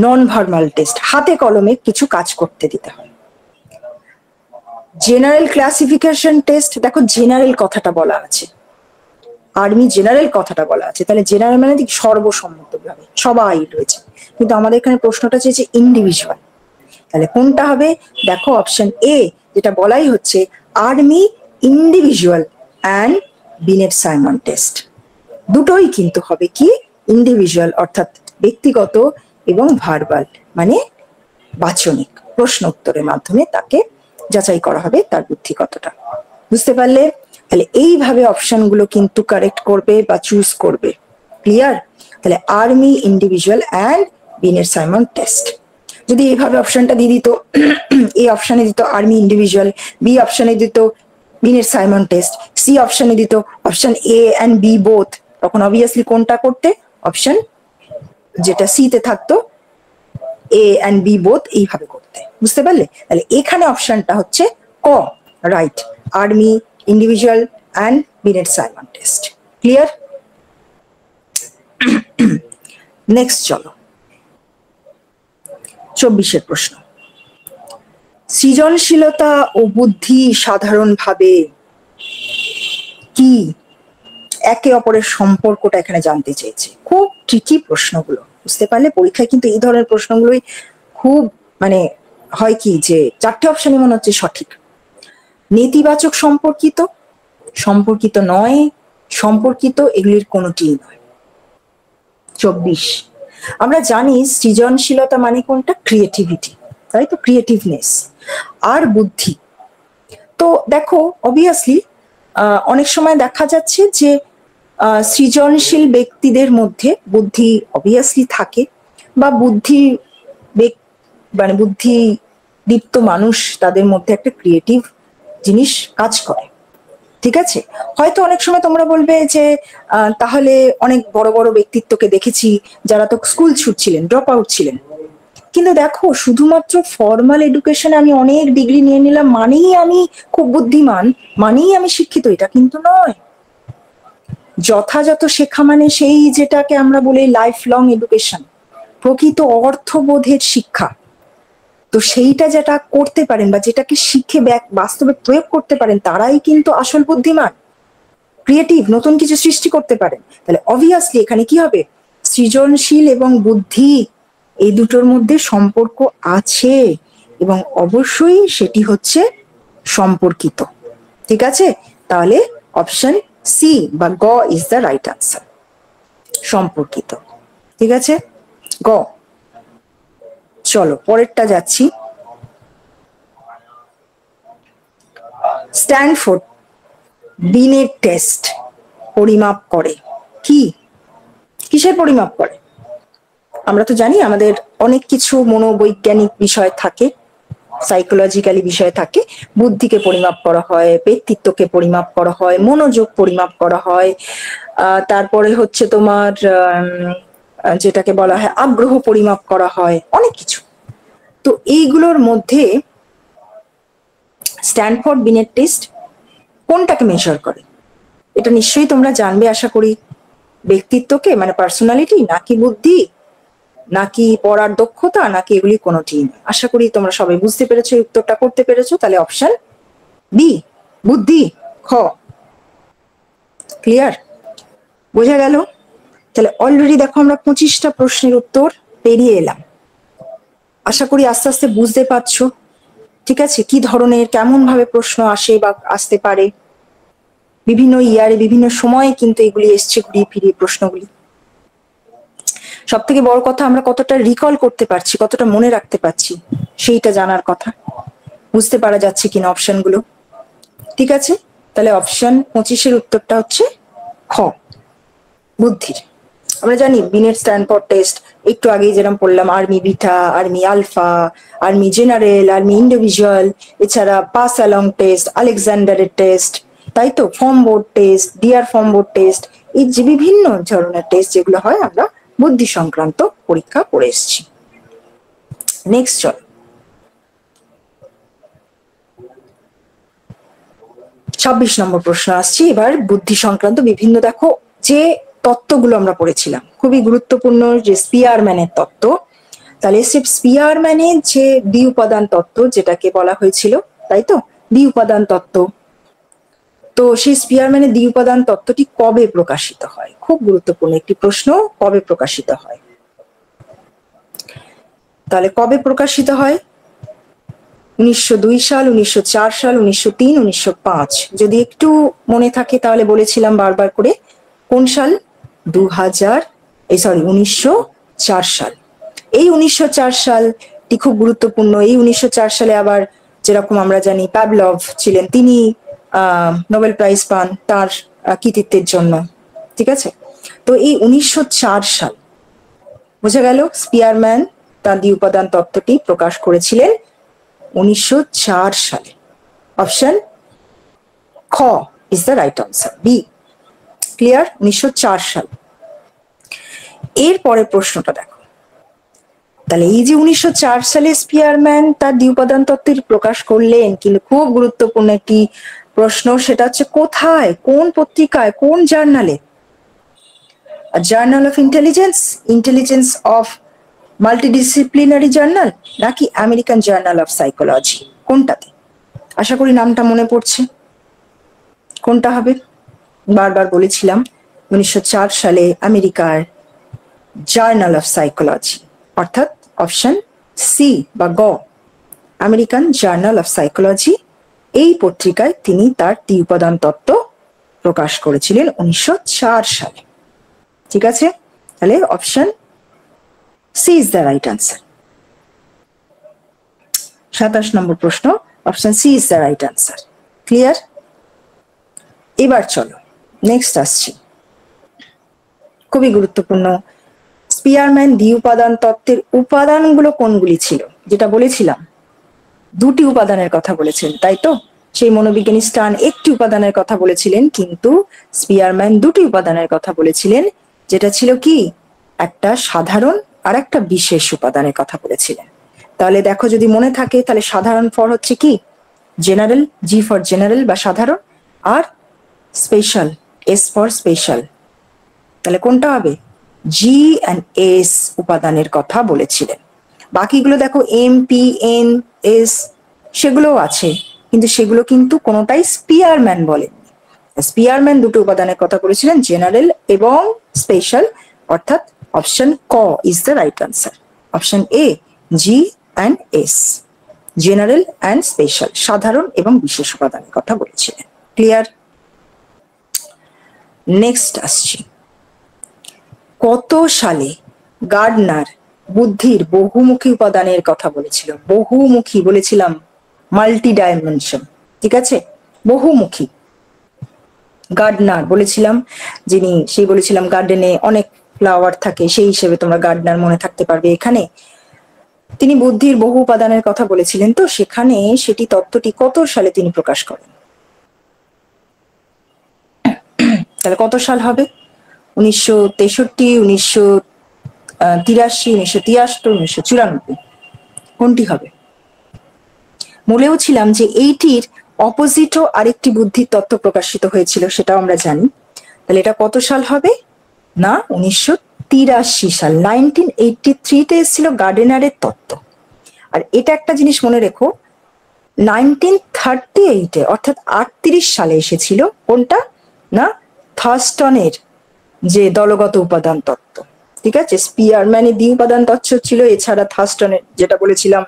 নন ভার্বাল টেস্ট, হাতে কলমে কিছু কাজ করতে দিতে হয়। জেনারেল ক্লাসিফিকেশন টেস্ট, দেখো জেনারেল কথাটা বলা আছে, আর্মি জেনারেল কথাটা বলা আছে, তাহলে জেনারেল মানে সর্বসম্মতভাবে সবাই রয়েছে, কিন্তু আমাদের এখানে প্রশ্নটা চেয়েছে ইন্ডিভিজুয়াল। তাহলে কোনটা হবে? দেখো অপশন এ, যেটা বলাই হচ্ছে army individual and Binet Simon test. দুটোই কিন্তু হবে কি ইন্ডিভিজুয়াল অর্থাৎ ব্যক্তিগত এবং ভার্বাল মানে বাচনিক। প্রশ্ন উত্তরের মাধ্যমে তাকে যাচাই করা হবে তার বুদ্ধি কতটা। বুঝতে পারলে? তাহলে এইভাবে অপশনগুলো কিন্তু কারেক্ট করবে বা চুজ করবে। ক্লিয়ার? তাহলে army individual and Binet Simon test. যদি এইভাবে অপশনটা দিয়ে দিত, এই অপশনে দিত আর্মি ইন্ডিভিজুয়াল, বি অপশনে দিত বিনেট সাইমন টেস্ট, সি অপশনে দিত option A and B both, তখন অবভিয়াসলি কোনটা করতে? অপশন যেটা সি তে থাকতো এ অ্যান্ড বি বোথ, এইভাবে করতে। বুঝতে পারলে? তাহলে এখানে অপশনটা হচ্ছে ক, right, army individual and Binet Simon test. Clear? Next চলো 24-এর প্রশ্ন। সৃজনশীলতা ও বুদ্ধি সাধারণভাবে কি? একে অপরের সম্পর্কটা এখানে জানতে চেয়েছে। খুব ট্রিকি প্রশ্নগুলো, বুঝতে পারলে? পরীক্ষায় কিন্তু এই ধরনের প্রশ্নগুলোই খুব মানে হয় কি যে চারটে অপশনই মনে হচ্ছে সঠিক। নেতিবাচক সম্পর্কিত, সম্পর্কিত নয়, সম্পর্কিত, এগুলির কোনোটিই নয়। 24, আমরা জানি সৃজনশীলতা মানে কোনটা? ক্রিয়েটিভিটি, তাই তো? ক্রিয়েটিভনেস। আর বুদ্ধি, তো দেখো অবভিয়াসলি অনেক সময় দেখা যাচ্ছে যে সৃজনশীল ব্যক্তিদের মধ্যে বুদ্ধি অবভিয়াসলি থাকে, বা বুদ্ধি মানে বুদ্ধি দীপ্ত মানুষ, তাদের মধ্যে একটা ক্রিয়েটিভ জিনিস কাজ করে। ঠিক আছে, হয়তো অনেক সময় তোমরা বলবে যে তাহলে অনেক বড় বড় ব্যক্তিত্বকে দেখেছি যারা তো স্কুল ছুটছিলেন, ড্রপ আউট ছিলেন, কিন্তু দেখো শুধুমাত্র ফর্মাল এডুকেশনে আমি অনেক ডিগ্রি নিয়ে নিলাম মানেই আমি খুব বুদ্ধিমান, মানেই আমি শিক্ষিত, এটা কিন্তু নয়। যথাযথ শেখা মানে সেই যেটাকে আমরা বলি লাইফ লং এডুকেশন, প্রকৃত অর্থবোধের শিক্ষা। তো সেইটা যেটা করতে পারেন বা যেটাকে শিখে বাস্তবে প্রয়োগ করতে পারেন তারাই কিন্তু আসল বুদ্ধিমান, ক্রিয়েটিভ, নতুন কিছু সৃষ্টি করতে পারেন। তাহলে অবভিয়াসলি এখানে কি হবে, সৃজনশীল এবং বুদ্ধি এই দুটোর মধ্যে সম্পর্ক আছে এবং অবশ্যই সেটি হচ্ছে সম্পর্কিত। ঠিক আছে, তাহলে অপশন সি বা গ ইজ দ্য রাইট আনসার, সম্পর্কিত। ঠিক আছে, গ। চলো পরেরটা যাচ্ছি। স্ট্যানফোর্ড বিনেট টেস্ট পরিমাপ করে কি? কিসের পরিমাপ করে? আমরা তো জানি আমাদের অনেক কিছু মনোবৈজ্ঞানিক বিষয় থাকে, সাইকোলজিক্যালি বিষয় থাকে। বুদ্ধিকে পরিমাপ করা হয়, ব্যক্তিত্বকে পরিমাপ করা হয়, মনোযোগ পরিমাপ করা হয়, তারপরে হচ্ছে তোমার যেটাকে বলা হয় আগ্রহ পরিমাপ করা হয়, অনেক কিছু। তো এইগুলোর মধ্যে স্ট্যানফোর্ড বিনেট টেস্ট কোনটাকে মেজার করে? এটা নিশ্চয়ই তোমরা জানবে আশা করি। ব্যক্তিত্বকে মানে পার্সোনালিটি, নাকি বুদ্ধি, নাকি পড়ার দক্ষতা, নাকি এগুলি কোনোটি? আশা করি তোমরা সবাই বুঝতে পেরেছো, উত্তরটা করতে পেরেছো। তাহলে অপশন বি বুদ্ধি, খ। ক্লিয়ার? বোঝা গেল? তাহলে অলরেডি দেখো আমরা 25টা প্রশ্নের উত্তর পেরিয়ে এলাম। আশা করি আস্তে আস্তে বুঝতে পারছো, ঠিক আছে, কি ধরনের কেমন ভাবে প্রশ্ন আসে বা আসতে পারে। বিভিন্ন ইয়ারে বিভিন্ন সময়ে কিন্তু এগুলি এসছে ঘুরিয়ে ফিরিয়ে প্রশ্নগুলি। সব থেকে বড় কথা আমরা কতটা রিকল করতে পারছি, কতটা মনে রাখতে পারছি সেইটা জানার কথা। বুঝতে পারা যাচ্ছে কিনা অপশনগুলো। ঠিক আছে, তাহলে অপশন 25-এর উত্তরটা হচ্ছে খ, বুদ্ধির। আমরা জানি বিনেট স্ট্যানফোর্ড টেস্ট, একটু আগেই যেরকম পড়লাম, army beta, army alpha, army general, army individual, এছাড়া পাস অ্যালং টেস্ট, আলেকজান্ডারের টেস্ট, তাই তো, form board test, DR form board test, এই যে বিভিন্ন ধরনের টেস্ট যেগুলো হয় আমরা বুদ্ধি সংক্রান্ত পরীক্ষা করে এসেছি। নেক্সট চল, 26 নম্বর প্রশ্ন আসছি এবার। বুদ্ধি সংক্রান্ত বিভিন্ন, দেখো যে তত্ত্বগুলো আমরা পড়েছিলাম খুবই গুরুত্বপূর্ণ, যে স্পিয়ারম্যানের তত্ত্ব। তাহলে স্পিয়ারম্যানের যে দ্বি উপাদান তত্ত্ব যেটাকে বলা হয়েছিল, তাই তো, দ্বি উপাদান তত্ত্ব, তো সেই স্পিয়ারম্যানের দ্বি উপাদান তত্ত্বটি কবে প্রকাশিত হয়? খুব গুরুত্বপূর্ণ একটি প্রশ্ন, কবে প্রকাশিত হয়? তাহলে কবে প্রকাশিত হয়? 1902 সাল, 1904 সাল, 1903, 1905। যদি একটু মনে থাকে তাহলে বলেছিলাম বারবার করে, কোন সাল? 1904 সাল। এই 1904 সালটি খুব গুরুত্বপূর্ণ। এই 1904 সালে আবার যেরকম আমরা জানি প্যাভলভ ছিলেন, তিনি নোবেল প্রাইজ পান তার কৃতিত্বের জন্য। ঠিক আছে, তো এই 1904 সাল, বোঝা গেল, স্পিয়ারম্যান তার দ্বি উপাদান তত্ত্বটি প্রকাশ করেছিলেন 1904 সালে। অপশন খ is the right answer, B. Clear? 1904 সাল। এর পরের প্রশ্নটা দেখো। তাহলে এই যে 1904 সালে স্পিয়ারম্যান তার দ্বি উপাদান তত্ত্বটি প্রকাশ করলেন, কিন্তু খুব গুরুত্বপূর্ণ একটি প্রশ্ন, সেটা হচ্ছে কোথায়, কোন পত্রিকায়, কোন জার্নালে? Journal of intelligence, intelligence of multidisciplinary journal, নাকি আমেরিকান জার্নাল অফ সাইকোলজি? কোনটাতে? আশা করি নামটা মনে পড়ছে। কোনটা হবে? বারবার বলেছিলাম 1904 সালে আমেরিকার জার্নাল অফ সাইকোলজি, অর্থাৎ অপশন সি বা গ, আমেরিকান জার্নাল অফ সাইকোলজি। এই পত্রিকায় তিনি তার দ্বি উপাদান তত্ত্ব প্রকাশ করেছিলেন 1904 সালে। ঠিক আছে, তাহলে option C is the right answer. 27 নম্বর প্রশ্ন, option C is the right answer. Clear? এবার চলো নেক্সট আসছি, খুবই গুরুত্বপূর্ণ। স্পিয়ারম্যান দ্বি উপাদান তত্ত্বের উপাদানগুলো কোনগুলি ছিল? যেটা বলেছিলাম দুটি উপাদানের কথা বলেছেন, তাই তো? সেই মনোবিজ্ঞানী স্টার্ন একটি উপাদানের কথা বলেছিলেন, কিন্তু স্পিয়ারম্যান দুটি উপাদানের কথা বলেছিলেন, যেটা ছিল কি, একটা সাধারণ আর একটা বিশেষ উপাদানের কথা বলেছিলেন। তাহলে দেখো যদি মনে থাকে, তাহলে সাধারণ ফর হচ্ছে কি, জেনারেল, জি ফর জেনারেল বা সাধারণ, আর স্পেশাল এস ফর স্পেশাল, তাহলে কোনটা হবে? জি অ্যান্ড এস উপাদানের কথা বলেছিলেন। বাকিগুলো দেখো এম, পি, এন, এস সেগুলোও আছে, কিন্তু সেগুলো কিন্তু কোনোটাই স্পিয়ারম্যান বলেন। স্পিয়ারম্যান দুটো উপাদানের কথা বলেছিলেন, জেনারেল এবং স্পেশাল, অর্থাৎ অপশন ক is the right answer. Option A, G and S, general and special, সাধারণ এবং বিশেষ উপাদানের কথা বলেছিলেন। ক্লিয়ার? নেক্সট আসছি, কত সালে গার্ডনার বুদ্ধির বহুমুখী উপাদানের কথা বলেছিল? বহুমুখী বলেছিলাম, মাল্টি ডাইমেনশন, ঠিক আছে, বহুমুখী। গার্ডনার বলেছিলাম, সেই বলেছিলাম গার্ডেনে অনেক ফ্লাওয়ার থাকে, সেই হিসেবে তোমরা গার্ডনার মনে থাকতে পারবে। এখানে তিনি বুদ্ধির বহু উপাদানের কথা বলেছিলেন, তো সেখানে সেটি তত্ত্বটি কত সালে তিনি প্রকাশ করেন? তাহলে কত সাল হবে? 1963, 1983, 1973, 1994, কোনটি হবে? বলেও ছিলাম যে এইটির অপোজিটও আরেকটি বুদ্ধির তত্ত্ব প্রকাশিত হয়েছিল, সেটাও আমরা জানি। তাহলে এটা কত সাল হবে? না, 1983 সাল, 1983-তে এসেছিল গার্ডেনারের তত্ত্ব। আর এটা একটা জিনিস মনে রেখো, 1938-এ অর্থাৎ 38 সালে এসেছিল কোনটা? না, থার্স্টনের যে দলগত উপাদান তত্ত্ব, ঠিক আছে। স্পিয়ারম্যানের দ্বি উপাদান তত্ত্ব ছিল, এছাড়া থার্স্টনের যেটা বলেছিলাম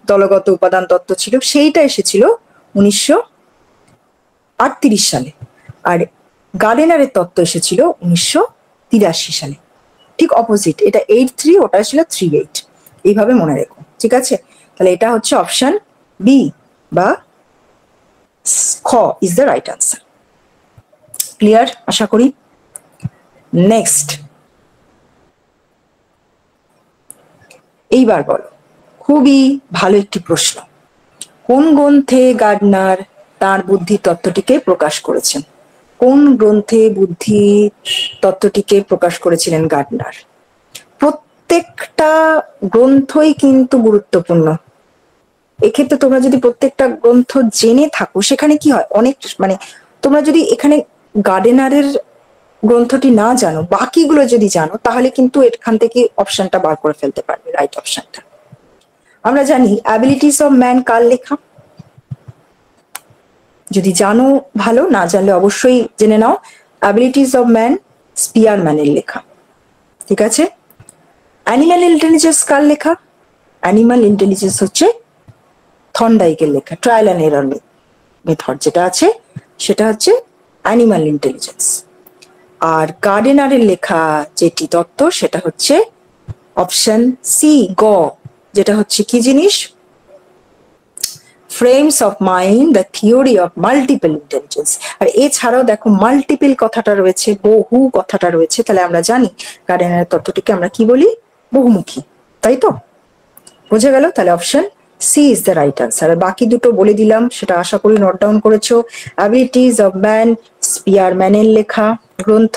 দলগত উপাদান তত্ত্ব ছিল, সেইটা এসেছিল 1938 সালে। আর গার্ডেনারের তত্ত্ব এসেছিল 1983 সালে, ঠিক অপোজিট। এটা 83, ওটা ছিল 38, এইভাবে মনে রেখো, ঠিক আছে। তাহলে এটা হচ্ছে অপশন বি বা খ is the right answer. Clear আশা করি। নেক্সট, এইবার বলো, খুবই ভালো একটি প্রশ্ন, কোন গ্রন্থে গার্ডনার তার বুদ্ধি তত্ত্বটিকে প্রকাশ করেছেন? কোন গ্রন্থে বুদ্ধি তত্ত্বটিকে প্রকাশ করেছিলেন গার্ডনার? প্রত্যেকটা গ্রন্থই কিন্তু গুরুত্বপূর্ণ। এক্ষেত্রে তোমরা যদি প্রত্যেকটা গ্রন্থ জেনে থাকো, সেখানে কি হয়, অনেক মানে তোমরা যদি এখানে গার্ডেনারের গ্রন্থটি না জানো, বাকিগুলো যদি জানো, তাহলে কিন্তু এখান থেকে অপশনটা বার করে ফেলতে পারবে, রাইট অপশনটা। আমরা জানি অ্যাবিলিটিস অফ ম্যান কার লেখা? যদি জানো ভালো, না জানলে অবশ্যই জেনে নাও। অ্যাবিলিটিস অফ ম্যান স্পিয়ারম্যানের লেখা, ঠিক আছে। অ্যানিম্যাল ইন্টেলিজেন্স কার লেখা? অ্যানিম্যাল ইন্টেলিজেন্স হচ্ছে থর্নডাইকের লেখা। ট্রায়াল অ্যান্ড এরর মেথড যেটা আছে সেটা হচ্ছে অ্যানিম্যাল ইন্টেলিজেন্স। আর গার্ডেনারের লেখা যেটি তত্ত্ব, সেটা হচ্ছে অপশন সি, গ, যেটা হচ্ছে কি জিনিস? Frames of mind, the theory of multiple intelligence. আর এছাড়াও দেখো মাল্টিপল কথাটা রয়েছে, বহু কথাটা রয়েছে, তাহলে আমরা জানি গার্ডেনারের তত্ত্বটিকে আমরা কি বলি? বহুমুখী, তাই তো? বোঝা গেল? তাহলে option C is the right answer. আর বাকি দুটো বলে দিলাম, সেটা আশা করি নোট ডাউন করেছো। অ্যাবিলিটিস অফ ম্যান স্পিয়ারম্যানের লেখা গ্রন্থ,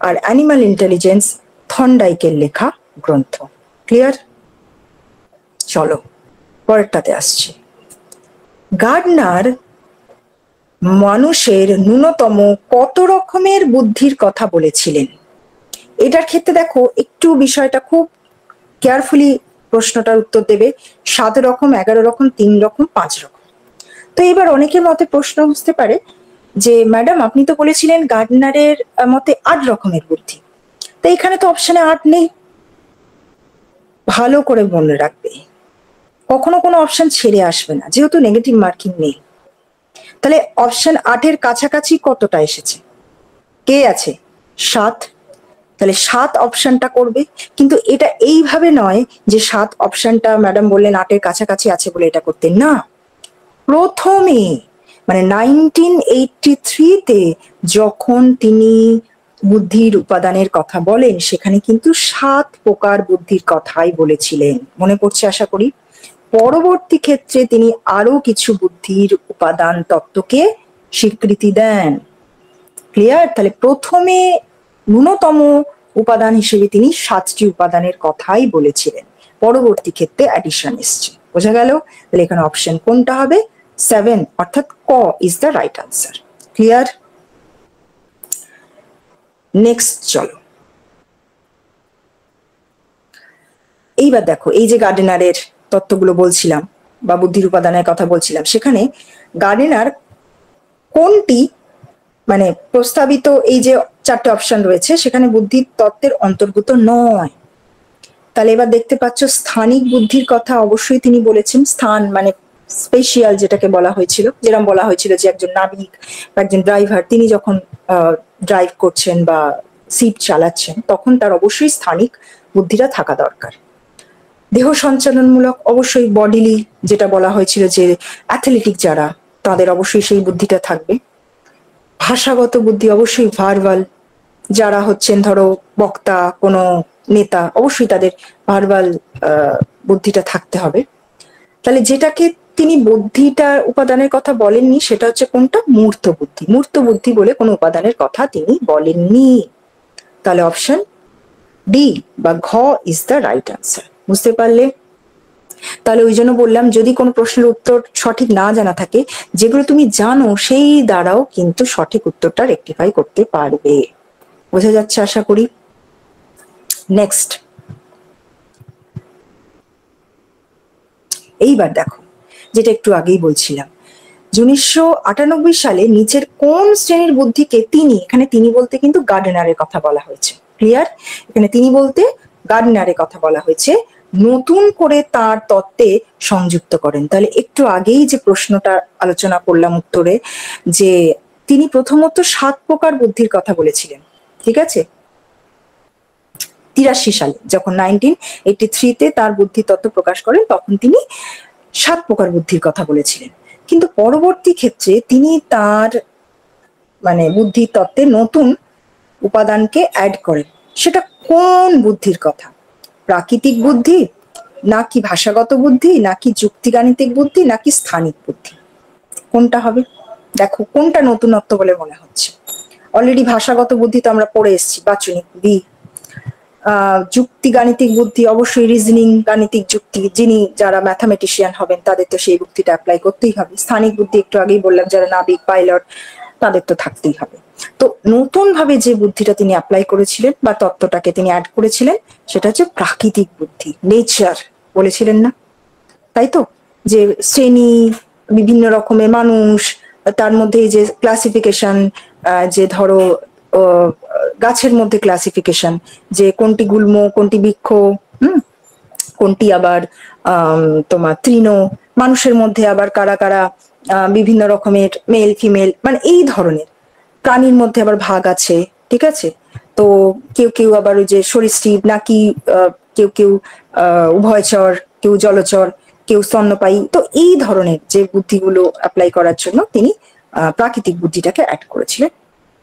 আর অ্যানিমাল ইন্টেলিজেন্স থর্নডাইকের লেখা গ্রন্থ। ক্লিয়ার? চলো পরেরটাতে আসছি। গার্ডনার মানুষের ন্যূনতম কত রকমের বুদ্ধির কথা বলেছিলেন? এটার ক্ষেত্রে দেখো একটু বিষয়টা খুব কেয়ারফুলি প্রশ্নটার উত্তর দেবে। 7 রকম, 11 রকম, 3 রকম, 5 রকম। তো এবার অনেকের মতে প্রশ্ন বুঝতে পারে যে ম্যাডাম আপনি তো বলেছিলেন গার্ডনারের মতে 8 রকমের বুদ্ধি, তো এখানে তো অপশনে 8 নেই। ভালো করে মনে রাখবে, কখনো কোনো অপশন ছেড়ে আসবে না, যেহেতু নেগেটিভ মার্কিং নেই। তাহলে অপশন 8-এর কাছাকাছি কতটা এসেছে? কে আছে? 7। তাহলে 7 অপশনটা করবে, কিন্তু এটা এইভাবে নয় যে 7 অপশনটা ম্যাডাম বললেন 8-এর কাছাকাছি আছে বলে এটা করতে না। প্রথমে মানে 1983-তে যখন তিনি বুদ্ধির উপাদানের কথা বলেন, সেখানে কিন্তু 7 প্রকার বুদ্ধির কথাই বলেছিলেন, মনে পড়ছে আশা করি। পরবর্তী ক্ষেত্রে তিনি আরো কিছু বুদ্ধির উপাদান তত্ত্বকে স্বীকৃতি দেন। ক্লিয়ার? তাহলে প্রথমে ন্যূনতম উপাদান হিসেবে তিনি 7টি উপাদানের কথাই বলেছিলেন, পরবর্তী ক্ষেত্রে অ্যাডিশন এসছে। বোঝা গেল? তাহলে এখানে অপশন কোনটা হবে? 7, অর্থাৎ ক is the right answer. Clear? Next চলো, এইবার দেখো এই যে গার্ডেনারের তত্ত্বগুলো বলছিলাম বা বুদ্ধির উপাদানের কথা বলছিলাম, সেখানে গার্ডেনার কোনটি মানে প্রস্তাবিত এই যে চারটে অপশন রয়েছে সেখানে বুদ্ধির তত্ত্বের অন্তর্ভুক্ত নয়। তাহলে এবার দেখতে পাচ্ছ স্থানিক বুদ্ধির কথা অবশ্যই তিনি বলেছেন। স্থান মানে স্পেশিয়াল যেটাকে বলা হয়েছিল, যেরকম বলা হয়েছিল যে একজন নাবিক বা একজন ড্রাইভার তিনি যখন ড্রাইভ করছেন বা সিট চালাচ্ছেন তখন তার অবশ্যই স্থানিক বুদ্ধিটা থাকা দরকার। দেহ সঞ্চালনমূলক অবশ্যই বডিলি যেটা বলা হয়েছিল যে অ্যাথলেটিক যারা তাদের অবশ্যই সেই বুদ্ধিটা থাকবে। ভাষাগত বুদ্ধি অবশ্যই ভার্বাল, যারা হচ্ছেন ধরো বক্তা কোনো নেতা অবশ্যই তাদের ভার্বাল বুদ্ধিটা থাকতে হবে। তাহলে যেটাকে তিনি বুদ্ধিটা উপাদানের কথা বলেননি সেটা হচ্ছে কোনটা, মূর্ত বুদ্ধি। মূর্ত বুদ্ধি বলে কোনো উপাদানের কথা তিনি বলেননি। তাহলে অপশন ডি বা ঘ ইজ দ্য রাইট আনসার। বুঝতে পারলে? তাহলে ওই জন্য বললাম যদি কোনো প্রশ্নের উত্তর সঠিক না জানা থাকে, যেগুলো তুমি জানো সেই দ্বারাও কিন্তু সঠিক উত্তরটা রেকটিফাই করতে পারবে। বোঝা যাচ্ছে আশা করি। নেক্সট, এইবার দেখো যেটা একটু আগেই বলছিলাম, 1998 সালে নিচের কোন শ্রেণীর বুদ্ধিকে তিনি, এখানে তিনি বলতে কিন্তু গার্ডেনারের কথা বলা হয়েছে, ক্লিয়ার? এখানে তিনি বলতে গার্ডেনারের কথা বলা হয়েছে, নতুন করে তার তত্ত্বে সংযুক্ত করেন। তাহলে একটু আগেই যে প্রশ্নটা আলোচনা করলাম উত্তরে, যে তিনি প্রথমত 7 প্রকার বুদ্ধির কথা বলেছিলেন, ঠিক আছে? 83 সালে যখন 1983-তে তার বুদ্ধি তত্ত্ব প্রকাশ করেন তখন তিনি 7 প্রকার বুদ্ধির কথা বলেছিলেন। কিন্তু পরবর্তী ক্ষেত্রে তিনি তার মানে বুদ্ধি তত্ত্বে নতুন উপাদানকে অ্যাড করেন। সেটা কোন বুদ্ধির কথা? প্রাকৃতিক বুদ্ধি, নাকি ভাষাগত বুদ্ধি, নাকি যুক্তিগাণিতিক বুদ্ধি, নাকি স্থানিক বুদ্ধি? কোনটা হবে? দেখো কোনটা নতুনত্ব বলে মনে হচ্ছে? অলরেডি ভাষাগত বুদ্ধি তো আমরা পড়ে এসেছি, বাচনিক বি। যুক্তিগাণিতিক বুদ্ধি অবশ্যই রিজনিং, গাণিতিক যুক্তি, যিনি যারা ম্যাথামেটিশিয়ান হবেন তাদের তো সেই বুদ্ধিটা অ্যাপ্লাই করতেই হবে। স্থানিক বুদ্ধি একটু আগেই বললাম যারা নাবিক, পাইলট, তাদের তো থাকতেই হবে। তো নতুন ভাবে যে বুদ্ধিটা তিনি অ্যাপ্লাই করেছিলেন বা তত্ত্বটাকে তিনি অ্যাড করেছিলেন সেটা হচ্ছে প্রাকৃতিক বুদ্ধি, নেচার বলেছিলেন না, তাই তো? যে শ্রেণী, বিভিন্ন রকমের মানুষ, তার মধ্যে এই যে ক্লাসিফিকেশন, যে ধরো গাছের মধ্যে ক্লাসিফিকেশন, যে কোনটি গুল্ম, কোনটি বৃক্ষ, কোনটি আবার তোমার তৃণ, মানুষের মধ্যে আবার কারা কারা বিভিন্ন রকমের মেল ফিমেল, মানে এই ধরনের। প্রাণীর মধ্যে আবার ভাগ আছে, ঠিক আছে? তো কেউ কেউ আবার ওই যে সরীসৃপ, নাকি কেউ কেউ উভয়চর, কেউ জলচর, কেউ স্তন্যপায়ী। তো এই ধরনের যে বুদ্ধিগুলো অ্যাপ্লাই করার জন্য তিনি প্রাকৃতিক বুদ্ধিটাকে অ্যাড করেছিলেন।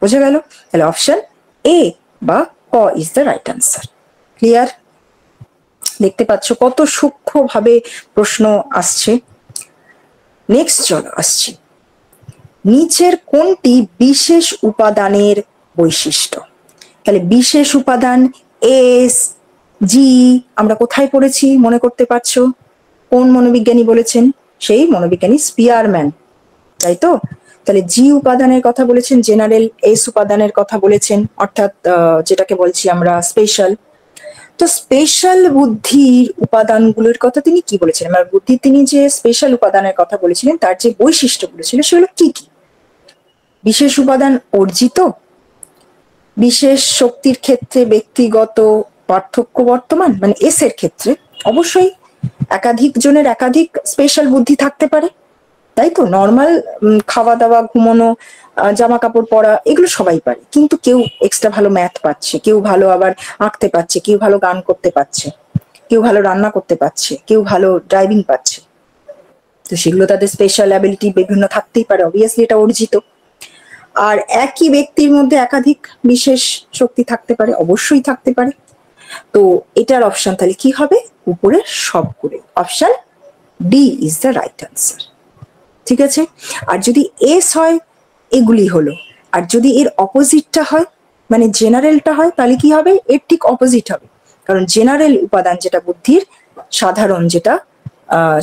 বোঝা গেল? তাহলে অপশন এ বা ক is the right answer. Clear? দেখতে পাচ্ছ কত সূক্ষ্ম ভাবে প্রশ্ন আসছে। নেক্সট চলো আসছি, নিচের কোনটি বিশেষ উপাদানের বৈশিষ্ট্য? তাহলে বিশেষ উপাদান এস, জি আমরা কোথায় পড়েছি মনে করতে পারছো? কোন মনোবিজ্ঞানী বলেছেন? সেই মনোবিজ্ঞানী স্পিয়ারম্যান, তাই তো? তাহলে জি উপাদানের কথা বলেছেন জেনারেল, এস উপাদানের কথা বলেছেন অর্থাৎ যেটাকে বলছি আমরা স্পেশাল। তো স্পেশাল বুদ্ধির উপাদানগুলোর কথা তিনি কি বলেছেন? আমার বুদ্ধি তিনি যে স্পেশাল উপাদানের কথা বলেছিলেন তার যে বৈশিষ্ট্যগুলো ছিল সেগুলো কি কি? বিশেষ উপাদান অর্জিত, বিশেষ শক্তির ক্ষেত্রে ব্যক্তিগত পার্থক্য বর্তমান, মানে এস এর ক্ষেত্রে অবশ্যই একাধিক জনের একাধিক স্পেশাল বুদ্ধি থাকতে পারে, তাই তো? নর্মাল খাওয়া দাওয়া, ঘুমানো, জামা কাপড় পরা এগুলো সবাই পারে, কিন্তু কেউ এক্সট্রা ভালো ম্যাথ পাচ্ছে, কেউ ভালো আবার আঁকতে পারছে, কেউ ভালো গান করতে পারছে, কেউ ভালো রান্না করতে পারছে, কেউ ভালো ড্রাইভিং পাচ্ছে। তো সেগুলো তাদের স্পেশাল অ্যাবিলিটি বিভিন্ন থাকতেই পারে, অবভিয়াসলি এটা অর্জিত। আর একই ব্যক্তির মধ্যে একাধিক বিশেষ শক্তি থাকতে পারে, অবশ্যই থাকতে পারে। তো এটার অপশন তাহলে কি হবে? উপরে সবগুলো। Option D is the right answer. ঠিক আছে? আর যদি এস হয় এগুলি হলো, আর যদি এর অপোজিটটা হয় মানে জেনারেলটা হয় তাহলে কি হবে? এর ঠিক অপোজিট হবে। কারণ জেনারেল উপাদান যেটা বুদ্ধির সাধারণ যেটা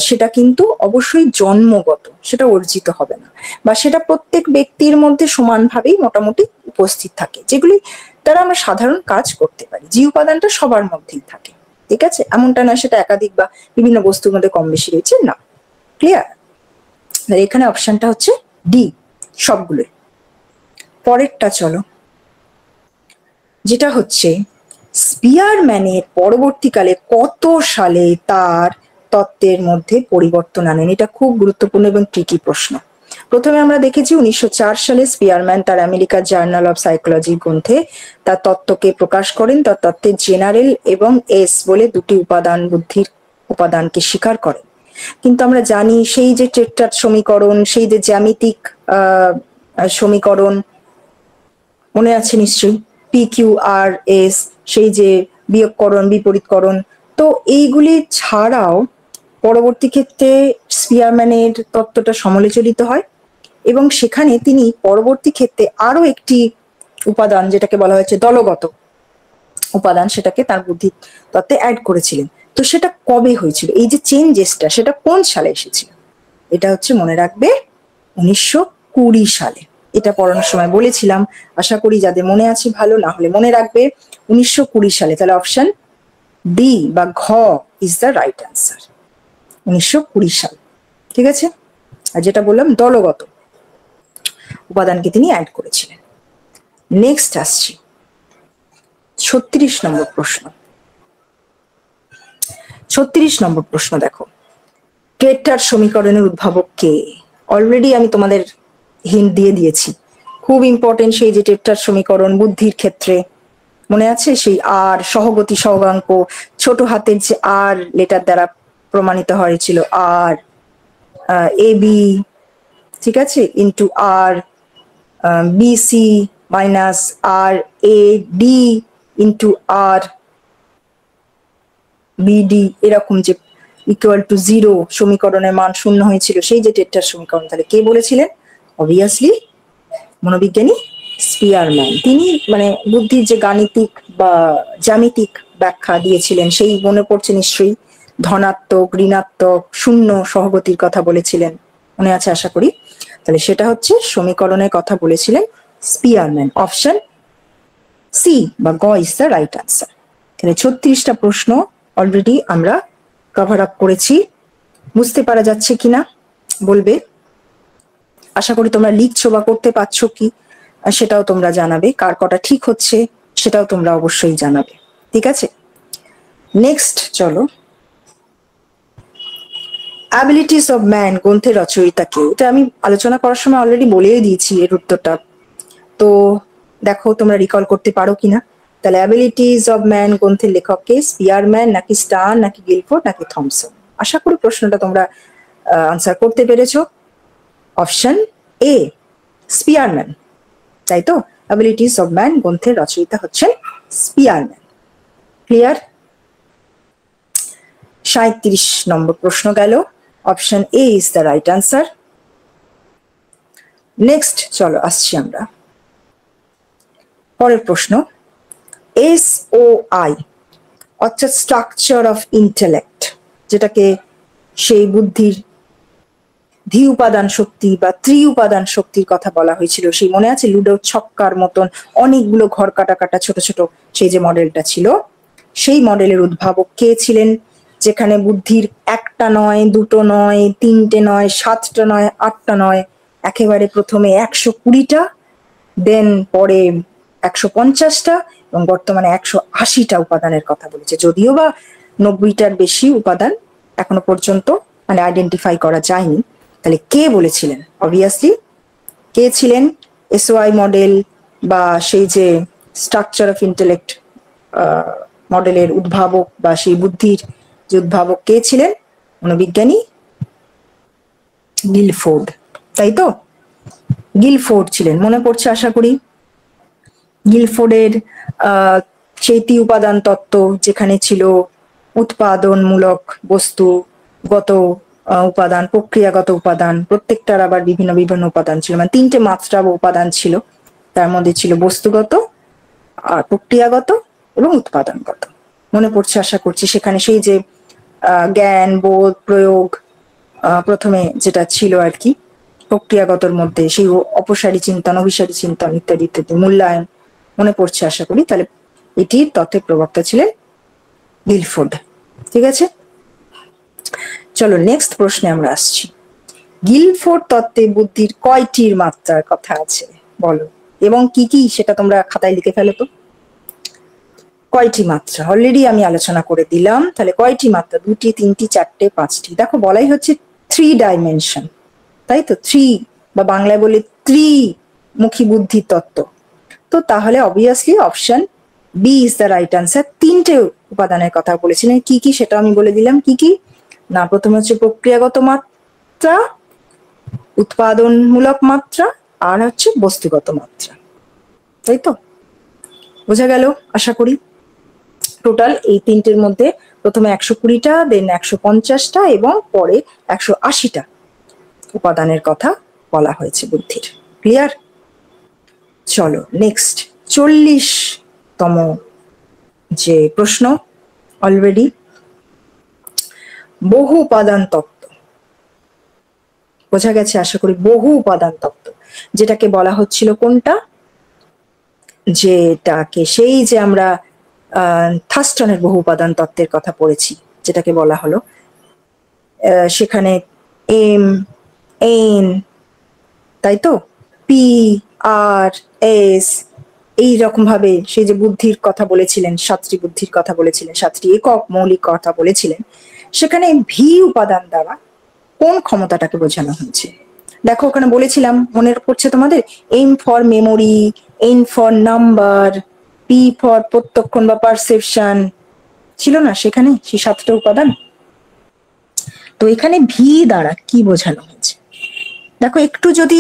সেটা কিন্তু অবশ্যই জন্মগত, সেটা অর্জিত হবে না, বা সেটা প্রত্যেক ব্যক্তির মধ্যে সমানভাবেই মোটামুটি উপস্থিত থাকে। যেগুলি দ্বারা আমরা সাধারণ কাজ করতে পারি। জি উপাদানটা সবার মধ্যেই থাকে, ঠিক আছে, এমনটা না সেটা একাধিক বা বিভিন্ন বস্তুর মধ্যে কম বেশি রয়েছে, না। ক্লিয়ার? এখানে অপশনটা হচ্ছে ডি, সবগুলো। পরেরটা চলো, যেটা হচ্ছে স্পিয়ারম্যানের পরবর্তীকালে কত সালে তার তত্ত্বের মধ্যে পরিবর্তন আনেন? এটা খুব গুরুত্বপূর্ণ এবং ট্রিকি প্রশ্ন। প্রথমে আমরা দেখেছি 1904 সালে স্পিয়ারম্যান তার আমেরিকার জার্নাল অফ সাইকোলজি গ্রন্থে তার তত্ত্বকে প্রকাশ করেন। তার তত্ত্বের জেনারেল এবং এস বলে দুটি উপাদান, বুদ্ধির উপাদানকে স্বীকার করেন। কিন্তু আমরা জানি সেই যে টেট্রাড সমীকরণ, সেই যে জ্যামিতিক সমীকরণ মনে আছে নিশ্চয়ই, পি কিউ আর এস, সেই যে বিয়োগকরণ বিপরীতকরণ, তো এইগুলি ছাড়াও পরবর্তী ক্ষেত্রে স্পিয়ারম্যানের তত্ত্বটা সমালোচিত হয় এবং সেখানে তিনি পরবর্তী ক্ষেত্রে আরো একটি উপাদান, যেটাকে বলা হয়েছে দলগত উপাদান, সেটাকে তার বুদ্ধি তত্ত্বে অ্যাড করেছিলেন। তো সেটা কবে হয়েছিল, এই যে চেঞ্জেসটা, সেটা কোন সালে এসেছিল? এটা হচ্ছে মনে রাখবে 1920 সালে। এটা পড়ানোর সময় বলেছিলাম, আশা করি যাদের মনে আছে ভালো, না হলে মনে রাখবে 1920 সালে। তাহলে অপশন ডি বা ঘ ইজ দ্য রাইট অ্যান্সার, 1920 সাল। ঠিক আছে? আর যেটা বললাম দলগত উপাদানকে তিনি অ্যাড করেছিলেন। নেক্সট আসছি 36 নম্বর প্রশ্ন। 36 নম্বর প্রশ্ন দেখো, টেট্রাড সমীকরণের উদ্ভাবক কে? অলরেডি আমি তোমাদের হিন্ট দিয়ে দিয়েছি, খুব ইম্পর্টেন্ট সেই যে টেট্রাড সমীকরণ বুদ্ধির ক্ষেত্রে, মনে আছে সেই আর সহগতি সহগাঙ্ক, ছোট হাতের যে আর লেটার দ্বারা প্রমাণিত হয়েছিল, আর এ বি, ঠিক আছে, into R B C minus R A D into R B D, এরকম যে ইকুয়াল টু 0 সমীকরণের মান 0 হয়েছিল, সেই যে টেট্রাড সমীকরণ, তাহলে কে বলেছিলেন? অবভিয়াসলি মনোবিজ্ঞানী স্পিয়ারম্যান। তিনি মানে বুদ্ধির যে গাণিতিক বা জ্যামিতিক ব্যাখ্যা দিয়েছিলেন, সেই মনে পড়ছে নিশ্চয়ই, ধনাত্মক ঋণাত্মক শূন্য সহগতির কথা বলেছিলেন, মনে আছে আশা করি। তাহলে সেটা হচ্ছে সমীকরণের কথা বলেছিলেন স্পিয়ারম্যান। অপশন সি বা গ ইজ দ্য রাইট আনসার। তাহলে 36টা প্রশ্ন অলরেডি আমরা কভার আপ করেছি। বুঝতে পারা যাচ্ছে কিনা বলবে, আশা করি তোমরা লিখছো বা করতে পারছো কি সেটাও তোমরা জানাবে, কার কটা ঠিক হচ্ছে সেটাও তোমরা অবশ্যই জানাবে। ঠিক আছে? নেক্সট চলো, অ্যাবিলিটিস অফ ম্যান গ্রন্থের রচয়িতা কে? এটা আমি আলোচনা করার সময় অলরেডি বলেই দিয়েছি এর উত্তরটা, তো দেখো তোমরা রিকল করতে পারো কিনা। তাহলে অ্যাবিলিটিস অফ ম্যান গ্রন্থের লেখক কে? স্পিয়ারম্যান নাকি স্টার্ন নাকি গিলফোর্ড নাকি থমসন? আশা করি প্রশ্নটা তোমরা আনসার করতে পেরেছো। অপশন এ স্পিয়ারম্যান, তাই তো? অ্যাবিলিটিস অফ ম্যান গ্রন্থের রচয়িতা হচ্ছেন স্পিয়ারম্যান। ক্লিয়ার? 37 নম্বর প্রশ্ন গেল, option A is the right answer. Next চলো আসছি আমরা পরের প্রশ্ন, এস ও আই অর্থাৎ স্ট্রাকচার অফ ইন্টেলেক্ট, যেটাকে সেই বুদ্ধির ধি উপাদান শক্তি বা ত্রি উপাদান শক্তির কথা বলা হয়েছিল, সেই মনে আছে লুডো ছক্কার মতন অনেকগুলো ঘর কাটা কাটা ছোট ছোট সেই যে মডেলটা ছিল, সেই মডেলের উদ্ভাবক কে ছিলেন? যেখানে বুদ্ধির একটা নয়, দুটো নয়, তিনটে নয়, 7টা নয়, 8টা নয়, একেবারে প্রথমে 120টা, দেন পরে 150টা এবং বর্তমানে 180টা উপাদানের কথা বলেছে। যদিও বা 90টার বেশি উপাদান এখনো পর্যন্ত মানে আইডেন্টিফাই করা যায়নি। তাহলে কে বলেছিলেন? অবভিয়াসলি কে ছিলেন এসওআই মডেল বা সেই যে স্ট্রাকচার অফ ইন্টেলেক্ট মডেলের উদ্ভাবক বা সেই বুদ্ধির যে উদ্ভাবক কে ছিলেন? মনোবিজ্ঞানী গিলফোর্ড, তাই তো? গিলফোর্ড ছিলেন, মনে পড়ছে আশা করি। গিলফোর্ডের সেই ত্রি উপাদান তত্ত্ব, যেখানে ছিল উৎপাদনমূলক বস্তুগত উপাদান, প্রক্রিয়াগত উপাদান, প্রত্যেকটার আবার বিভিন্ন বিভিন্ন উপাদান ছিল, মানে 3টে মাত্রা বা উপাদান ছিল, তার মধ্যে ছিল বস্তুগত আর প্রক্রিয়াগত এবং উৎপাদনগত। মনে পড়ছে আশা করছি। সেখানে সেই যে জ্ঞান বোধ প্রয়োগ প্রথমে যেটা ছিল আর কি প্রক্রিয়াগতর মধ্যে, সেই অপসারী চিন্তন অভিসারী চিন্তন ইত্যাদি ইত্যাদি, মূল্যায়ন মনে পড়ছে আশা করি। তাহলে এটির তত্ত্বের প্রবক্তা ছিলেন গিলফোর্ড। ঠিক আছে, চলো নেক্সট প্রশ্নে আমরা আসছি। গিলফোর্ড তত্ত্বে বুদ্ধির কয়টির মাত্রার কথা আছে বলো, এবং কি কি সেটা তোমরা খাতায় লিখে ফেলো তো। কয়টি মাত্রা অলরেডি আমি আলোচনা করে দিলাম, তাহলে কয়টি মাত্রা? 2টি, 3টি, 4টে, 5টি। দেখো বলাই হচ্ছে 3 ডাইমেনশন, তাই তো, 3 বা বাংলায় বলে ত্রিমুখী বুদ্ধির তত্ত্ব। তো তাহলে obviously option B is the right answer. 3টে উপাদানের কথা বলেছিলেন, কি কি সেটা আমি বলে দিলাম। কি কি না, প্রথমে হচ্ছে প্রক্রিয়াগত মাত্রা, উৎপাদনমূলক মাত্রা, আর হচ্ছে বস্তুগত মাত্রা। তাই তো, বোঝা গেল আশা করি। টোটাল এই 3টের মধ্যে প্রথমে 120টা, দেন 150টা এবং পরে 180টা উপাদানের কথা বলা হয়েছে বুদ্ধির। ক্লিয়ার? চলো নেক্সট 40তম যে প্রশ্ন, অলরেডি বহু উপাদান তত্ত্ব। বোঝা গেছে আশা করি, বহু উপাদান তত্ত্ব যেটাকে বলা হচ্ছিল কোনটা, যেটাকে সেই যে আমরা থার্স্টনের বহু উপাদান তত্ত্বের কথা পড়েছি, যেটাকে বলা হলো সেখানে এম, এন, তাই তো, পি, আর, এস, এই রকম ভাবে সেই যে বুদ্ধির কথা বলেছিলেন, 7টি বুদ্ধির কথা বলেছিলেন, 7টি একক মৌলিক কথা বলেছিলেন, সেখানে ভি উপাদান দ্বারা কোন ক্ষমতাটাকে বোঝানো হয়েছে? দেখো ওখানে বলেছিলাম, মনে পড়ছে তোমাদের, M for memory, N for number, P for প্রত্যক্ষণ বা পারসেপশন, ছিল না সেখানে সেই 7টা উপাদান? তো এখানে ভি দ্বারা কি বোঝানো হয়েছে দেখো, একটু যদি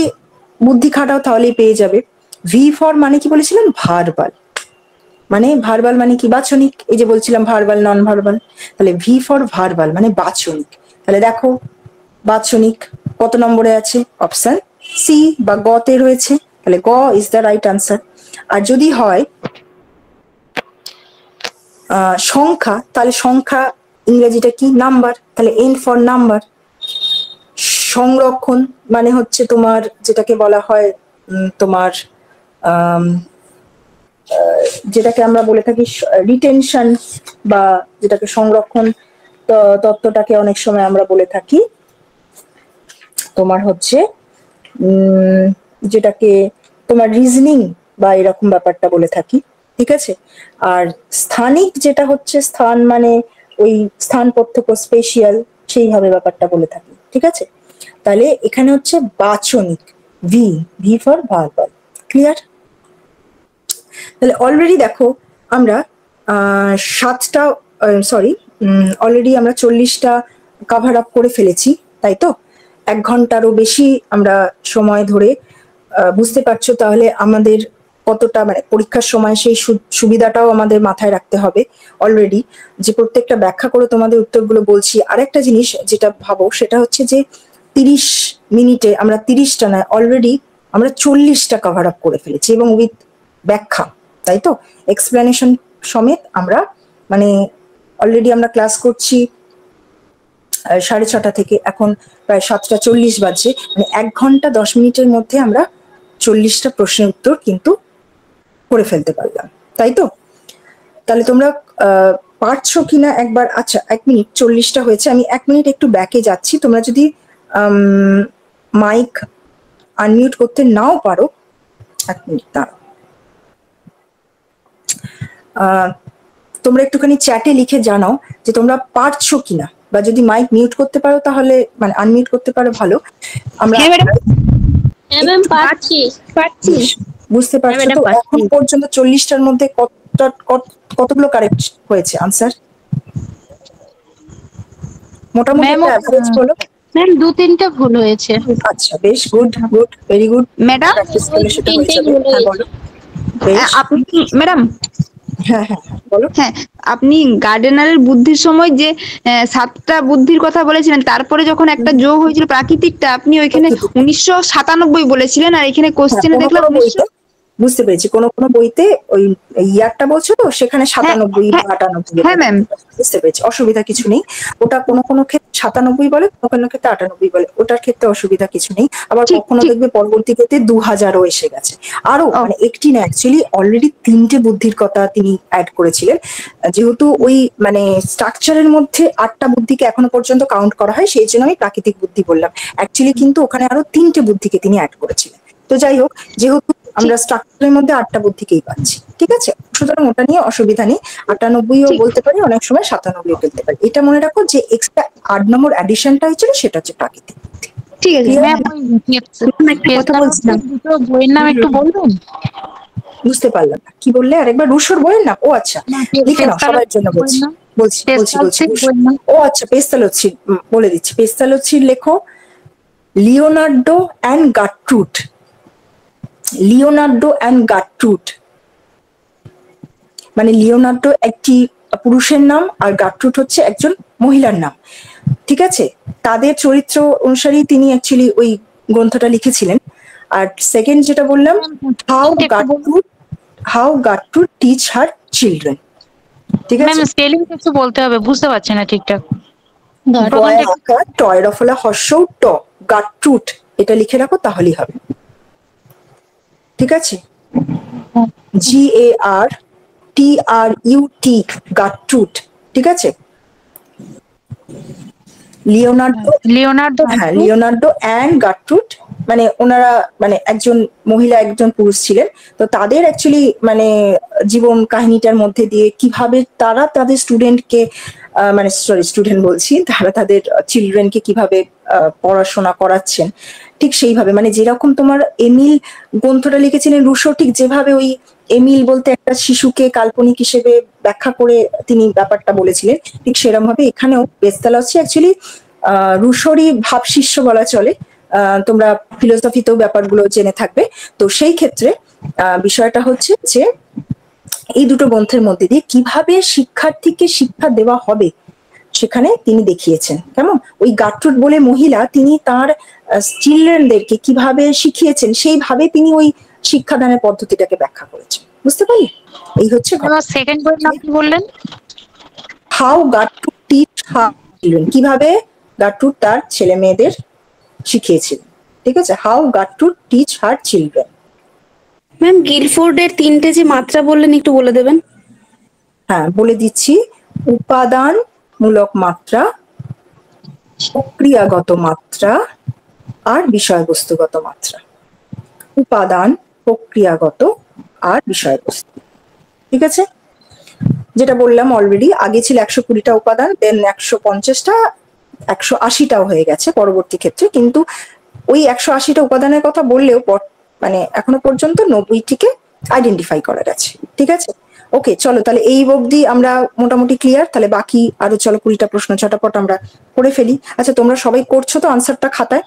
বুদ্ধি খাটাও তাহলেই পেয়ে যাবে। ভি ফর মানে কি বলেছিলাম? ভার্বাল। মানে ভার্বাল মানে কি? বাচনিক। এই যে বলছিলাম ভার্বাল নন ভার্বাল, তাহলে ভি ফর ভার্বাল মানে বাচনিক। তাহলে দেখো বাচনিক কত নম্বরে আছে? অপশন সি বা গ তে রয়েছে, তাহলে গ ইজ দ্য রাইট আনসার। আর যদি হয় সংখ্যা, তাহলে সংখ্যা ইংরেজিটা কি? নাম্বার, তাহলে এন ফর নাম্বার। সংরক্ষণ মানে হচ্ছে তোমার যেটাকে বলা হয় তোমার যেটাকে আমরা বলে থাকি রিটেনশন, বা যেটাকে সংরক্ষণ তত্ত্বটাকে অনেক সময় আমরা বলে থাকি তোমার হচ্ছে যেটাকে তোমার রিজনিং বা এরকম ব্যাপারটা বলে থাকি। ঠিক আছে, আর স্থানিক যেটা হচ্ছে স্থান মানে ওই স্থান প্রত্যক্ষ স্পেশিয়াল, সেইভাবে ব্যাপারটা বলে থাকি। ঠিক আছে, তাহলে এখানে হচ্ছে বাচনিক, V, V for verbal. Clear? তাহলে অলরেডি দেখো আমরা 7টা সরি অলরেডি আমরা 40টা কভার আপ করে ফেলেছি, তাই তো? 1 ঘন্টারও বেশি আমরা সময় ধরে, বুঝতে পারছো তাহলে আমাদের কতটা মানে পরীক্ষার সময় সেই সুবিধাটাও আমাদের মাথায় রাখতে হবে অলরেডি, যে প্রত্যেকটা ব্যাখ্যা করে তোমাদের উত্তরগুলো বলছি। আরেকটা জিনিস যেটা ভাবো সেটা হচ্ছে যে 30 মিনিটে আমরা 30টা নয়, অলরেডি আমরা 40টা কভার আপ করে ফেলেছি, এবং উইথ ব্যাখ্যা, তাই তো, এক্সপ্লেনেশন সমেত। আমরা মানে অলরেডি আমরা ক্লাস করছি 6:30 থেকে, এখন প্রায় 7:40 বাজে, মানে 1 ঘন্টা 10 মিনিটের মধ্যে আমরা 40টা প্রশ্নের উত্তর কিন্তু করে ফেলতে পারলাম, তাই তো? তাহলে তোমরা পারছো কিনা একবার, আচ্ছা 1 মিনিট, 40টা হয়েছে, আমি 1 মিনিট একটু ব্যাকে যাচ্ছি। তোমরা যদি মাইক আনমিউট করতে নাও পারো, 1 মিনিট দাঁড়াও। তোমরা একটুখানি চ্যাটে লিখে জানাও যে তোমরা পারছো কিনা, বা যদি মাইক মিউট করতে পারো তাহলে মানে আনমিউট করতে পারো ভালো। আমরা বুঝতে পারছো তো? এখন পর্যন্ত 40টার মধ্যে কতগুলো কারেক্ট হয়েছে আনসার? মোটামুটি অ্যাভারেজ বলো। ম্যাম 2-3টা ভুল হয়েছে। আচ্ছা, বেশ, good good, very good. Madam practice করলে সেটা হয়ে যাবে। হ্যাঁ বলো। আপনি ম্যাডাম, হ্যাঁ হ্যাঁ বলো। হ্যাঁ, আপনি গার্ডেনারের বুদ্ধির সময় যে 7টা বুদ্ধির কথা বলেছিলেন, তারপরে যখন একটা যোগ হয়েছিল প্রাকৃতিকটা, আপনি ওইখানে 1997 বলেছিলেন, আর এখানে কোশ্চেনে দেখলাম 1900। বুঝতে পেরেছি, কোনো কোনো বইতে ওই ইয়ারটা বলছো তো, সেখানে 97 বা হ্যাঁ 98 হ্যাঁ ম্যাম। বুঝতে পেরেছি, অসুবিধা কিছু নেই। ওটা কোনো কোনো ক্ষেত্রে 97 বলে, কোনো কোনো ক্ষেত্রে 98 বলে, ওটার ক্ষেত্রে অসুবিধা কিছু নেই। আবার ঠিক কখনো ঠিক। দেখবে পরবর্তী ক্ষেত্রে 2000ও এসে গেছে। আরো ও মানে একটি না, অ্যাকচুয়ালি অলরেডি 3টে বুদ্ধির কথা তিনি অ্যাড করেছিলেন। যেহেতু ওই মানে স্ট্রাকচারের মধ্যে 8টা বুদ্ধিকে এখনো পর্যন্ত কাউন্ট করা হয়, সেই জন্য আমি প্রাকৃতিক বুদ্ধি বললাম। অ্যাকচুয়ালি কিন্তু ওখানে আরো 3টে বুদ্ধিকে তিনি অ্যাড করেছিলেন। তো যাই হোক, যেহেতু ঠিক আমরা স্ট্রাকচারের মধ্যে 8টা বুদ্ধিকেই পাচ্ছি, ঠিক আছে, সুতরাং ওটা নিয়ে অসুবিধা নেই। 98ও ঠিক বলতে পারি, অনেক সময় 97ও বলতে পারি। এটা মনে রাখো যে এক্সট্রা 8 নম্বর অ্যাডিশনটা হয়েছিল সেটা হচ্ছে প্রাকৃতিক বুদ্ধি। ঠিক আছে। Clear? ম্যাম ওই একটা কথা বলছিলাম, দুটো বইয়ের নাম একটু বলবেন? বুঝতে পারলাম না কি বললে, আরেকবার। রুশোর বইয়ের নাম? ও আচ্ছা, না, লিখে নাও, সবার জন্য বইয়ের বলছি নাম, বলছি বলছি বলছি পেস্তালসির রুশো। বইয়ের নাম। ও আচ্ছা, পেস্তালোচ্ছি, বলে দিচ্ছি। পেস্তালোচ্ছির লেখো লিওনার্দো অ্যান্ড গাট্রুড। লিওনার্দো অ্যান্ড গাট্রুড মানে লিওনার্দো একটি পুরুষের নাম আর গাট্রুড হচ্ছে একজন মহিলার নাম, ঠিক আছে। তাদের চরিত্র অনুসারেই তিনি অ্যাকচুয়ালি ওই গ্রন্থটা লিখেছিলেন। আর সেকেন্ড যেটা বললাম, how Gertrude teach her children, ঠিক ম্যাম আছে। স্পেলিং একটু বলতে হবে, বুঝতে পারছি না ঠিকঠাক। টয় প্রথমটা আকার টয় রফলা হর্ষৌ ট, গাট্রুড এটা লিখে রাখো, তাহলেই হবে, ঠিক আছে। GARTRUT, গাট্রুড, ঠিক আছে। লিওনার্দো, লিওনার্দো হ্যাঁ লিওনার্দো অ্যান্ড গাট্রুড মানে ওনারা মানে একজন মহিলা একজন পুরুষ ছিলেন। তো তাদের অ্যাকচুয়ালি মানে জীবন কাহিনীটার মধ্যে দিয়ে কিভাবে তারা তাদের স্টুডেন্টকে মানে সরি স্টুডেন্ট বলছি, তারা তাদের চিলড্রেনকে কিভাবে পড়াশোনা করাচ্ছেন, ঠিক সেইভাবে মানে যেরকম তোমার এমিল গ্রন্থটা লিখেছিলেন রুশো, ঠিক যেভাবে ওই এমিল বলতে একটা শিশুকে কাল্পনিক হিসেবে ব্যাখ্যা করে তিনি ব্যাপারটা বলেছিলেন, ঠিক সেরকম ভাবে এখানেও পেস্তালসি অ্যাকচুয়ালি রুশোরই ভাবশিষ্য বলা চলে। তোমরা ফিলোসফিতেও ব্যাপারগুলো জেনে থাকবে। তো সেই ক্ষেত্রে বিষয়টা হচ্ছে যে এই দুটো গ্রন্থের মধ্যে দিয়ে কিভাবে শিক্ষার্থীকে শিক্ষা দেওয়া হবে সেখানে তিনি দেখিয়েছেন। কেমন ওই গাট্রুড বলে মহিলা, তিনি তার চিলড্রেনদেরকে কিভাবে শিখিয়েছেন, সেইভাবে তিনি ওই শিক্ষাদানের পদ্ধতিটাকে ব্যাখ্যা করেছেন, বুঝতে পারলে? এই হচ্ছে সেকেন্ড বইয়ের নাম কি বললেন? How Gertrude teach her children, কিভাবে গাট্রুড তার ছেলে মেয়েদের শিখিয়েছিলেন, ঠিক আছে। How Gertrude teach her children. Ma'am গিলফোর্ডের 3টে যে মাত্রা বললেন একটু বলে দেবেন? হ্যাঁ বলে দিচ্ছি, উপাদানমূলক মাত্রা, প্রক্রিয়াগত মাত্রা আর বিষয়বস্তুগত মাত্রা। উপাদান, প্রক্রিয়াগত আর বিষয়বস্তু, ঠিক আছে। যেটা বললাম অলরেডি, আগে ছিল 120টা উপাদান, দেন 150টা, 180টাও হয়ে গেছে পরবর্তী ক্ষেত্রে। কিন্তু ওই 180টা উপাদানের কথা বললেও মানে এখনো পর্যন্ত 90টিকে আইডেন্টিফাই করা গেছে, ঠিক আছে। ওকে চলো, তাহলে এই অবধি আমরা মোটামুটি ক্লিয়ার। তাহলে বাকি আরো চলো 20টা প্রশ্ন ঝটাপট আমরা করে ফেলি। আচ্ছা তোমরা সবাই করছো তো আনসারটা খাতায়?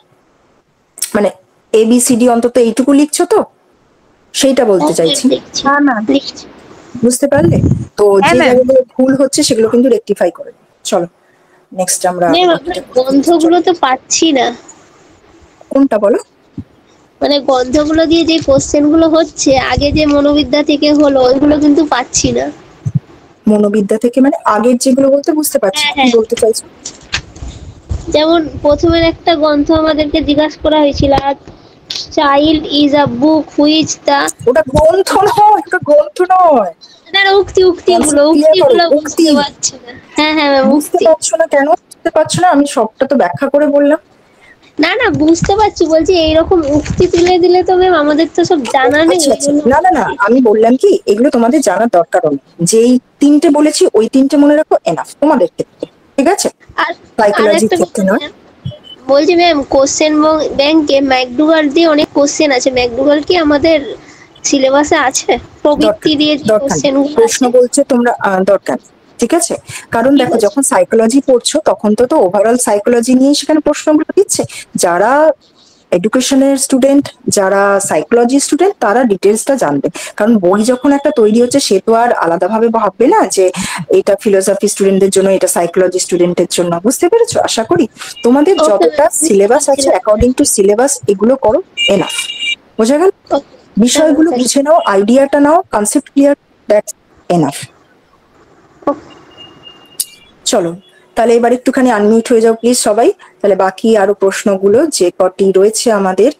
মানে ABCD অন্তত এইটুকু লিখছো তো, সেইটা বলতে চাইছি। বুঝতে পারলে? তো যে জায়গাগুলো ভুল হচ্ছে সেগুলো কিন্তু রেকটিফাই করে দিও। চলো নেক্সট আমরা গ্রন্থগুলো তো পাচ্ছি না। কোনটা বলো? মানে গ্রন্থগুলো দিয়ে যে কোশ্চেন গুলো হচ্ছে আগে যে মনোবিদ্যা থেকে হলো ওইগুলো কিন্তু পাচ্ছি না। মনোবিদ্যা থেকে মানে আগের যেগুলো বলতে বুঝতে পারছি না, কি বলতে চাইছো? যেমন প্রথমের একটা গ্রন্থ আমাদেরকে জিজ্ঞাসা করা হয়েছিল, child is a book which the, ওটা গ্রন্থ নয়, ওটা গ্রন্থ নয়। না উক্তিগুলো বুঝতে পারছি না। হ্যাঁ ম্যাম বুঝতে পারছো না কেন? বুঝতে পারছো না? আমি সবটা তো ব্যাখ্যা করে বললাম। না বুঝতে পারছি, বলছি এইরকম উক্তি তুলে দিলে তো ম্যাম আমাদের তো সব জানা নেই। না আমি বললাম কি এগুলো তোমাদের জানার দরকার নেই, যেই 3টে বলেছি ওই 3টে মনে রাখো এনাফ তোমাদের ক্ষেত্রে, ঠিক আছে। আর সাইকোলজির ক্ষেত্রে নয়। বলছি ম্যাম কোশ্চেন ব্যাংকে ম্যাকডুগাল দিয়ে অনেক কোশ্চেন আছে, ম্যাকডুগাল কি আমাদের সিলেবাসে আছে? প্রবৃত্তি দিয়ে যে কোশ্চেন প্রশ্ন বলছে তোমরা দরকার, ঠিক আছে। কারণ দেখো যখন সাইকোলজি পড়ছো তখন তো ওভারঅল সাইকোলজি নিয়ে সেখানে প্রশ্নগুলো দিচ্ছে। যারা এডুকেশনের স্টুডেন্ট, যারা সাইকোলজি স্টুডেন্ট, তারা ডিটেলসটা জানবে। কারণ বই যখন একটা তৈরি হচ্ছে সে তো আর আলাদাভাবে ভাববে না যে এটা ফিলোসফি স্টুডেন্টদের জন্য, এটা সাইকোলজি স্টুডেন্টের জন্য। বুঝতে পেরেছো? আশা করি তোমাদের যতটা সিলেবাস আছে অ্যাকর্ডিং টু সিলেবাস এগুলো করো, এনাফ। বোঝা গেল? বিষয়গুলো হ্যাঁ, বুঝে নাও, আইডিয়াটা নাও, কনসেপ্ট ক্লিয়ার, দ্যাটস এনাফ। চলো তাহলে এবার একটুখানি আনমিউট হয়ে যাও প্লিজ সবাই। তাহলে বাকি আরো প্রশ্নগুলো যে কটি রয়েছে আমাদের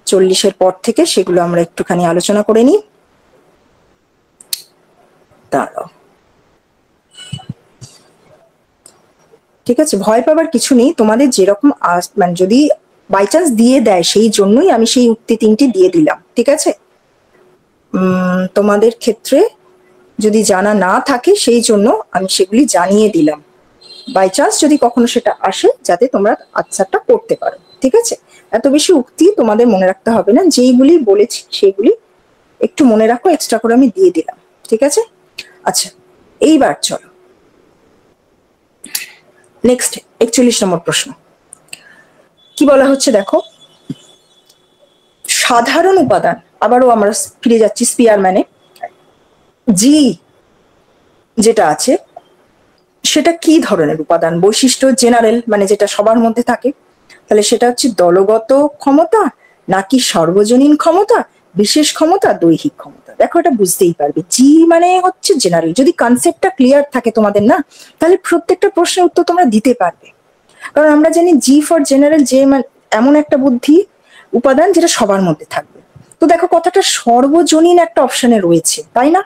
40-এর পর থেকে সেগুলো আমরা একটুখানি আলোচনা করে নিই। দাঁড়াও, ঠিক আছে, ভয় পাবার কিছু নেই। তোমাদের যেরকম মানে যদি বাই চান্স দিয়ে দেয়, সেই জন্যই আমি সেই উক্তি 3টি দিয়ে দিলাম, ঠিক আছে। তোমাদের ক্ষেত্রে যদি জানা না থাকে সেই জন্য আমি সেগুলি জানিয়ে দিলাম, বাই চান্স যদি কখনো সেটা আসে যাতে তোমরা আনসারটা করতে পারো, ঠিক আছে। এত বেশি উক্তি তোমাদের মনে রাখতে হবে না, যেইগুলি বলেছি সেগুলি একটু মনে রাখো, এক্সট্রা করে আমি দিয়ে দিলাম, ঠিক আছে। আচ্ছা, এইবার চলো নেক্সট 41 নম্বর প্রশ্ন। কি বলা হচ্ছে দেখো, সাধারণ উপাদান, আবারও আমরা ফিরে যাচ্ছি স্পিয়ারম্যানে, জি যেটা আছে সেটা কি ধরনের উপাদান? বৈশিষ্ট্য জেনারেল, মানে যেটা সবার মধ্যে থাকে, তাহলে সেটা হচ্ছে দলগত ক্ষমতা নাকি সর্বজনীন ক্ষমতা, বিশেষ ক্ষমতা, দৈহিক ক্ষমতা। দেখো এটা বুঝতেই পারবে, জি মানে হচ্ছে জেনারেল। যদি কনসেপ্টটা ক্লিয়ার থাকে তোমাদের না, তাহলে প্রত্যেকটা প্রশ্নের উত্তর তোমরা দিতে পারবে। কারণ আমরা জানি জি ফর জেনারেল, যে এমন একটা বুদ্ধি উপাদান যেটা সবার মধ্যে থাকবে। তো দেখো কথাটা সর্বজনীন একটা অপশনে রয়েছে, তাই না?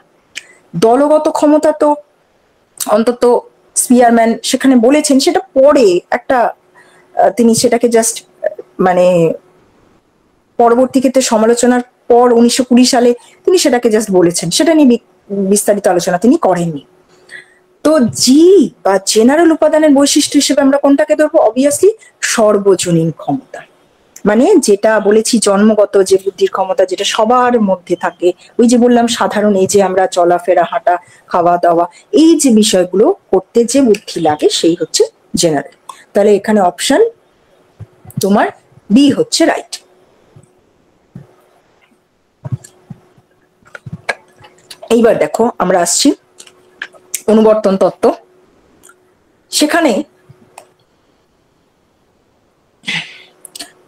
দলগত ক্ষমতা তো অন্তত স্পিয়ারম্যান সেখানে বলেছেন, সেটা পরে একটা তিনি সেটাকে জাস্ট মানে পরবর্তী ক্ষেত্রে সমালোচনার পর 1920 সালে তিনি সেটাকে জাস্ট বলেছেন, সেটা নিয়ে বিস্তারিত আলোচনা তিনি করেননি। তো জি বা জেনারেল উপাদানের বৈশিষ্ট্য হিসেবে আমরা কোনটাকে ধরবো? অবভিয়াসলি সর্বজনীন ক্ষমতা, মানে যেটা বলেছি জন্মগত যে বুদ্ধির ক্ষমতা, যেটা সবার মধ্যে থাকে। ওই যে বললাম সাধারণ, এই যে আমরা চলাফেরা, হাঁটা, খাওয়া দাওয়া, এই যে বিষয়গুলো করতে যে বুদ্ধি লাগে সেই হচ্ছে জেনারেল। তাহলে এখানে অপশন তোমার বি হচ্ছে রাইট। এইবার দেখো আমরা আসছি অনুবর্তন তত্ত্ব। সেখানে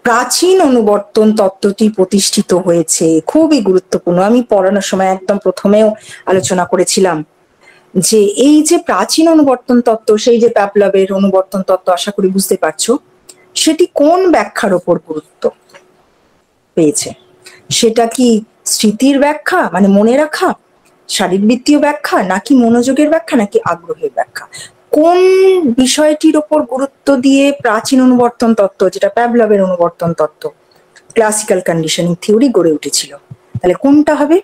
প্রাচীন অনুবর্তন তত্ত্বটি প্রতিষ্ঠিত হয়েছে, খুবই গুরুত্বপূর্ণ। আমি পড়ানোর সময় একদম প্রথমেও আলোচনা করেছিলাম যে এই যে প্রাচীন অনুবর্তন তত্ত্ব, সেই যে প্যাভলভের অনুবর্তন তত্ত্ব, আশা করি বুঝতে পারছো সেটি কোন ব্যাখ্যার ওপর গুরুত্ব পেয়েছে। সেটা কি স্মৃতির ব্যাখ্যা, মানে মনে রাখা, শারীরবৃত্তীয় ব্যাখ্যা, নাকি মনোযোগের ব্যাখ্যা, নাকি আগ্রহের ব্যাখ্যা? কোন বিষয়টির ওপর গুরুত্ব দিয়ে প্রাচীন অনুবর্তন তত্ত্ব, যেটা প্যাভলভের অনুবর্তন তত্ত্ব, ক্লাসিক্যাল কন্ডিশনিং থিওরি গড়ে উঠেছিল? তাহলে কোনটা হবে?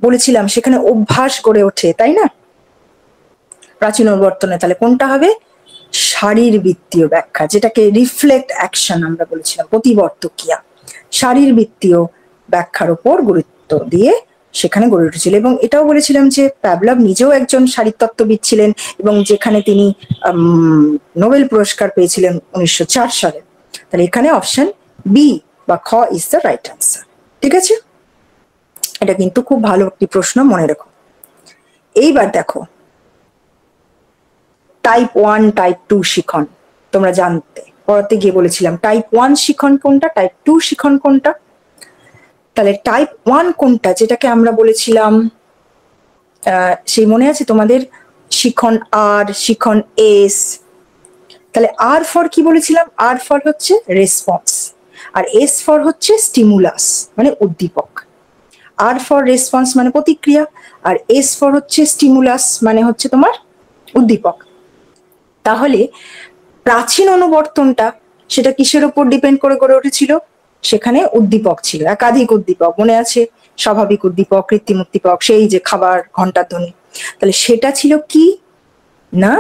বলেছিলাম সেখানে অভ্যাস গড়ে ওঠে, তাই না, প্রাচীন অনুবর্তনে। তাহলে কোনটা হবে? শারীরবৃত্তীয় ব্যাখ্যা, যেটাকে রিফ্লেক্ট অ্যাকশন আমরা বলেছিলাম, প্রতিবর্তকিয়া। শারীরবৃত্তীয় ব্যাখ্যার ওপর গুরুত্ব দিয়ে সেখানে গড়ে উঠেছিল। এবং এটাও বলেছিলাম যে প্যাভলভ নিজেও একজন শারীরতত্ত্ববিদ ছিলেন, এবং যেখানে তিনি নোবেল পুরস্কার পেয়েছিলেন 1904 সালে। তাহলে এখানে অপশন বি বা খ ইজ দ্য রাইট আনসার, ঠিক আছে। এটা কিন্তু খুব ভালো একটি প্রশ্ন, মনে রেখো। এইবার দেখো টাইপ 1 টাইপ 2 শিখন, তোমরা জানতে পড়াতে গিয়ে বলেছিলাম টাইপ 1 শিখন কোনটা, টাইপ 2 শিখন কোনটা। তাহলে টাইপ 1 কোনটা, যেটাকে আমরা বলেছিলাম সেই মনে আছে তোমাদের, শিখন আর, শিখন এস। তাহলে আর ফর কি বলেছিলাম? আর ফর হচ্ছে রেসপন্স, আর এস ফর হচ্ছে স্টিমুলাস মানে উদ্দীপক। আর ফর রেসপন্স মানে প্রতিক্রিয়া, আর এস ফর হচ্ছে স্টিমুলাস মানে হচ্ছে তোমার উদ্দীপক। তাহলে প্রাচীন অনুবর্তনটা সেটা কিসের উপর ডিপেন্ড করে গড়ে উঠেছিল? সেখানে উদ্দীপক ছিল, একাধিক উদ্দীপক, মনে আছে, স্বাভাবিক উদ্দীপক, কৃত্রিম উদ্দীপক, সেই যে খাবার, ঘন্টার ধ্বনি। তাহলে সেটা ছিল কি না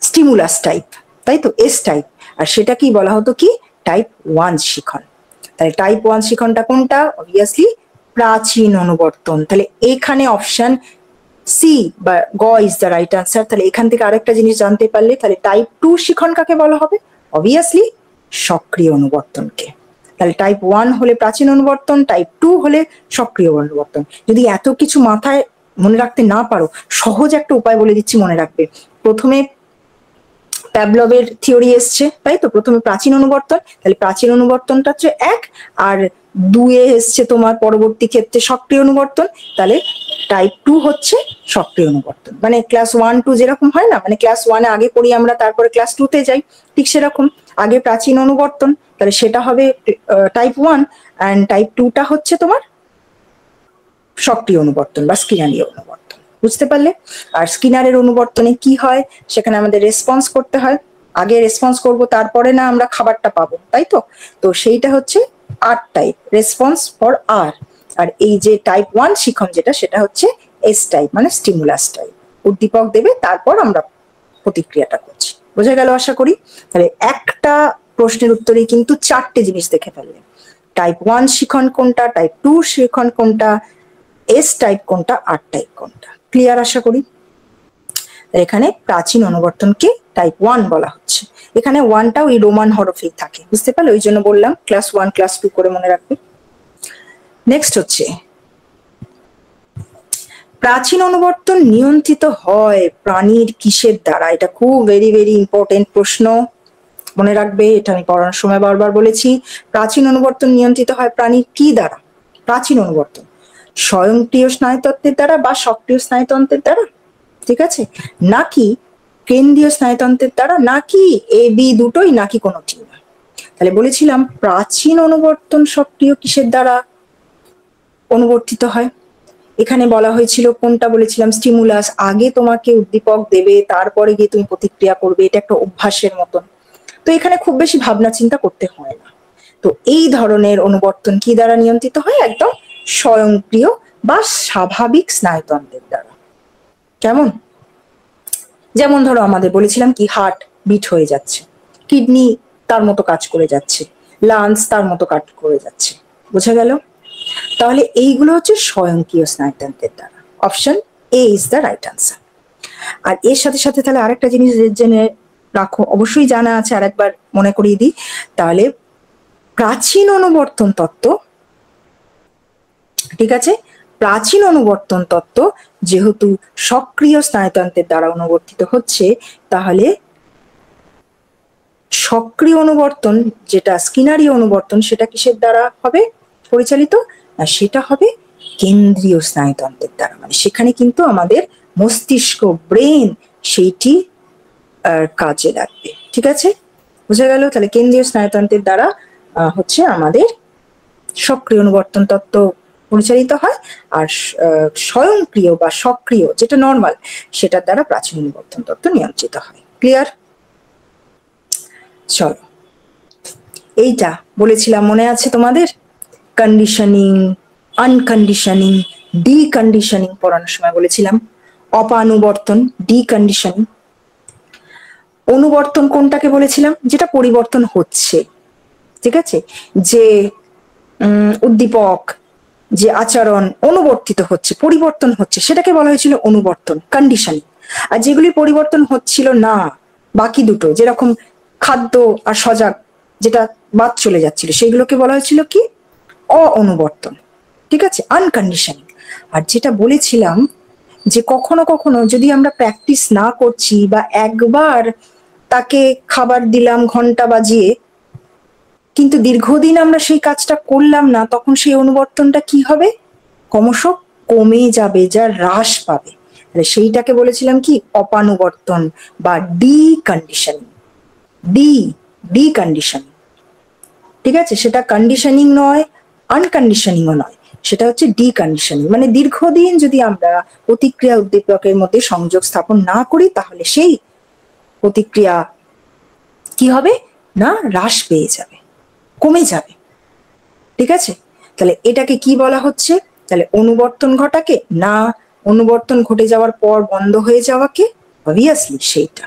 স্টিমুলাস টাইপ, তাই তো, এস টাইপ। আর সেটা কি বলা হতো? কি টাইপ 1 শিখন। তাহলে টাইপ 1 শিখনটা কোনটা? অবভিয়াসলি প্রাচীন অনুবর্তন। তাহলে এখানে অপশন সি বা গ ইজ দ্য রাইট আনসার। তাহলে এখান থেকে আরেকটা জিনিস জানতে পারলে, তাহলে টাইপ 2 শিখন কাকে বলা হবে? অবভিয়াসলি সক্রিয় অনুবর্তনকে। তাহলে টাইপ 1 হলে প্রাচীন অনুবর্তন, টাইপ 2 হলে সক্রিয় অনুবর্তন। যদি এত কিছু মাথায় মনে রাখতে না পারো, সহজ একটা উপায় বলে দিচ্ছি, মনে রাখবে। প্রথমে প্যাভলভের থিওরি এসছে, তাই তো, প্রথমে প্রাচীন অনুবর্তন, তাহলে প্রাচীন অনুবর্তনটা হচ্ছে 1, আর 2 এসছে তোমার পরবর্তী ক্ষেত্রে সক্রিয় অনুবর্তন, তাহলে টাইপ 2 হচ্ছে সক্রিয় অনুবর্তন। মানে ক্লাস 1 2 যেরকম হয় না, মানে ক্লাস 1 আগে পড়ি আমরা, তারপরে ক্লাস 2 তে যাই, ঠিক সেরকম আগে প্রাচীন অনুবর্তন, তাহলে সেটা হবে টাইপ 1, অ্যান্ড টাইপ 2টা হচ্ছে তোমার সক্রিয় অনুবর্তন বা স্কিনারীয় অনুবর্তন। বুঝতে পারলে? আর স্কিনারের অনুবর্তনে কি হয়, সেখানে আমাদের রেসপন্স করতে হয়, আগে রেসপন্স করব তারপরে না আমরা খাবারটা পাবো, তাই তো? তো সেইটা হচ্ছে আর টাইপ, রেসপন্স ফর আর। আর এই যে টাইপ 1 শিখন যেটা, সেটা হচ্ছে এস টাইপ, মানে স্টিমুলাস টাইপ। উদ্দীপক দেবে, তারপর আমরা প্রতিক্রিয়াটা করছি। বোঝা গেল আশা করি? তাহলে একটা প্রশ্নের উত্তরে কিন্তু 4টে জিনিস দেখে ফেললে, টাইপ 1 শিখন কোনটা, টাইপ 2 শিখন কোনটা, এস টাইপ কোনটা, আর টাইপ কোনটা। ক্লিয়ার আশা করি? এখানে প্রাচীন অনুবর্তনকে টাইপ 1 বলা হচ্ছে। এখানে 1টাও ওই রোমান হরফেই থাকে, বুঝতে পারলে? ওই জন্য বললাম ক্লাস 1 ক্লাস 2 করে মনে রাখবে। নেক্সট হচ্ছে প্রাচীন অনুবর্তন নিয়ন্ত্রিত হয় প্রাণীর কিসের দ্বারা? এটা খুব ভেরি ভেরি ইম্পর্টেন্ট প্রশ্ন, মনে রাখবে। এটা আমি পড়ানোর সময় বারবার বলেছি। প্রাচীন অনুবর্তন নিয়ন্ত্রিত হয় প্রাণীর কি দ্বারা? প্রাচীন অনুবর্তন স্বয়ংক্রিয় স্নায়ুতন্ত্রের দ্বারা বা সক্রিয় স্নায়ুতন্ত্রের দ্বারা, ঠিক আছে, নাকি কেন্দ্রীয় স্নায়ুতন্ত্রের দ্বারা, নাকি এ বি দুটোই, নাকি কোনোটি না? তাহলে বলেছিলাম প্রাচীন অনুবর্তন সক্রিয় কিসের দ্বারা অনুবর্তিত হয়? এখানে বলা হয়েছিল কোনটা, বলেছিলাম স্টিমুলাস। আগে তোমাকে উদ্দীপক দেবে, তারপরে গিয়ে তুমি প্রতিক্রিয়া করবে, এটা একটা অভ্যাসের মতন। তো এখানে খুব বেশি ভাবনা চিন্তা করতে হয় না। তো এই ধরনের অনুবর্তন কি দ্বারা নিয়ন্ত্রিত হয়? একদম স্বয়ংক্রিয় বা স্বাভাবিক স্নায়ুতন্ত্রের দ্বারা। কেমন? যেমন ধরো আমাদের বলেছিলাম কি, হার্ট বিট হয়ে যাচ্ছে, কিডনি তার মতো কাজ করে যাচ্ছে, লাংস তার মতো কাজ করে যাচ্ছে। বোঝা গেল? তাহলে এইগুলো হচ্ছে স্বয়ংক্রিয় স্নায়ুতন্ত্রের দ্বারা। Option A is the right answer. আর এর সাথে সাথে তাহলে আরেকটা জিনিস জেনে রাখো, অবশ্যই জানা আছে, আরেকবার মনে করিয়ে দিই। তাহলে প্রাচীন অনুবর্তন তত্ত্ব, ঠিক আছে, প্রাচীন অনুবর্তন তত্ত্ব যেহেতু সক্রিয় স্নায়ুতন্ত্রের দ্বারা অনুবর্তিত হচ্ছে, তাহলে সক্রিয় অনুবর্তন যেটা স্কিনারীয় অনুবর্তন, সেটা কিসের দ্বারা হবে পরিচালিত? আর সেটা হবে কেন্দ্রীয় স্নায়ুতন্ত্রের দ্বারা। মানে সেখানে কিন্তু আমাদের মস্তিষ্ক, ব্রেন, সেইটি কাজে লাগবে। ঠিক আছে, বোঝা গেল? তাহলে কেন্দ্রীয় স্নায়ুতন্ত্রের দ্বারা হচ্ছে আমাদের সক্রিয় অনুবর্তন তত্ত্ব পরিচালিত হয়, আর স্বয়ংক্রিয় বা সক্রিয় যেটা নর্মাল, সেটার দ্বারা প্রাচীন অনুবর্তন তত্ত্ব নিয়ন্ত্রিত হয়। ক্লিয়ার? চলো, এইটা বলেছিলাম মনে আছে তোমাদের? কন্ডিশনিং, আনকন্ডিশনিং, ডিকন্ডিশনিং পড়ানোর সময় বলেছিলাম। অপানুবর্তন, ডিকন্ডিশনিং। অনুবর্তন কোনটাকে বলেছিলাম? যেটা পরিবর্তন হচ্ছে, ঠিক আছে, যে উদ্দীপক, যে আচরণ অনুবর্তিত হচ্ছে, পরিবর্তন হচ্ছে, সেটাকে বলা হয়েছিল অনুবর্তন, কন্ডিশনিং। আর যেগুলি পরিবর্তন হচ্ছিল না, বাকি দুটো, যেরকম খাদ্য আর সজাগ, যেটা বাদ চলে যাচ্ছিল, সেগুলোকে বলা হয়েছিল কি? অনুবর্তন। ঠিক আছে, আনকন্ডিশনিং। আর যেটা বলেছিলাম যে কখনো কখনো যদি আমরা প্র্যাকটিস না করছি, বা একবার তাকে খাবার দিলাম ঘন্টা বাজিয়ে, কিন্তু দীর্ঘদিন আমরা সেই কাজটা করলাম না, তখন সেই অনুবর্তনটা কি হবে? ক্রমশ কমে যাবে, যা হ্রাস পাবে। সেইটাকে বলেছিলাম কি? অপানুবর্তন বা ডিকন্ডিশনিং। ডিকন্ডিশনিং, ঠিক আছে, সেটা কন্ডিশনিং নয়, আনকন্ডিশনিংও নয়, সেটা হচ্ছে ডিকন্ডিশনিং। মানে দীর্ঘদিন যদি আমরা প্রতিক্রিয়া উদ্দীপকের মধ্যে সংযোগ স্থাপন না করি, তাহলে সেই প্রতিক্রিয়া কি হবে না? হ্রাস পেয়ে যাবে, কমে যাবে। ঠিক আছে, তাহলে এটাকে কি বলা হচ্ছে? তাহলে অনুবর্তন ঘটাকে না, অনুবর্তন ঘটে যাওয়ার পর বন্ধ হয়ে যাওয়াকে? অবভিয়াসলি সেইটা।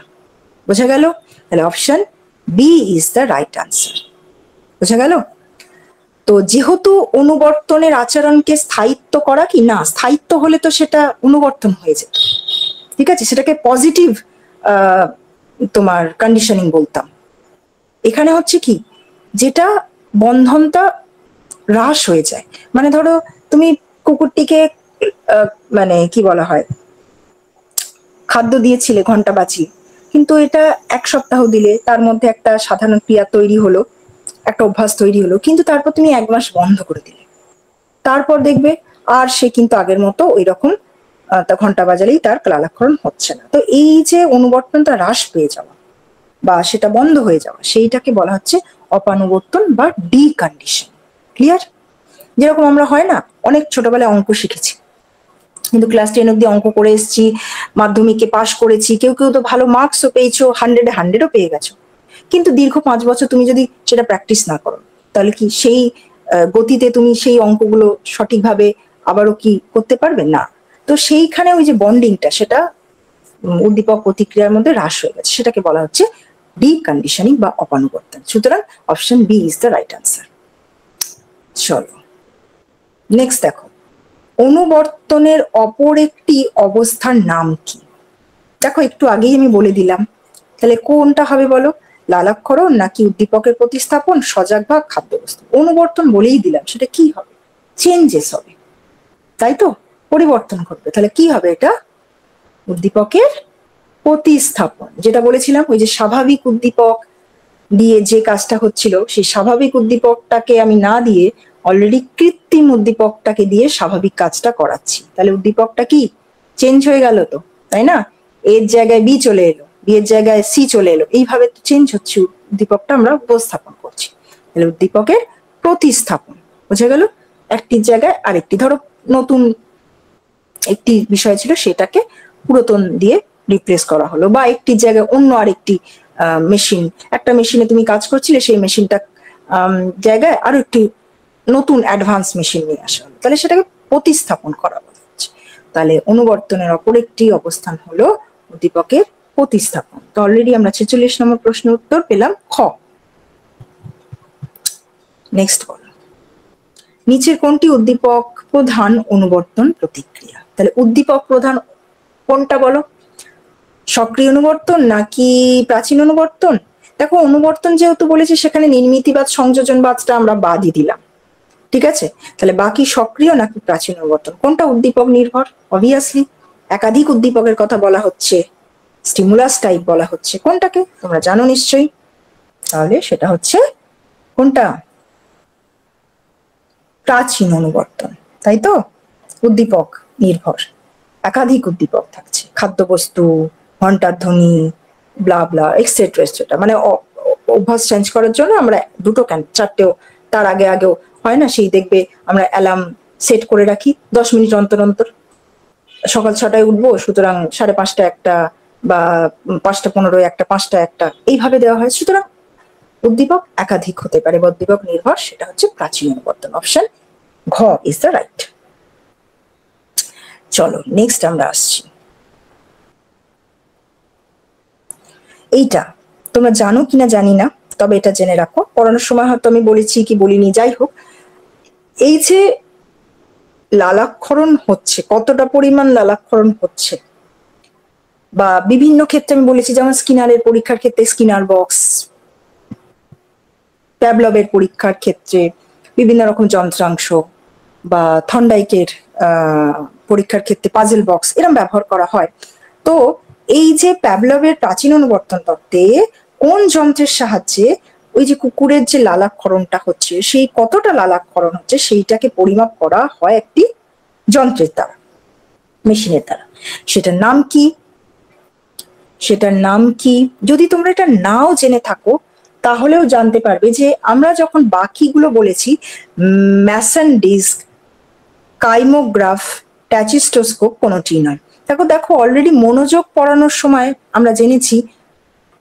বোঝা গেল? তাহলে option B is the right answer. বোঝা গেল? তো যেহেতু অনুবর্তনের আচরণকে স্থায়িত্ব করা কি না, স্থায়িত্ব হলে তো সেটা অনুবর্তন হয়ে যেত। ঠিক আছে, সেটাকে পজিটিভ তোমার কন্ডিশনিং বলতাম। এখানে হচ্ছে কি, যেটা বন্ধনটা হ্রাস হয়ে যায়। মানে ধরো তুমি কুকুরটিকে মানে কি বলা হয়, খাদ্য দিয়েছিলে ঘন্টা বাঁচিয়ে, কিন্তু এটা 1 সপ্তাহ দিলে তার মধ্যে একটা সাধারণ ক্রিয়া তৈরি হলো, একটা অভ্যাস তৈরি হলো, কিন্তু তারপর তুমি 1 মাস বন্ধ করে দিলে, তারপর দেখবে আর সে কিন্তু আগের মতো ওই রকম ঘন্টা বাজালেই তার লালাক্ষরণ হচ্ছে না। তো এই যে অনুবর্তনটা হ্রাস পেয়ে যাওয়া বা সেটা বন্ধ হয়ে যাওয়া, সেইটাকে বলা হচ্ছে অপানুবর্তন বা ডিকন্ডিশন। ক্লিয়ার? যেরকম আমরা হয় না, অনেক ছোটবেলায় অঙ্ক শিখেছি, কিন্তু ক্লাস 10 অব্দি অঙ্ক করে এসেছি, মাধ্যমিকে পাশ করেছি, কেউ কেউ তো ভালো মার্কসও পেয়েছো, 100-এ 100ও পেয়ে গেছো, কিন্তু দীর্ঘ 5 বছর তুমি যদি সেটা প্র্যাকটিস না করো, তাহলে কি সেই গতিতে তুমি সেই অঙ্কগুলো সঠিকভাবে আবারও কি করতে পারবে না? তো সেইখানে ওই যে বন্ডিংটা, সেটা উদ্দীপক প্রতিক্রিয়ার মধ্যে হ্রাস হয়ে গেছে, সেটাকে বলা হচ্ছে ডিকন্ডিশনিং বা অপানুবর্তন। সুতরাং option B is the right answer. চলো নেক্সট দেখো, অনুবর্তনের অপর একটি অবস্থার নাম কি? দেখো একটু আগেই আমি বলে দিলাম, তাহলে কোনটা হবে বলো? লালাক্ষরণ নাকি উদ্দীপকের প্রতিস্থাপন, সজাগ বা খাদ্যবস্তু? অনুবর্তন বলেই দিলাম, সেটা কি হবে? চেঞ্জেস হবে, তাই তো, পরিবর্তন ঘটবে। তাহলে কি হবে এটা? উদ্দীপকের প্রতিস্থাপন। যেটা বলেছিলাম, ওই যে স্বাভাবিক উদ্দীপক দিয়ে যে কাজটা হচ্ছিল, সেই স্বাভাবিক উদ্দীপকটাকে আমি না দিয়ে অলরেডি কৃত্রিম উদ্দীপকটাকে দিয়ে স্বাভাবিক কাজটা করাচ্ছি। তাহলে উদ্দীপকটা কি চেঞ্জ হয়ে গেল তো, তাই না? এর জায়গায় বি চলে এলো, বি এর জায়গায় সি চলে এলো, এইভাবে চেঞ্জ হচ্ছে উদ্দীপকটা আমরা উপস্থাপন করছি। তাহলে উদ্দীপকের প্রতিস্থাপন, বোঝা গেল? একটির জায়গায় আরেকটি, ধরো নতুন একটি বিষয় ছিল, সেটাকে পুরাতন দিয়ে রিপ্লেস করা হলো, বা একটির জায়গায় অন্য আরেকটি মেশিন, একটা মেশিনে তুমি কাজ করছিলে, সেই মেশিনটা জায়গায় আরো একটি নতুন অ্যাডভান্স মেশিন নিয়ে আসা হলো, তাহলে সেটাকে প্রতিস্থাপন করা হচ্ছে। তাহলে অনুবর্তনের অপর একটি অবস্থান হলো উদ্দীপকের প্রতিস্থাপন। তো অলরেডি আমরা 46 নম্বর প্রশ্নের উত্তর পেলাম খ। নেক্সট বল, নিচের কোনটি উদ্দীপক প্রধান অনুবর্তন প্রতিক্রিয়া? তাহলে উদ্দীপক প্রধান কোনটা বলো? সক্রিয় অনুবর্তন নাকি প্রাচীন অনুবর্তন? দেখো অনুবর্তন যেহেতু বলেছে, সেখানে নির্মিতিবাদ সংযোজনবাদটা আমরা বাদই দিলাম, ঠিক আছে? তাহলে বাকি সক্রিয় নাকি প্রাচীন অনুবর্তন, কোনটা উদ্দীপক নির্ভর? অবভিয়াসলি একাধিক উদ্দীপকের কথা বলা হচ্ছে, স্টিমুলাস টাইপ বলা হচ্ছে, কোনটাকে তোমরা জানো নিশ্চয়ই। তাহলে সেটা হচ্ছে কোনটা? প্রাচীন অনুবর্তন, তাই তো? উদ্দীপক নির্ভর, একাধিক উদ্দীপক থাকছে, খাদ্যবস্তু, ঘন্টার ধ্বনি, ব্লা ব্লা এক্সেট্রা এক্সেট্রা, মানে অভ্যাস চেঞ্জ করার জন্য আমরা দুটো কেন চারটেও, তার আগে আগেও হয় না, সেই দেখবে আমরা অ্যালার্ম সেট করে রাখি 10 মিনিট অন্তর অন্তর, সকাল 6টায় উঠবো, সুতরাং 5:30 একটা, বা 5:15 একটা, 5টা একটা, এইভাবে দেওয়া হয়। সুতরাং উদ্দীপক একাধিক হতে পারে, উদ্দীপক নির্ভর, সেটা হচ্ছে প্রাচীন অনুবর্তন। অপশন ঘ ইজ দ্য রাইট। চলো নেক্সট আমরা আসছি, এইটা তোমরা জানো কিনা জানি না, তবে এটা জেনে রাখো, পড়ানোর সময় হয়তো আমি বলেছি কি বলিনি, যাই হোক, এই যে লালাক্ষরণ হচ্ছে, কতটা পরিমাণ লালাক্ষরণ হচ্ছে, বা বিভিন্ন ক্ষেত্রে আমি বলেছি, যেমন স্কিনারের পরীক্ষার ক্ষেত্রে স্কিনার বক্স, প্যাভলভের পরীক্ষার ক্ষেত্রে বিভিন্ন রকম যন্ত্রাংশ, বা থর্নডাইকের পরীক্ষার ক্ষেত্রে পাজল বক্স, এরকম ব্যবহার করা হয়। তো এই যে প্যাভলভের প্রাচীন অনুবর্তন তত্ত্বে কোন যন্ত্রের সাহায্যে ওই যে কুকুরের যে লালাক্ষরণটা হচ্ছে, সেই কতটা লালাক্ষরণ হচ্ছে, সেইটাকে পরিমাপ করা হয় একটি যন্ত্রের দ্বারা, মেশিনের দ্বারা। সেটার নাম কি? সেটার নাম কি? যদি তোমরা এটা নাও জেনে থাকো, তাহলেও জানতে পারবে যে আমরা যখন বাকিগুলো বলেছি, ম্যাসন ডিস্ক, কাইমোগ্রাফ, ট্যাচিস্টোস্কোপ, কোনোটি নয়। দেখো অলরেডি মনোযোগ পড়ানোর সময় আমরা জেনেছি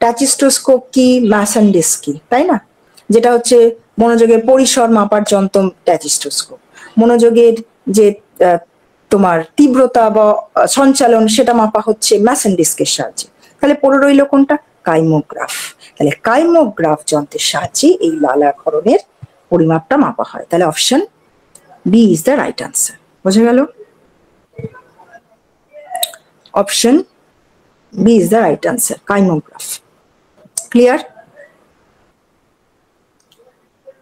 ট্যাচিস্টোস্কোপ কি, ম্যাসন ডিস্ক কি, তাই না? যেটা হচ্ছে মনোযোগের পরিসর মাপার যন্ত্র ট্যাচিস্টোস্কোপ, মনোযোগের যে তোমার তীব্রতা বা সঞ্চালন, সেটা মাপা হচ্ছে ম্যাসন ডিস্কের সাহায্যে। তাহলে পড়ে রইল কোনটা? কাইমোগ্রাফ। তাহলে কাইমোগ্রাফ যন্ত্রের সাহায্যে এই লালাক্ষরণের পরিমাপটা মাপা হয়। তাহলে option B is the right answer. বোঝা গেল? Option B is the right answer, kymograph. Clear?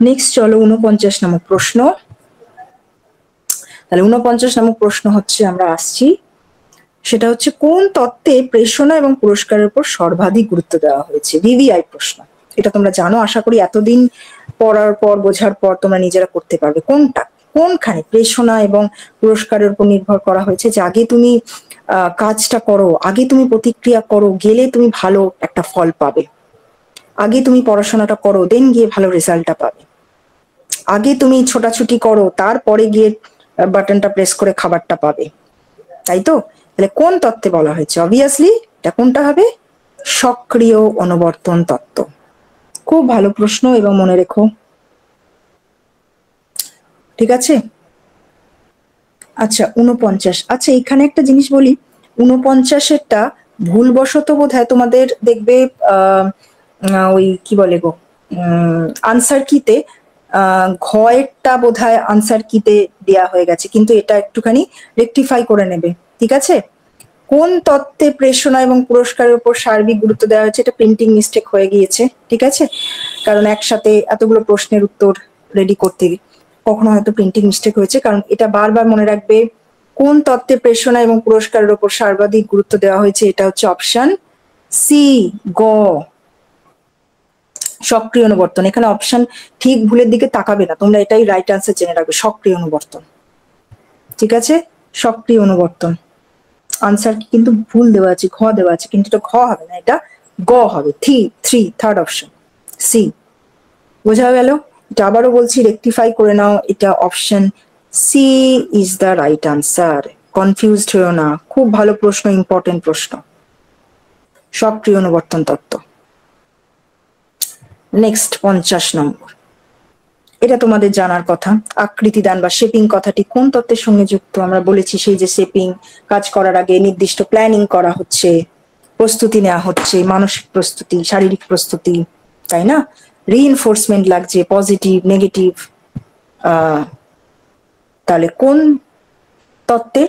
Next চলো 49 নামক প্রশ্ন। তাহলে 49 নামক প্রশ্ন হচ্ছে, আমরা আসছি, সেটা হচ্ছে কোন তত্ত্বে প্রেষণা এবং পুরস্কারের উপর সর্বাধিক গুরুত্ব দেওয়া হয়েছে? ভিভিআই প্রশ্ন। এটা তোমরা জানো, আশা করি এতদিন পড়ার পর বোঝার পর তোমরা নিজেরা করতে পারবে। কোনখানে প্রেষণা এবং পুরস্কারের উপর নির্ভর করা হয়েছে যে আগে তুমি কাজটা করো, আগে তুমি প্রতিক্রিয়া করো, গেলে তুমি ভালো একটা ফল পাবে। আগে তুমি পড়াশোনাটা করো, দেন গিয়ে ভালো রেজাল্টটা পাবে। আগে তুমি ছোটাছুটি করো, তারপরে গিয়ে বাটনটা প্রেস করে খাবারটা পাবে, তাই তো? তাহলে কোন তত্ত্বে বলা হয়েছে? অবভিয়াসলি এটা কোনটা হবে? সক্রিয় অনুবর্তন তত্ত্ব। খুব ভালো প্রশ্ন, এবং মনে রেখো, ঠিক আছে? আচ্ছা 49, আচ্ছা এখানে একটা জিনিস বলি, 49-এরটা ভুলবশত বোধহয় তোমাদের দেখবে ওই কি বলে গো, আনসার কিতে ঘয়েরটা বোধহয় আনসার কিতে দেয়া হয়ে গেছে, কিন্তু এটা একটুখানি রেকটিফাই করে নেবে, ঠিক আছে? কোন তত্ত্বে প্রেষণা এবং পুরস্কারের উপর সার্বিক গুরুত্ব দেওয়া হয়েছে, এটা প্রিন্টিং মিস্টেক হয়ে গিয়েছে, ঠিক আছে? কারণ একসাথে এতগুলো প্রশ্নের উত্তর রেডি করতে কখনো হয়তো প্রিন্টিং মিস্টেক হয়েছে, কারণ এটা বারবার মনে রাখবে। কোন তত্ত্বে প্রেষণা এবং পুরস্কারের উপর সর্বাধিক গুরুত্ব দেওয়া হয়েছে? এটা হচ্ছে অপশন সি, গ, সক্রিয় অনুবর্তন। এখানে অপশন ঠিক ভুলের দিকে তাকাবে না তোমরা, এটাই রাইট আনসার জেনে রাখবে, সক্রিয় অনুবর্তন, ঠিক আছে? সক্রিয় অনুবর্তন। আনসার কিন্তু ভুল দেওয়া আছে, ঘ দেওয়া আছে, কিন্তু এটা ঘ হবে না, এটা গ হবে। Third option C. বোঝা গেল? এটা আবারও বলছি, রেকটিফাই করে নাও, এটা option C is the right answer. Confused হয়েও না, খুব ভালো প্রশ্ন, ইম্পর্টেন্ট প্রশ্ন, সক্রিয় অনুবর্তন তত্ত্ব। নেক্সট 50 নম্বর, এটা তোমাদের জানার কথা। আকৃতি দান বা শেপিং কথাটি কোন তত্ত্বের সঙ্গে যুক্ত? আমরা বলেছি সেই যে শেপিং কাজ করার আগে নির্দিষ্ট প্ল্যানিং করা হচ্ছে, প্রস্তুতি নেওয়া হচ্ছে, মানসিক প্রস্তুতি, শারীরিক প্রস্তুতি, তাই না? রিইনফোর্সমেন্ট লাগছে, পজিটিভ নেগেটিভ। তাহলে কোন তত্ত্বে?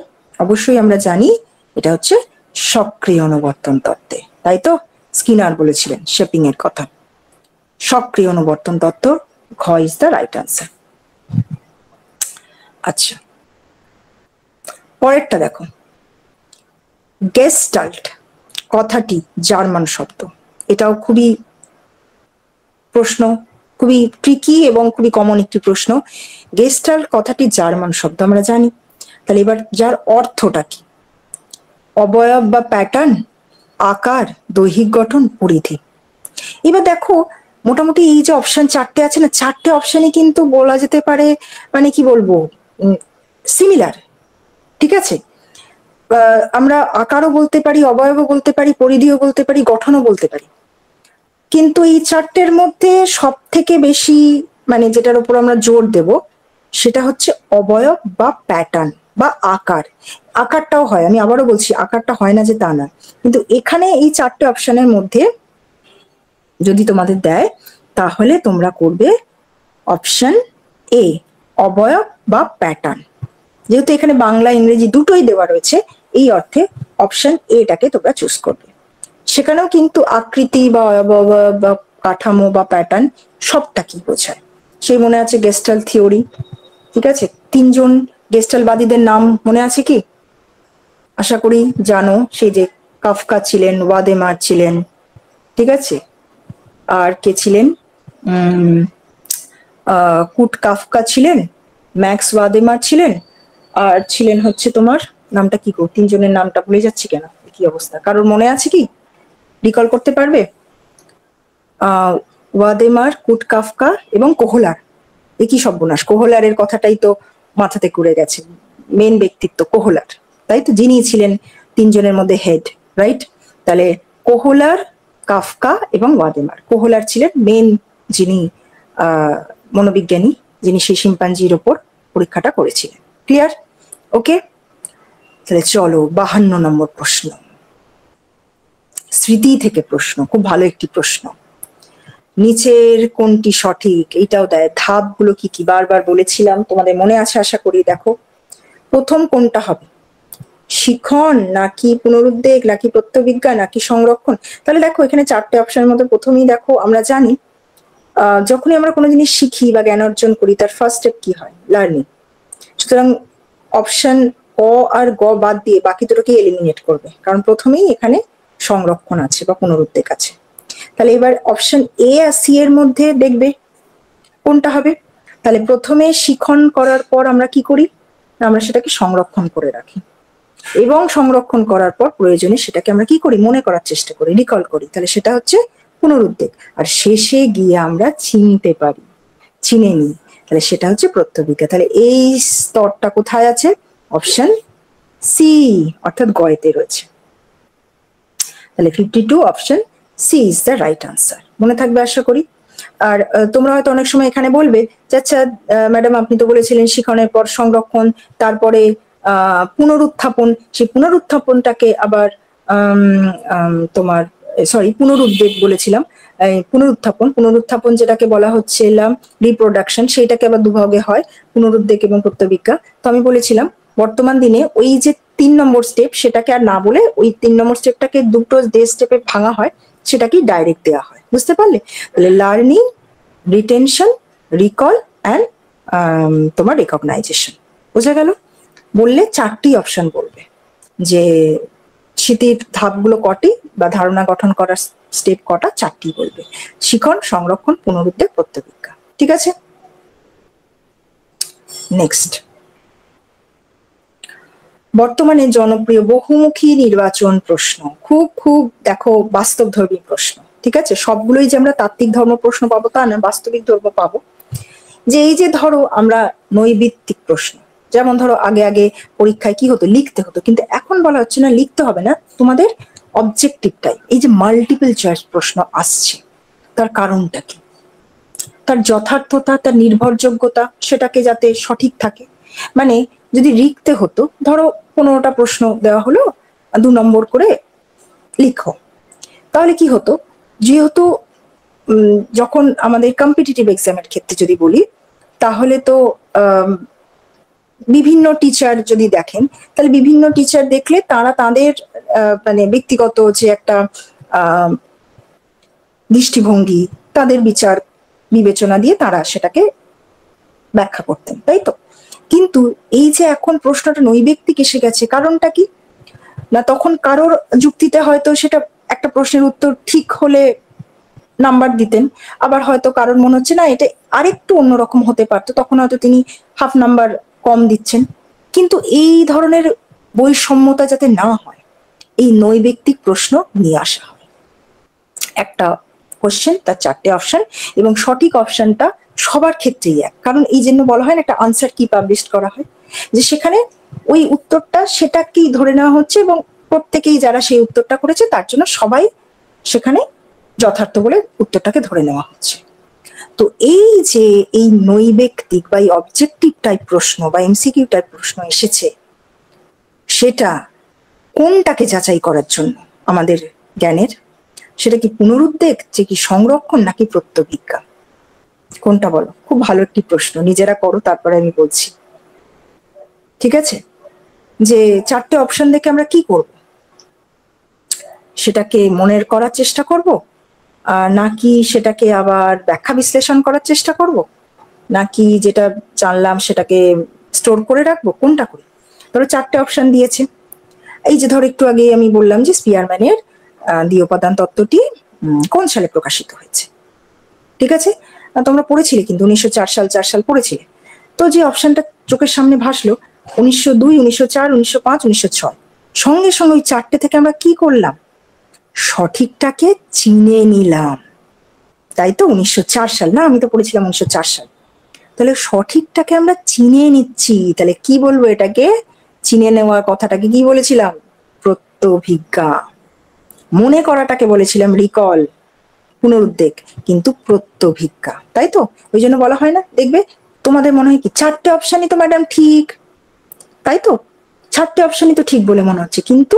অবশ্যই আমরা জানি এটা হচ্ছে সক্রিয় অনুবর্তন তত্ত্বে, তাই তো? স্কিনার বলেছিলেন শেপিং এর কথা। সক্রিয় অনুবর্তন তত্ত্ব, ঘ ইজ দ্য রাইট আনসার। আচ্ছা পরেরটা দেখো, গেস্টাল্ট কথাটি জার্মান শব্দ। এটাও খুবই প্রশ্ন, খুবই ট্রিকি এবং খুবই কমন একটি প্রশ্ন। গেস্টাল্ট কথাটি জার্মান শব্দ আমরা জানি, তাহলে এবার যার অর্থটা কি? অবয়ব বা প্যাটার্ন, আকার, দৈহিক গঠন, পরিধি। এবার দেখো মোটামুটি এই যে অপশন 4টে আছে না, 4টে অপশনই কিন্তু বলা যেতে পারে, মানে কি বলবো, সিমিলার, ঠিক আছে? আমরা আকারও বলতে পারি, অবয়বও বলতে পারি, পরিধিও বলতে পারি, গঠনও বলতে পারি, কিন্তু এই 4টের মধ্যে সব থেকে বেশি মানে যেটার উপর আমরা জোর দেব সেটা হচ্ছে অবয়ব বা প্যাটার্ন বা আকার। আকারটাও হয়, আমি আবারও বলছি, আকারটা হয় না যে তা না, কিন্তু এখানে এই 4টে অপশনের মধ্যে যদি তোমাদের দেয় তাহলে তোমরা করবে অপশন এ, অবয়ব বা প্যাটার্ন। যেহেতু এখানে বাংলা ইংরেজি দুটোই দেওয়া রয়েছে, এই অর্থে অপশন এটাকে তোমরা চুজ করবে। সেখানেও কিন্তু আকৃতি বা অবয়ব বা কাঠামো বা প্যাটার্ন সবটা কি বোঝায় সেই মনে আছে গেস্টাল থিওরি, ঠিক আছে? 3জন গেস্টালবাদীদের নাম মনে আছে কি? আশা করি জানো, সেই যে কাফকা ছিলেন, ওয়াদেমার ছিলেন, ঠিক আছে? আর কে ছিলেন? কুট কাফকা ছিলেন, ম্যাক্স ওয়াদেমার ছিলেন, আর ছিলেন হচ্ছে তোমার নামটা কি গো, 3জনের নামটা ভুলে যাচ্ছি কেন, কি অবস্থা, কারোর মনে আছে কি? রিকল করতে পারবে? ওয়াদেমার, কুট কাফকা এবং কোহলার। একই সর্বনাশ, কোহলারের কথাটাই তো মাথাতে ঘুরে গেছে, মেন ব্যক্তিত্ব কোহলার, তাই তো? যিনি ছিলেন 3জনের মধ্যে হেড, রাইট? তাহলে কোহলার, কাফকা এবং ওয়াদেমার। কোহলার ছিলেন মেন যিনি মনোবিজ্ঞানী, যিনি সেই শিম্পাঞ্জির ওপর পরীক্ষাটা করেছিলেন। ক্লিয়ার? ওকে, তাহলে চলো 52 নম্বর প্রশ্ন, স্মৃতি থেকে প্রশ্ন, খুব ভালো একটি প্রশ্ন। নিচের কোনটি সঠিক? এইটাও দেয়, ধাপগুলো কি কি বারবার বলেছিলাম, তোমাদের মনে আছে আশা করি। দেখো প্রথম কোনটা হবে, শিখন নাকি পুনরুদ্বেগ নাকি প্রত্যবিজ্ঞা নাকি সংরক্ষণ? তাহলে দেখো এখানে 4টে অপশনের মধ্যে প্রথমেই দেখো, আমরা জানি যখনই আমরা কোনো জিনিস শিখি বা জ্ঞান অর্জন করি তার ফার্স্ট স্টেপ কি হয়? লার্নিং। সুতরাং অপশন অ আর গ বাদ দিয়ে বাকি দুটোকে এলিমিনেট করবে, কারণ প্রথমেই এখানে সংরক্ষণ আছে বা পুনরুদ্বেগ আছে। তাহলে এবার অপশন এ আর সি এর মধ্যে দেখবে কোনটা হবে। তাহলে প্রথমে শিখন করার পর আমরা কি করি, আমরা সেটাকে সংরক্ষণ করে রাখি, এবং সংরক্ষণ করার পর প্রয়োজনে সেটাকে আমরা কি করি, মনে করার চেষ্টা করি, রিকল করি। তাহলে সেটা হচ্ছে পুনরুদ্বেগ। আর শেষে গিয়ে আমরা চিনতে পারি, চিনে নিই, তাহলে সেটা হচ্ছে প্রত্যভিজ্ঞা। তাহলে এই স্তরটা কোথায় আছে, অপশন সি অর্থাৎ গয়েতে রয়েছে। তাহলে 52 option C is the right answer. মনে থাকবে আশা করি। আর তোমরা হয়তো অনেক সময় এখানে বলবে যে আচ্ছা ম্যাডাম আপনি তো বলেছিলেন শিখনের পর সংরক্ষণ, তারপরে পুনরুত্থাপন, সেই পুনরুত্থাপনটাকে আবার তোমার সরি পুনরুদ্বেগ বলেছিলাম, পুনরুত্থাপন যেটাকে বলা হচ্ছে রিপ্রোডাকশন, সেইটাকে আবার দুভাগে হয়, পুনরুদ্বেগ এবং প্রত্যভিজ্ঞা। তো আমি বলেছিলাম বর্তমান দিনে ওই যে 3 নম্বর স্টেপ সেটাকে আর না বলে ওই 3 নম্বর স্টেপটাকে দুটো স্টেপে ভাঙা হয়, সেটাকেই ডাইরেক্ট দেওয়া হয়। বুঝতে পারলে? তাহলে লার্নিং, রিটেনশন, রিকল অ্যান্ড তোমার রেকগনাইজেশন। বোঝা গেল? বললে 4টি অপশন বলবে যে স্মৃতির ধাপগুলো কটি বা ধারণা গঠন করার স্টেপ কটা, 4টি বলবে, শিখন, সংরক্ষণ, পুনরুদ্বেগ, প্রত্যভিজ্ঞা। ঠিক আছে, নেক্সট। বর্তমানে জনপ্রিয় বহুমুখী নির্বাচন প্রশ্ন, খুব খুব দেখো বাস্তবধর্মী প্রশ্ন। ঠিক আছে, সবগুলোই যে আমরা তাত্ত্বিক ধর্ম প্রশ্ন পাবো তা না, বাস্তবিক ধর্ম পাবো। যে এই যে ধরো আমরা নৈবিত্তিক প্রশ্ন, যেমন ধরো আগে পরীক্ষায় কি হতো, লিখতে হতো, কিন্তু এখন বলা হচ্ছে না লিখতে হবে না, তোমাদের অবজেক্টিভ টাইপ। এই যে মাল্টিপল চয়েস প্রশ্ন আসছে, তার কারণটা কি, তার যথার্থতা, তার নির্ভরযোগ্যতা, সেটাকে যাতে সঠিক থাকে। মানে যদি লিখতে হতো, ধরো 15টা প্রশ্ন দেওয়া হলো, 2 নম্বর করে লিখো, তাহলে কি হতো, যেহেতু যখন আমাদের কম্পিটিটিভ এক্সামের ক্ষেত্রে যদি বলি, তাহলে তো বিভিন্ন টিচার যদি দেখেন, তাহলে বিভিন্ন টিচার দেখলে তারা তাদের মানে ব্যক্তিগত যে একটা দৃষ্টিভঙ্গি, তাদের বিচার বিবেচনা দিয়ে তারা সেটাকে ব্যাখ্যা করতেন, তাই তো। কিন্তু এই যে এখন প্রশ্নটা নৈবেক্তিক এসে গেছে, কারণটা কি না, তখন কারোর যুক্তিতে হয়তো সেটা একটা প্রশ্নের উত্তর ঠিক হলে নাম্বার দিতেন, আবার হয়তো কারোর মনে হচ্ছে না এটা আরেকটু অন্যরকম হতে পারতো, তখন হয়তো তিনি হাফ নাম্বার কম দিচ্ছেন। কিন্তু এই ধরনের বৈষম্যতা যাতে না হয়, এই নৈবেক্তিক প্রশ্ন নিয়ে আসা হয়। একটা কোশ্চেন, তার 4টে অপশন, এবং সঠিক অপশনটা সবার ক্ষেত্রেই এক। কারণ এই জন্য বলা হয় না একটা আনসার কি পাবলিশ করা হয়, যে সেখানে ওই উত্তরটা সেটাকেই ধরে নেওয়া হচ্ছে, এবং প্রত্যেকেই যারা সেই উত্তরটা করেছে তার জন্য সবাই সেখানে যথার্থ বলে উত্তরটাকে ধরে নেওয়া হচ্ছে। তো এই যে এই নৈবেক্তিক বা এই অবজেক্টিভ টাইপ প্রশ্ন বা এমসিকিউ টাইপ প্রশ্ন এসেছে, সেটা কোনটাকে যাচাই করার জন্য আমাদের জ্ঞানের, সেটা কি পুনরুদ্বেগ, যে কি সংরক্ষণ, নাকি প্রত্যভিজ্ঞা? কোনটা বলো? খুব ভালো একটি প্রশ্ন, নিজেরা করো, তারপরে আমি বলছি। ঠিক আছে, যে 4টে অপশন দেখে আমরা কি করব, সেটাকে মনের করার চেষ্টা করব, নাকি সেটাকে আবার ব্যাখ্যা বিশ্লেষণ করার চেষ্টা করব, নাকি যেটা জানলাম সেটাকে স্টোর করে রাখবো, কোনটা করি? ধরো 4টে অপশন দিয়েছে। এই যে ধরো একটু আগে আমি বললাম যে স্পিয়ারম্যানের দ্বি উপাদান তত্ত্বটি কোন সালে প্রকাশিত হয়েছে। ঠিক আছে, তোমরা পড়েছিলে কিন্তু 1904 সাল, 4 সাল পড়েছিলে। তো যে অপশনটা চোখের সামনে ভাসলো 1902, 1904, 1905, 1906, সঙ্গে সঙ্গে ওই 4টে থেকে আমরা কি করলাম, সঠিকটাকে চিনে নিলাম, তাই তো। 1904 সাল না, আমি তো পড়েছিলাম 1904 সাল। তাহলে সঠিকটাকে আমরা চিনে নিচ্ছি, তাহলে কি বলবো, এটাকে চিনে নেওয়ার কথাটাকে কি বলেছিলাম, প্রত্যভিজ্ঞা। মনে করাটাকে বলেছিলাম রিকল, পুনরুদ্বেগ, কিন্তু প্রত্যভিজ্ঞা, তাই তো। ওই জন্য বলা হয় না, দেখবে তোমাদের মনে হয় কি 4টে অপশনই তো ম্যাডাম ঠিক, তাই তো, 4টে অপশনই তো ঠিক বলে মনে হচ্ছে, কিন্তু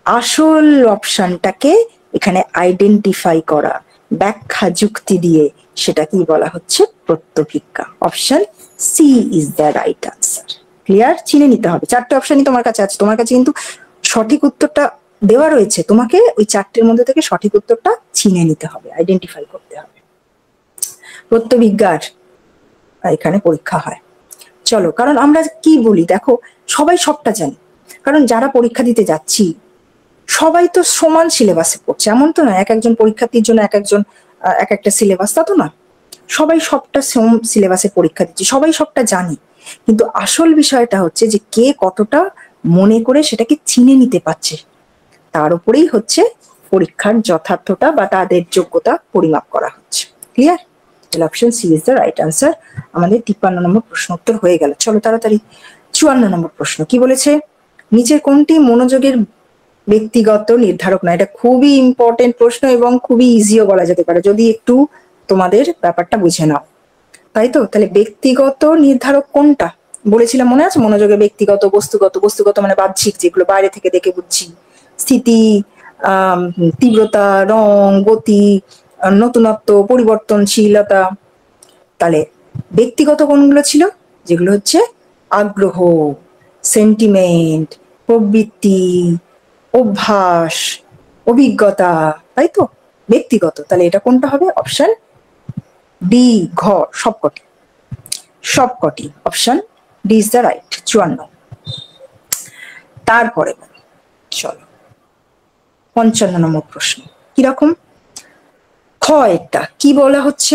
আসল অপশনটাকে এখানে আইডেন্টিফাই করা, ব্যাখ্যা যুক্তি দিয়ে, সেটা কি বলা হচ্ছে, প্রত্যভিজ্ঞা। Option C is the right answer. Clear? চিনে নিতে হবে, 4টে অপশনই তোমার কাছে আছে, তোমার কাছে কিন্তু সঠিক উত্তরটা দেওয়া রয়েছে, তোমাকে ওই 4টের মধ্যে থেকে সঠিক উত্তরটা চিনে নিতে হবে, আইডেন্টিফাই করতে হবে। প্রত্যভিজ্ঞার এখানে পরীক্ষা হয়। চলো, কারণ আমরা কি বলি দেখো, সবাই সবটা জানি, কারণ যারা পরীক্ষা দিতে যাচ্ছি সবাই তো সমান সিলেবাসে পড়ছে, এমন তো না এক একজন পরীক্ষার্থীর জন্য এক একজন এক একটা সিলেবাস, তা তো না। সবাই সবটা সেম সিলেবাসে পরীক্ষা দিচ্ছে, সবাই সবটা জানি, কিন্তু আসল বিষয়টা হচ্ছে যে কে কতটা মনে করে সেটাকে চিনে নিতে পারছে, তার উপরেই হচ্ছে পরীক্ষার যথার্থতা বা তাদের যোগ্যতা পরিমাপ করা হচ্ছে। ক্লিয়ার? তাহলে option C is the right answer. আমাদের 53 নম্বর প্রশ্ন উত্তর হয়ে গেল। চলো তাড়াতাড়ি 54 নম্বর প্রশ্ন কি বলেছে, নিচের কোনটি মনোযোগের ব্যক্তিগত নির্ধারক না? এটা খুবই ইম্পর্টেন্ট প্রশ্ন এবং খুবই ইজিও বলা যেতে পারে যদি একটু তোমাদের ব্যাপারটা বুঝে নাও, তাই তো? তাহলে ব্যক্তিগত নির্ধারক কোনটা বলেছিলাম মনে আছে? মনোযোগের ব্যক্তিগত, বস্তুগত। বস্তুগত মানে বাহ্যিক, যেগুলো বাইরে থেকে দেখে বুঝছি, স্থিতি, তীব্রতা, রং, গতি, নতুনত্ব, পরিবর্তনশীলতা। তাহলে ব্যক্তিগত কোনগুলো ছিল? যেগুলো হচ্ছে আগ্রহ, সেন্টিমেন্ট, প্রবৃত্তি, অভ্যাস, অভিজ্ঞতা, তাই তো ব্যক্তিগত। তাহলে এটা কোনটা হবে? অপশন ডি, ঘ, সবকটি। সবকটি, option D is the right. 54। তারপরে চলো 55 নম্বর প্রশ্ন কিরকম, খ একটা কি বলা হচ্ছে,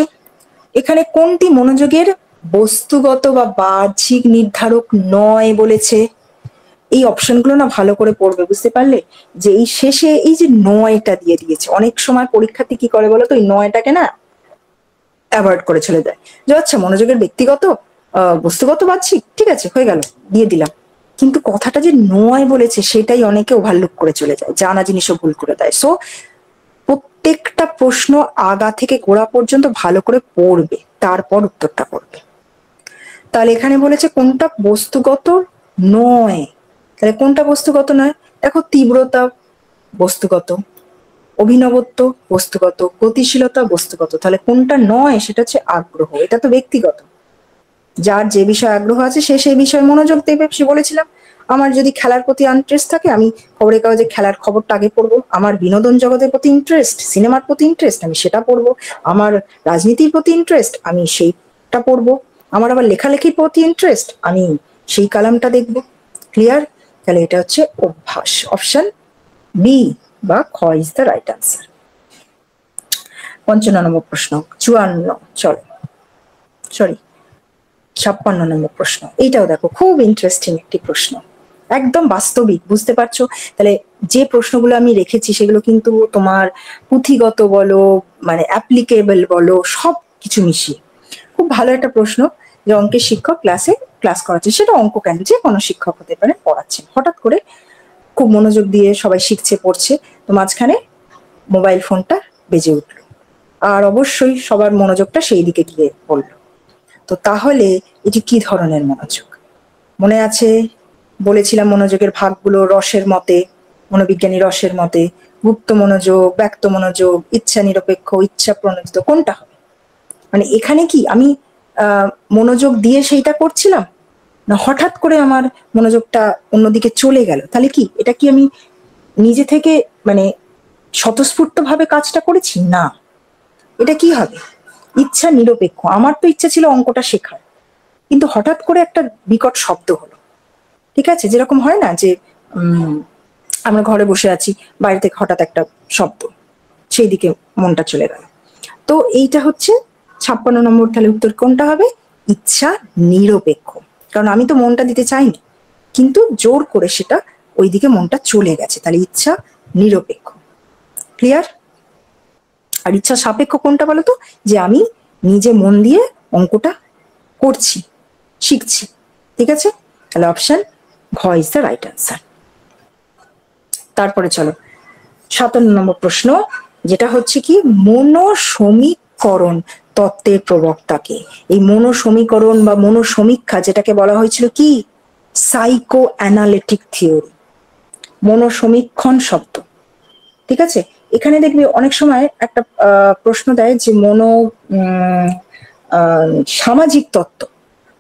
এখানে কোনটি মনোযোগের বস্তুগত বা বাহ্যিক নির্ধারক নয় বলেছে? এই অপশনগুলো না ভালো করে পড়বে, বুঝতে পারলে? যে এই শেষে এই যে নয়টা দিয়ে দিয়েছে, অনেক সময় পরীক্ষার্থী কি করে বলো তো, এই নয়টাকে না অ্যাভয়েড করে চলে যায়, যে আচ্ছা মনোযোগের ব্যক্তিগত, বস্তুগত, বাহ্যিক, ঠিক আছে হয়ে গেল, দিয়ে দিলাম। কিন্তু কথাটা যে নয় বলেছে সেটাই অনেকে ওভারলুক করে চলে যায়, জানা জিনিসও ভুল করে দেয়। সো প্রত্যেকটা প্রশ্ন আগা থেকে গোড়া পর্যন্ত ভালো করে পড়বে, তারপর উত্তরটা করবে। তাহলে এখানে বলেছে কোনটা বস্তুগত নয়, তাহলে কোনটা বস্তুগত নয়? দেখো, তীব্রতা বস্তুগত, অভিনবত্ব বস্তুগত, গতিশীলতা বস্তুগত। তাহলে কোনটা নয়? সেটা হচ্ছে আগ্রহ, এটা তো ব্যক্তিগত। যার যে বিষয়ে আগ্রহ আছে সে সেই বিষয়ে মনোযোগ দেবে। সে বলেছিলাম আমার যদি খেলার প্রতি ইন্টারেস্ট থাকে, আমি খবরের কাগজে খেলার খবরটা আগে পড়বো। আমার বিনোদন জগতের প্রতি ইন্টারেস্ট, সিনেমার প্রতি ইন্টারেস্ট, আমি সেটা পড়বো। আমার রাজনীতির প্রতি ইন্টারেস্ট, আমি সেইটা পড়বো। আমার আবার লেখালেখির প্রতি ইন্টারেস্ট, আমি সেই কালামটা দেখবো। ক্লিয়ার? তাহলে এটা হচ্ছে অভ্যাস। অপশন বি বা খ ইজ দ্য রাইট আনসার। 55 নম্বর প্রশ্ন 54, চলো সরি 56 নম্বর প্রশ্ন। এইটাও দেখো খুব ইন্টারেস্টিং একটি প্রশ্ন, একদম বাস্তবিক, বুঝতে পারছো? তাহলে যে প্রশ্নগুলো আমি রেখেছি সেগুলো কিন্তু তোমার পুঁথিগত বলো, মানে অ্যাপ্লিকেবল বলো, সব কিছু মিশিয়ে খুব ভালো একটা প্রশ্ন। যে অঙ্কের শিক্ষক ক্লাস করাচ্ছে, সেটা অঙ্ক কেন, যে কোনো শিক্ষক হতে পারে, পড়াচ্ছেন, হঠাৎ করে খুব মনোযোগ দিয়ে সবাই শিখছে পড়ছে, তো মাঝখানে মোবাইল ফোনটা বেজে উঠলো, আর অবশ্যই সবার মনোযোগটা সেই দিকে গিয়ে পড়লো। তো তাহলে এটি কি ধরনের মনোযোগ? মনে আছে বলেছিলাম মনোযোগের ভাগগুলো রসের মতে, মনোবিজ্ঞানী রসের মতে, গুপ্ত মনোযোগ, ব্যক্ত মনোযোগ, ইচ্ছা নিরপেক্ষ, ইচ্ছা প্রণোদিত, কোনটা হবে? মানে এখানে কি আমি মনোযোগ দিয়ে সেইটা করছিলাম, না হঠাৎ করে আমার মনোযোগটা অন্যদিকে চলে গেল? তাহলে কি এটা কি আমি নিজে থেকে মানে স্বতঃস্ফূর্ত ভাবে কাজটা করেছি? না, এটা কি হবে? ইচ্ছা নিরপেক্ষ। আমার তো ইচ্ছা ছিল অঙ্কটা শেখার, কিন্তু হঠাৎ করে একটা বিকট শব্দ হলো, ঠিক আছে? যেরকম হয় না যে আমরা ঘরে বসে আছি, বাইরে থেকে হঠাৎ একটা শব্দ, সেই দিকে মনটা চলে গেল। তো এইটা হচ্ছে 56 নম্বর। তাহলে উত্তর কোনটা হবে? ইচ্ছা নিরপেক্ষ। কারণ আমি তো মনটা দিতে চাইনি, কিন্তু জোর করে সেটা ওইদিকে মনটা চলে গেছে, তাহলে ইচ্ছা নিরপেক্ষ। ক্লিয়ার? আর ইচ্ছা সাপেক্ষ কোনটা বলো তো? যে আমি নিজে মন দিয়ে অঙ্কটা করছি, শিখছি, ঠিক আছে? তাহলে অপশন ঘ ইজ দ্য রাইট আনসার। তারপরে চলো 57 নম্বর প্রশ্ন, যেটা হচ্ছে কি মনোসমীকরণ তত্ত্বের প্রবক্তাকে। এই মনোসমীকরণ বা মনোসমীক্ষা যেটাকে বলা হয়েছিল কি সাইকো অ্যানালিটিক থিওরি, মনোসমীক্ষণ শব্দ, ঠিক আছে? এখানে দেখবি অনেক সময় একটা প্রশ্ন দেয় যে সামাজিক তত্ত্ব,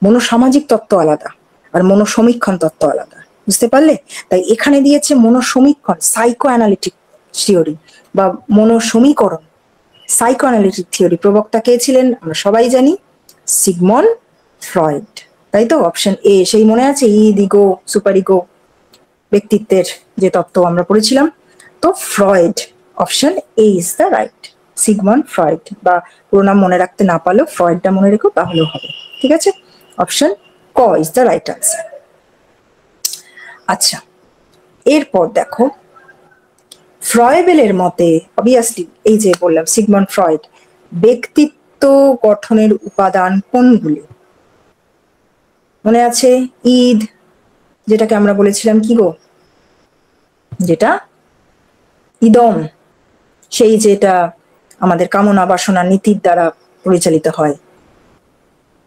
মনোসামাজিক তত্ত্ব আলাদা আর মনোসমীক্ষণ তত্ত্ব আলাদা, বুঝতে পারলে? তাই এখানে দিয়েছে মনোসমীক্ষণ, সাইকো অ্যানালিটিক থিওরি বা মনোসমীকরণ, সাইকো অ্যানালিটিক থিওরি। প্রবক্তা কে ছিলেন আমরা সবাই জানি, সিগমন্ড ফ্রয়েড, তাই তো? অপশন এ, সেই মনে আছে ইগো সুপার ইগো ব্যক্তিত্বের যে তত্ত্ব আমরা পড়েছিলাম। তো Freud, option A is the right. Sigmund Freud, বা পুরো নাম মনে রাখতে না পারলেও ফ্রয়েডটা মনে রেখো তাহলেও হবে। ঠিক আছে, অপশন ক ইজ দ্য রাইট আনসার। আচ্ছা, এরপর দেখো ফ্রয়েবেলের মতে অবভিয়াসলি এই যে বললাম সিগমন্ড ফ্রয়েড, ব্যক্তিত্ব গঠনের উপাদান কোনগুলি? মনে আছে ঈদ, যেটাকে আমরা বলেছিলাম কি গো, যেটা ইদম, সেই যেটা আমাদের কামনা বাসনা নীতির দ্বারা পরিচালিত হয়।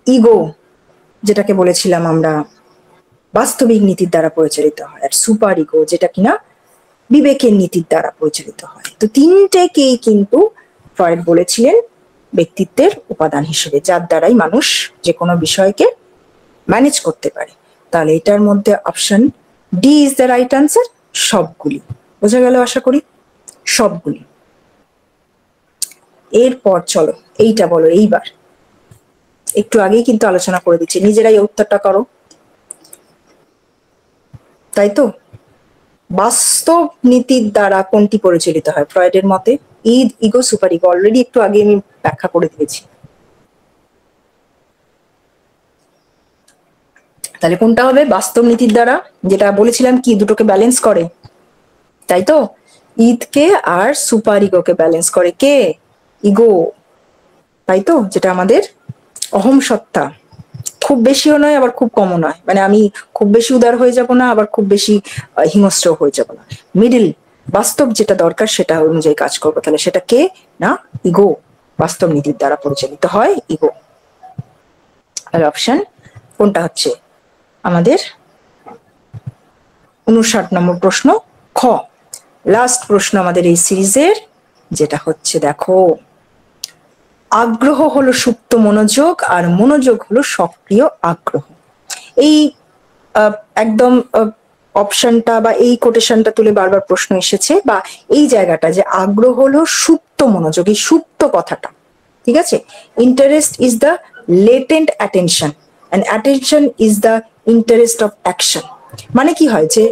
ইগো, যেটাকে বলেছিলাম আমরা বাস্তবিক নীতির দ্বারা পরিচালিত হয়। আর সুপার ইগো, যেটা কিনা বিবেকের নীতির দ্বারা পরিচালিত হয়। তো তিনটেকেই কিন্তু ফ্রয়েড বলেছিলেন ব্যক্তিত্বের উপাদান হিসেবে, যার দ্বারাই মানুষ যে কোনো বিষয়কে ম্যানেজ করতে পারে। তাহলে এটার মধ্যে option D is the right answer, সবগুলি। বোঝা গেল আশা করি, সবগুলি। এরপর চলো এইটা বলো, এইবার একটু আগেই কিন্তু আলোচনা করে দিচ্ছি, নিজেরাই উত্তরটা করো। তাই তো, বাস্তব নীতির দ্বারা কোনটি পরিচালিত হয় ফ্রয়েডের মতে? Eid, ego, super ego. Already একটু আগে আমি ব্যাখ্যা করে দিয়েছি। তাহলে কোনটা হবে? বাস্তব নীতির দ্বারা, যেটা বলেছিলাম কি দুটোকে ব্যালেন্স করে, তাই তো? ঈদকে আর সুপার ইগোকে ব্যালেন্স করে কে? ইগো, তাই তো? যেটা আমাদের অহম সত্তা, খুব বেশিও নয় আবার খুব কমও নয়, মানে আমি খুব বেশি উদার হয়ে যাব না, আবার খুব বেশি হিংস্র হয়ে যাব না, মিডিল, বাস্তব যেটা দরকার সেটা অনুযায়ী কাজ করবো। তাহলে সেটা কে? না, ইগো। বাস্তব নীতির দ্বারা পরিচালিত হয় ইগো। আর অপশন কোনটা হচ্ছে আমাদের 59 নম্বর প্রশ্ন, খ, লাস্ট প্রশ্ন আমাদের এই সিরিজের, যেটা হচ্ছে দেখো, আগ্রহ হলো সুপ্ত মনোযোগ আর মনোযোগ হলো সক্রিয় আগ্রহ। এই একদম অপশনটা বা এই কোটেশনটা তুলে বারবার প্রশ্ন এসেছে, বা এই জায়গাটা যে আগ্রহ হলো সুপ্ত মনোযোগ, এই সুপ্ত কথাটা, ঠিক আছে? Interest is the latent attention and attention is the interest of action. মানে কি হয় যে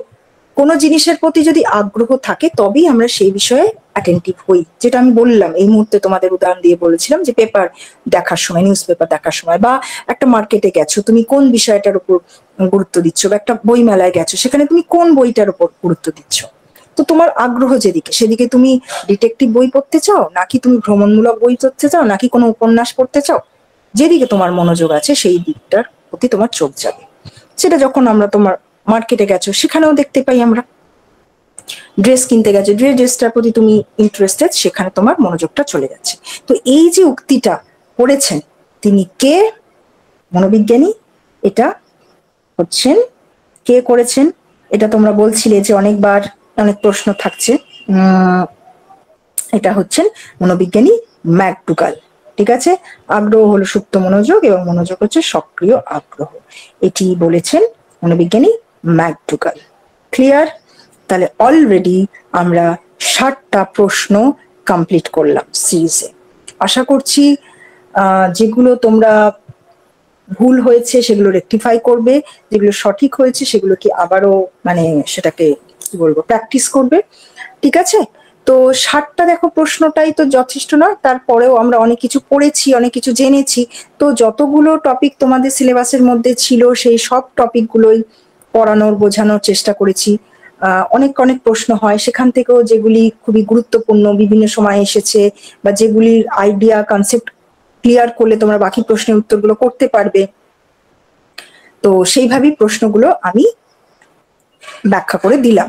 কোনো জিনিসের প্রতি যদি আগ্রহ থাকে তবেই আমরা সেই বিষয়ে অ্যাটেন্টিভ হই। যেটা আমি বললাম এই মুহূর্তে তোমাদের উদাহরণ দিয়ে বলেছিলাম যে পেপার দেখার সময়, নিউজ পেপার দেখার সময়, বা একটা মার্কেটে গেছো, তুমি কোন বিষয়টার উপর গুরুত্ব দিচ্ছ, বা একটা বই মেলায় গেছো, সেখানে তুমি কোন বইটার উপর গুরুত্ব দিচ্ছ। তো তোমার আগ্রহ যেদিকে, সেদিকে তুমি ডিটেকটিভ বই পড়তে চাও, নাকি তুমি ভ্রমণমূলক বই পড়তে চাও, নাকি কোনো উপন্যাস পড়তে চাও, যেদিকে তোমার মনোযোগ আছে সেই দিকটার প্রতি তোমার চোখ যাবে। সেটা যখন আমরা তোমার মার্কেটে গেছো সেখানেও দেখতে পাই আমরা, ড্রেস কিনতে গেছো, ড্রেসটার প্রতি তুমি ইন্টারেস্টেড, সেখানে তোমার মনোযোগটা চলে যাচ্ছে। তো এই যে উক্তিটা করেছেন তিনি কে? মনোবিজ্ঞানী। এটা হচ্ছেন কে করেছেন? এটা তোমরা বলছিলে যে অনেকবার অনেক প্রশ্ন থাকছে। এটা হচ্ছেন মনোবিজ্ঞানী ম্যাকডুগাল। ঠিক আছে, আগ্রহ হলো সুপ্ত মনোযোগ এবং মনোযোগ হচ্ছে সক্রিয় আগ্রহ, এটি বলেছেন মনোবিজ্ঞানী ম্যাকডুগাল। ক্লিয়ার? তাহলে অলরেডি আমরা 60টা প্রশ্ন কমপ্লিট করলাম সিরিজে। আশা করছি যেগুলো তোমরা ভুল হয়েছে সেগুলো রেকটিফাই করবে, যেগুলো সঠিক হয়েছে সেগুলো কি আবারও মানে সেটাকে কি বলবো প্র্যাকটিস করবে। ঠিক আছে, তো 60টা দেখো প্রশ্নটাই তো যথেষ্ট নয়, তারপরেও আমরা অনেক কিছু পড়েছি, অনেক কিছু জেনেছি। তো যতগুলো টপিক তোমাদের সিলেবাসের মধ্যে ছিল সেই সব টপিকগুলোই পড়ানোর বোঝানোর চেষ্টা করেছি। অনেক অনেক প্রশ্ন হয় সেখান থেকেও, যেগুলি খুবই গুরুত্বপূর্ণ বিভিন্ন সময় এসেছে, বা যেগুলির আইডিয়া কনসেপ্ট ক্লিয়ার করলে তোমরা বাকি প্রশ্নের উত্তরগুলো করতে পারবে। তো সেইভাবেই প্রশ্নগুলো আমি ব্যাখ্যা করে দিলাম।